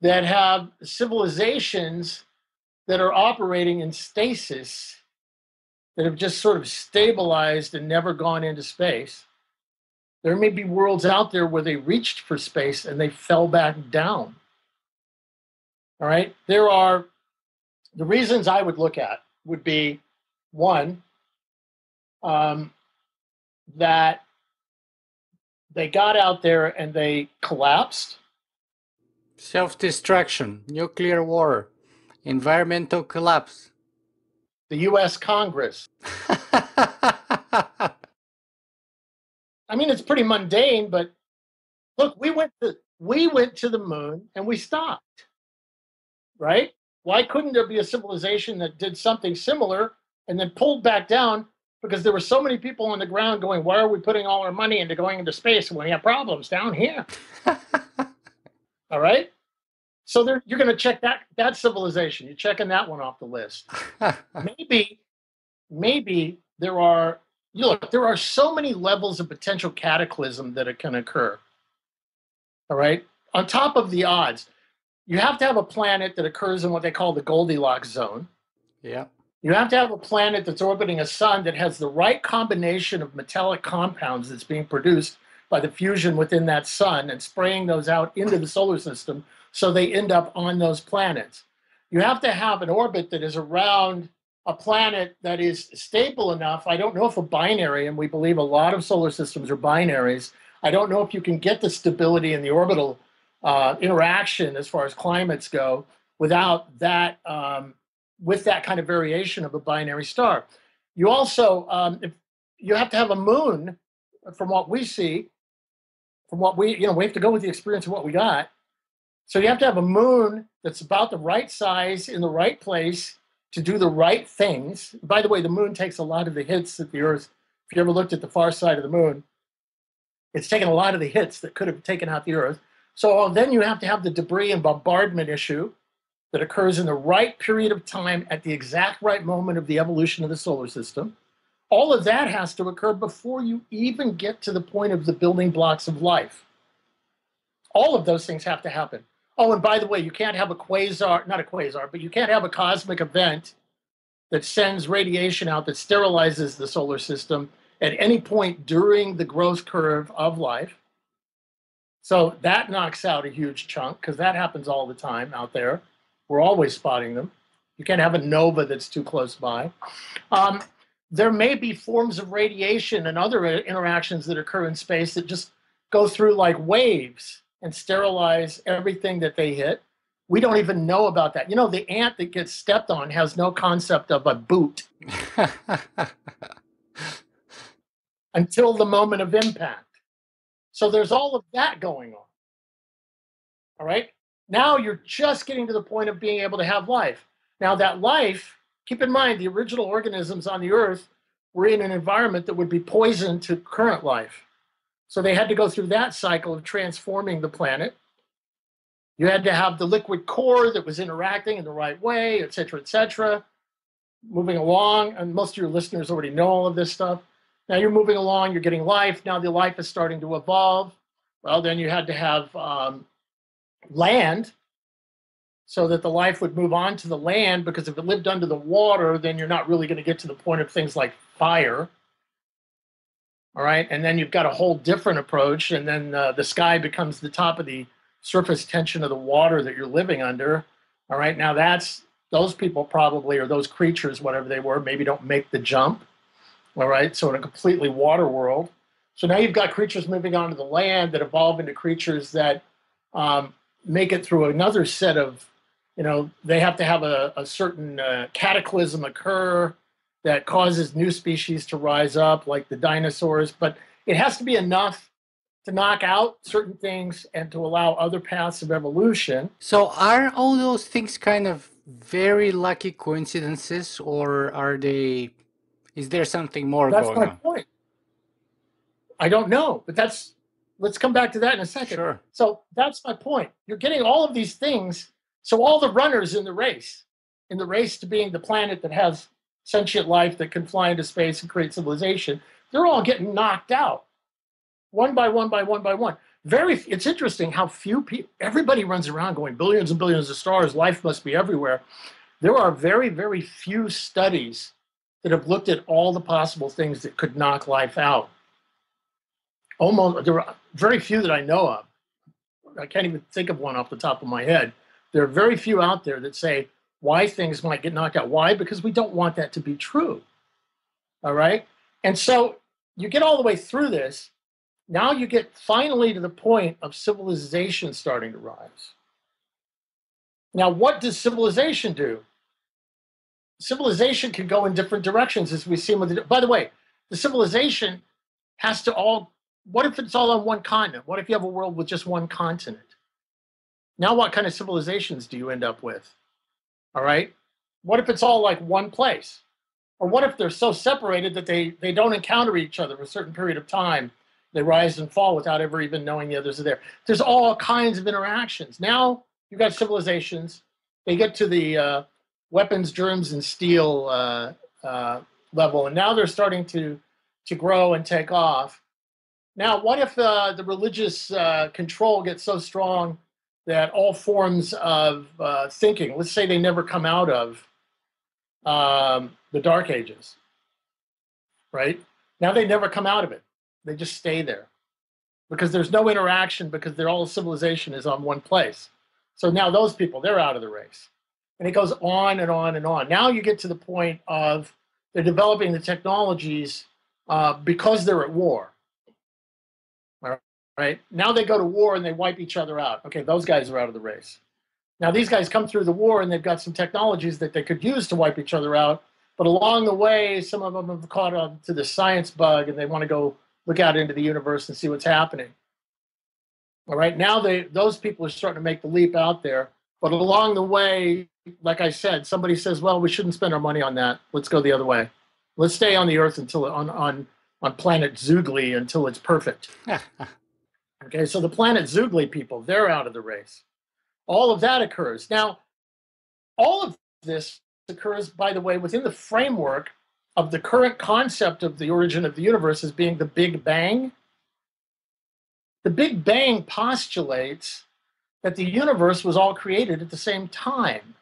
that have civilizations that are operating in stasis, that have just sort of stabilized and never gone into space. There may be worlds out there where they reached for space and they fell back down. All right, the reasons I would look at would be, one, that they got out there and they collapsed. Self-destruction, nuclear war, environmental collapse. The U.S. Congress. I mean, it's pretty mundane, but look, we went to the moon and we stopped. Right? Why couldn't there be a civilization that did something similar and then pulled back down because there were so many people on the ground going, why are we putting all our money into going into space when we have problems down here? All right? So you're going to check that civilization. You're checking that one off the list. Maybe there are so many levels of potential cataclysm that it can occur. All right? On top of the odds, you have to have a planet that occurs in what they call the Goldilocks zone. Yeah. You have to have a planet that's orbiting a sun that has the right combination of metallic compounds that's being produced by the fusion within that sun and spraying those out into the solar system so they end up on those planets. You have to have an orbit that is around a planet that is stable enough. I don't know if a binary, and we believe a lot of solar systems are binaries. I don't know if you can get the stability in the orbital interaction as far as climates go without that, with that kind of variation of a binary star. You also, you have to have a moon, from what we see, we have to go with the experience of what we got. So you have to have a moon that's about the right size in the right place to do the right things. By the way, the moon takes a lot of the hits that the Earth, if you ever looked at the far side of the moon, it's taken a lot of the hits that could have taken out the Earth. So then you have to have the debris and bombardment issue that occurs in the right period of time at the exact right moment of the evolution of the solar system. All of that has to occur before you even get to the point of the building blocks of life. All of those things have to happen. Oh, and by the way, you can't have not a quasar, but you can't have a cosmic event that sends radiation out that sterilizes the solar system at any point during the growth curve of life. So that knocks out a huge chunk because that happens all the time out there. We're always spotting them. You can't have a nova that's too close by. There may be forms of radiation and other interactions that occur in space that just go through like waves and sterilize everything that they hit. We don't even know about that. You know, the ant that gets stepped on has no concept of a boot until the moment of impact. So there's all of that going on. All right. Now you're just getting to the point of being able to have life. Now that life, keep in mind, the original organisms on the Earth were in an environment that would be poison to current life. So they had to go through that cycle of transforming the planet. You had to have the liquid core that was interacting in the right way, et cetera, moving along. And most of your listeners already know all of this stuff. Now you're moving along, you're getting life. Now the life is starting to evolve. Well, then you had to have land so that the life would move on to the land, because if it lived under the water, then you're not really going to get to the point of things like fire. All right. And then you've got a whole different approach. And then the sky becomes the top of the surface tension of the water that you're living under. All right. Now those people probably, or those creatures, whatever they were, maybe don't make the jump. All right. So in a completely water world. So now you've got creatures moving onto the land that evolve into creatures that make it through another set of, they have to have a certain cataclysm occur that causes new species to rise up, like the dinosaurs. But it has to be enough to knock out certain things and to allow other paths of evolution. So are all those things kind of very lucky coincidences, or is there something more That's going my on? point. I don't know, but let's come back to that in a second. Sure. So that's my point. You're getting all of these things. So all the runners in the race to being the planet that has sentient life that can fly into space and create civilization, they're all getting knocked out one by one by one by one. It's interesting how few people, everybody runs around going billions and billions of stars, life must be everywhere. There are very, very few studies that have looked at all the possible things that could knock life out. There are very few that I know of. I can't even think of one off the top of my head. There are very few out there that say why things might get knocked out. Why? Because we don't want that to be true. All right? And so you get all the way through this. Now you get finally to the point of civilization starting to rise. Now, what does civilization do? Civilization can go in different directions, as we've seen with it. By the way, the civilization has to all, what if it's all on one continent? What if you have a world with just one continent? Now what kind of civilizations do you end up with? All right? What if it's all like one place? Or what if they're so separated that they don't encounter each other for a certain period of time? They rise and fall without ever even knowing the others are there. There's all kinds of interactions. Now you've got civilizations. They get to the weapons, germs, and steel level, and now they're starting to grow and take off. Now, what if the religious control gets so strong that all forms of thinking, let's say they never come out of the Dark Ages, right? Now they never come out of it. They just stay there because there's no interaction, because all civilization is on one place. So now those people, they're out of the race. And it goes on and on and on. Now you get to the point of they're developing the technologies because they're at war. All right. Now they go to war and they wipe each other out. Okay, those guys are out of the race. Now these guys come through the war and they've got some technologies that they could use to wipe each other out. But along the way, some of them have caught on to the science bug and they want to go look out into the universe and see what's happening. All right. Now those people are starting to make the leap out there. But along the way, like I said, somebody says, well, we shouldn't spend our money on that. Let's go the other way. Let's stay on the Earth until on planet Zugli until it's perfect. Okay, so the planet Zugli people, they're out of the race. All of that occurs. Now, all of this occurs, by the way, within the framework of the current concept of the origin of the universe as being the Big Bang. The Big Bang postulates that the universe was all created at the same time.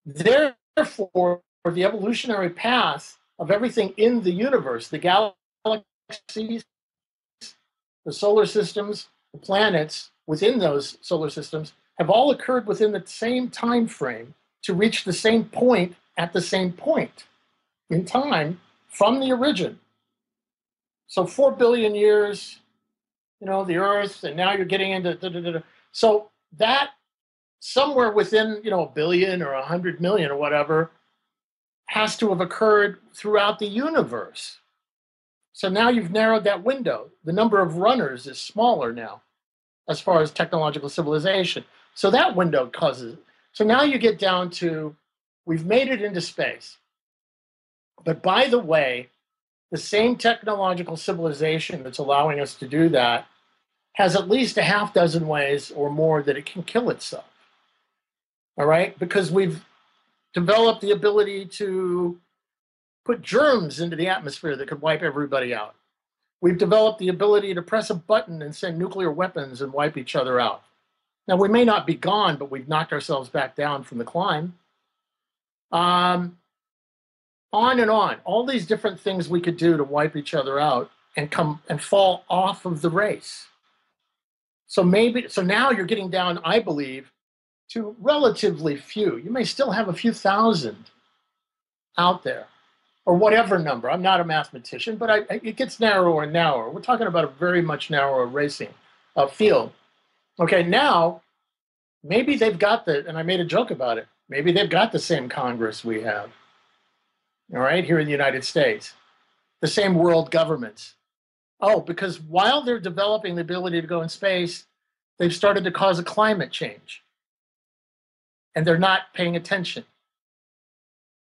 Therefore, the evolutionary path of everything in the universe, the galaxies, the solar systems, the planets within those solar systems have all occurred within the same time frame to reach the same point at the same point in time from the origin. So 4 billion years, the Earth, and now you're getting into so that somewhere within a billion or 100 million or whatever has to have occurred throughout the universe. So now you've narrowed that window. The number of runners is smaller now as far as technological civilization. So that window causes. So now you get down to, we've made it into space. But by the way, the same technological civilization that's allowing us to do that has at least a half dozen ways or more that it can kill itself. All right? Because we've developed the ability to put germs into the atmosphere that could wipe everybody out. We've developed the ability to press a button and send nuclear weapons and wipe each other out. Now, we may not be gone, but we've knocked ourselves back down from the climb. On and on. All these different things we could do to wipe each other out and come and fall off of the race. So now you're getting down, I believe, to relatively few. You may still have a few thousand out there, or whatever number. I'm not a mathematician, but it gets narrower and narrower. We're talking about a very much narrower racing field. Okay, now, maybe they've got and I made a joke about it, maybe they've got the same Congress we have, all right, here in the United States, the same world governments. Oh, because while they're developing the ability to go in space, they've started to cause a climate change. And they're not paying attention.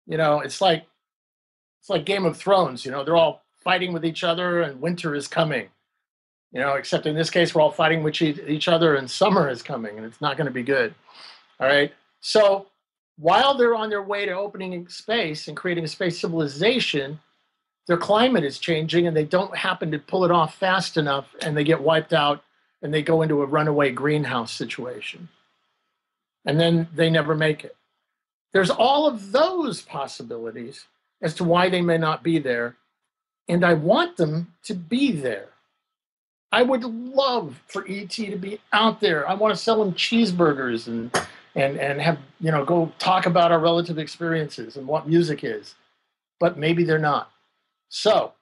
It's like Game of Thrones, they're all fighting with each other and winter is coming. Except in this case, we're all fighting with each other and summer is coming and it's not going to be good. All right. So while they're on their way to opening space and creating a space civilization, their climate is changing and they don't happen to pull it off fast enough and they get wiped out and they go into a runaway greenhouse situation. And then they never make it. There's all of those possibilities as to why they may not be there. And I want them to be there. I would love for ET to be out there. I want to sell them cheeseburgers and have, go talk about our relative experiences and what music is. But maybe they're not. So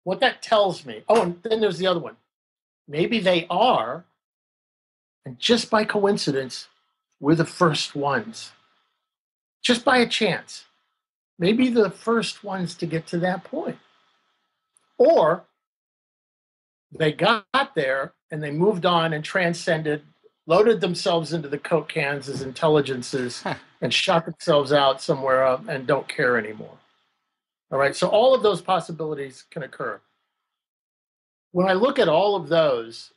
what that tells me, and then there's the other one. Maybe they are, and just by coincidence, we're the first ones. Just by a chance. Maybe the first ones to get to that point. Or they got there and they moved on and transcended, loaded themselves into the Coke cans as intelligences and shot themselves out somewhere and don't care anymore. All right, so all of those possibilities can occur. When I look at all of those,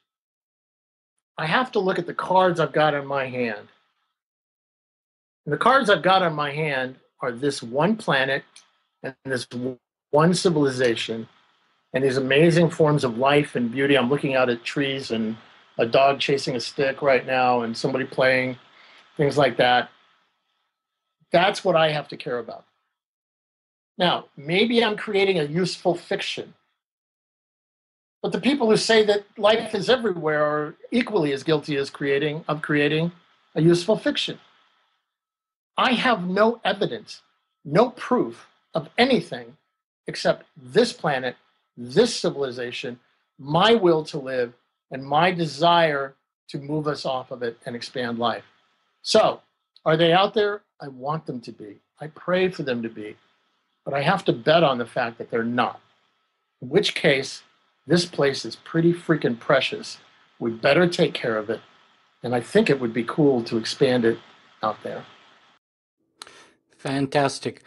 I have to look at the cards I've got in my hand. And the cards I've got on my hand are this one planet and this one civilization and these amazing forms of life and beauty. I'm looking out at trees and a dog chasing a stick right now and somebody playing, things like that. That's what I have to care about. Now, maybe I'm creating a useful fiction. But the people who say that life is everywhere are equally as guilty as creating a useful fiction. I have no evidence, no proof of anything except this planet, this civilization, my will to live, and my desire to move us off of it and expand life. So, are they out there? I want them to be. I pray for them to be. But I have to bet on the fact that they're not. In which case, this place is pretty freaking precious. We better take care of it. And I think it would be cool to expand it out there. Fantastic.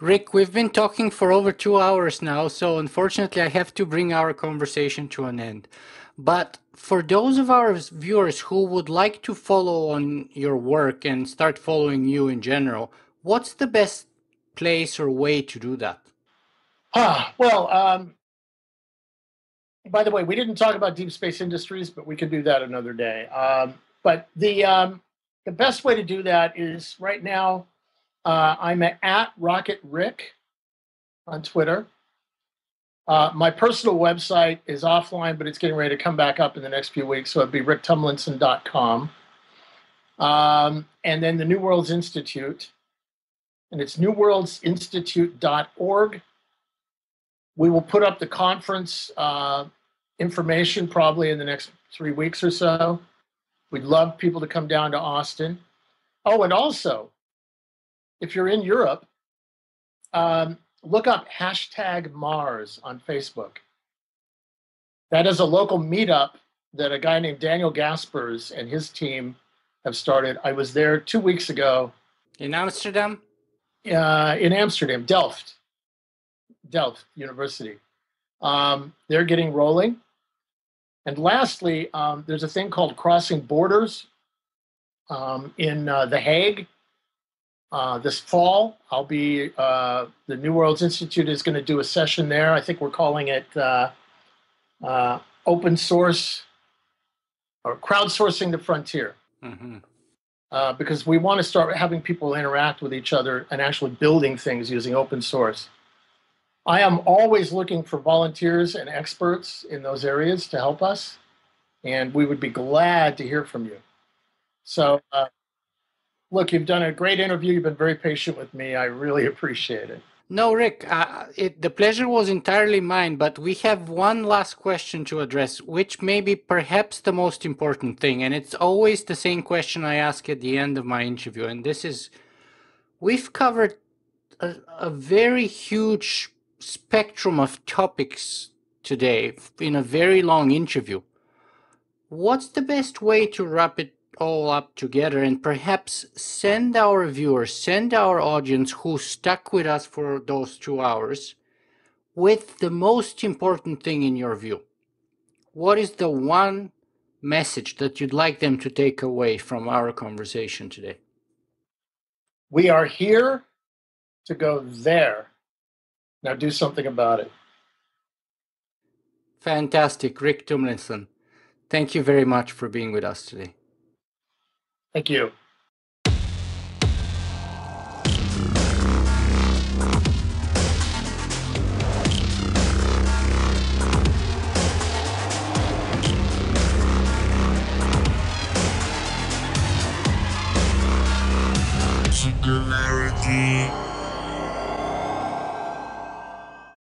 Rick, we've been talking for over 2 hours now, so unfortunately I have to bring our conversation to an end. But for those of our viewers who would like to follow on your work and start following you in general, what's the best place or way to do that? By the way, we didn't talk about Deep Space Industries, but we could do that another day. But the best way to do that is right now, I'm at Rocket Rick on Twitter. My personal website is offline, but it's getting ready to come back up in the next few weeks. So it'd be ricktumlinson.com. And then the New Worlds Institute, and it's newworldsinstitute.org. We will put up the conference information probably in the next 3 weeks or so. We'd love people to come down to Austin. Oh, and also, if you're in Europe, look up #Mars on Facebook. That is a local meetup that a guy named Daniel Gaspers and his team have started. I was there 2 weeks ago. In Amsterdam? In Amsterdam, Delft University. They're getting rolling. And lastly, there's a thing called Crossing Borders in The Hague. This fall, I'll be, the New Worlds Institute is going to do a session there. I think we're calling it open source or crowdsourcing the frontier. Mm-hmm. Because we want to start having people interact with each other and actually building things using open source. I am always looking for volunteers and experts in those areas to help us, and we would be glad to hear from you. So, look, you've done a great interview. You've been very patient with me. I really appreciate it. No, Rick, the pleasure was entirely mine, but we have one last question to address, which may be perhaps the most important thing, and it's always the same question I ask at the end of my interview, and this is, we've covered a very huge spectrum of topics today in a very long interview. What's the best way to wrap it all up together and perhaps send our viewers, send our audience who stuck with us for those 2 hours with the most important thing in your view? What is the one message that you'd like them to take away from our conversation today? We are here to go there. Now do something about it. Fantastic. Rick Tumlinson, thank you very much for being with us today. Thank you. Singularity.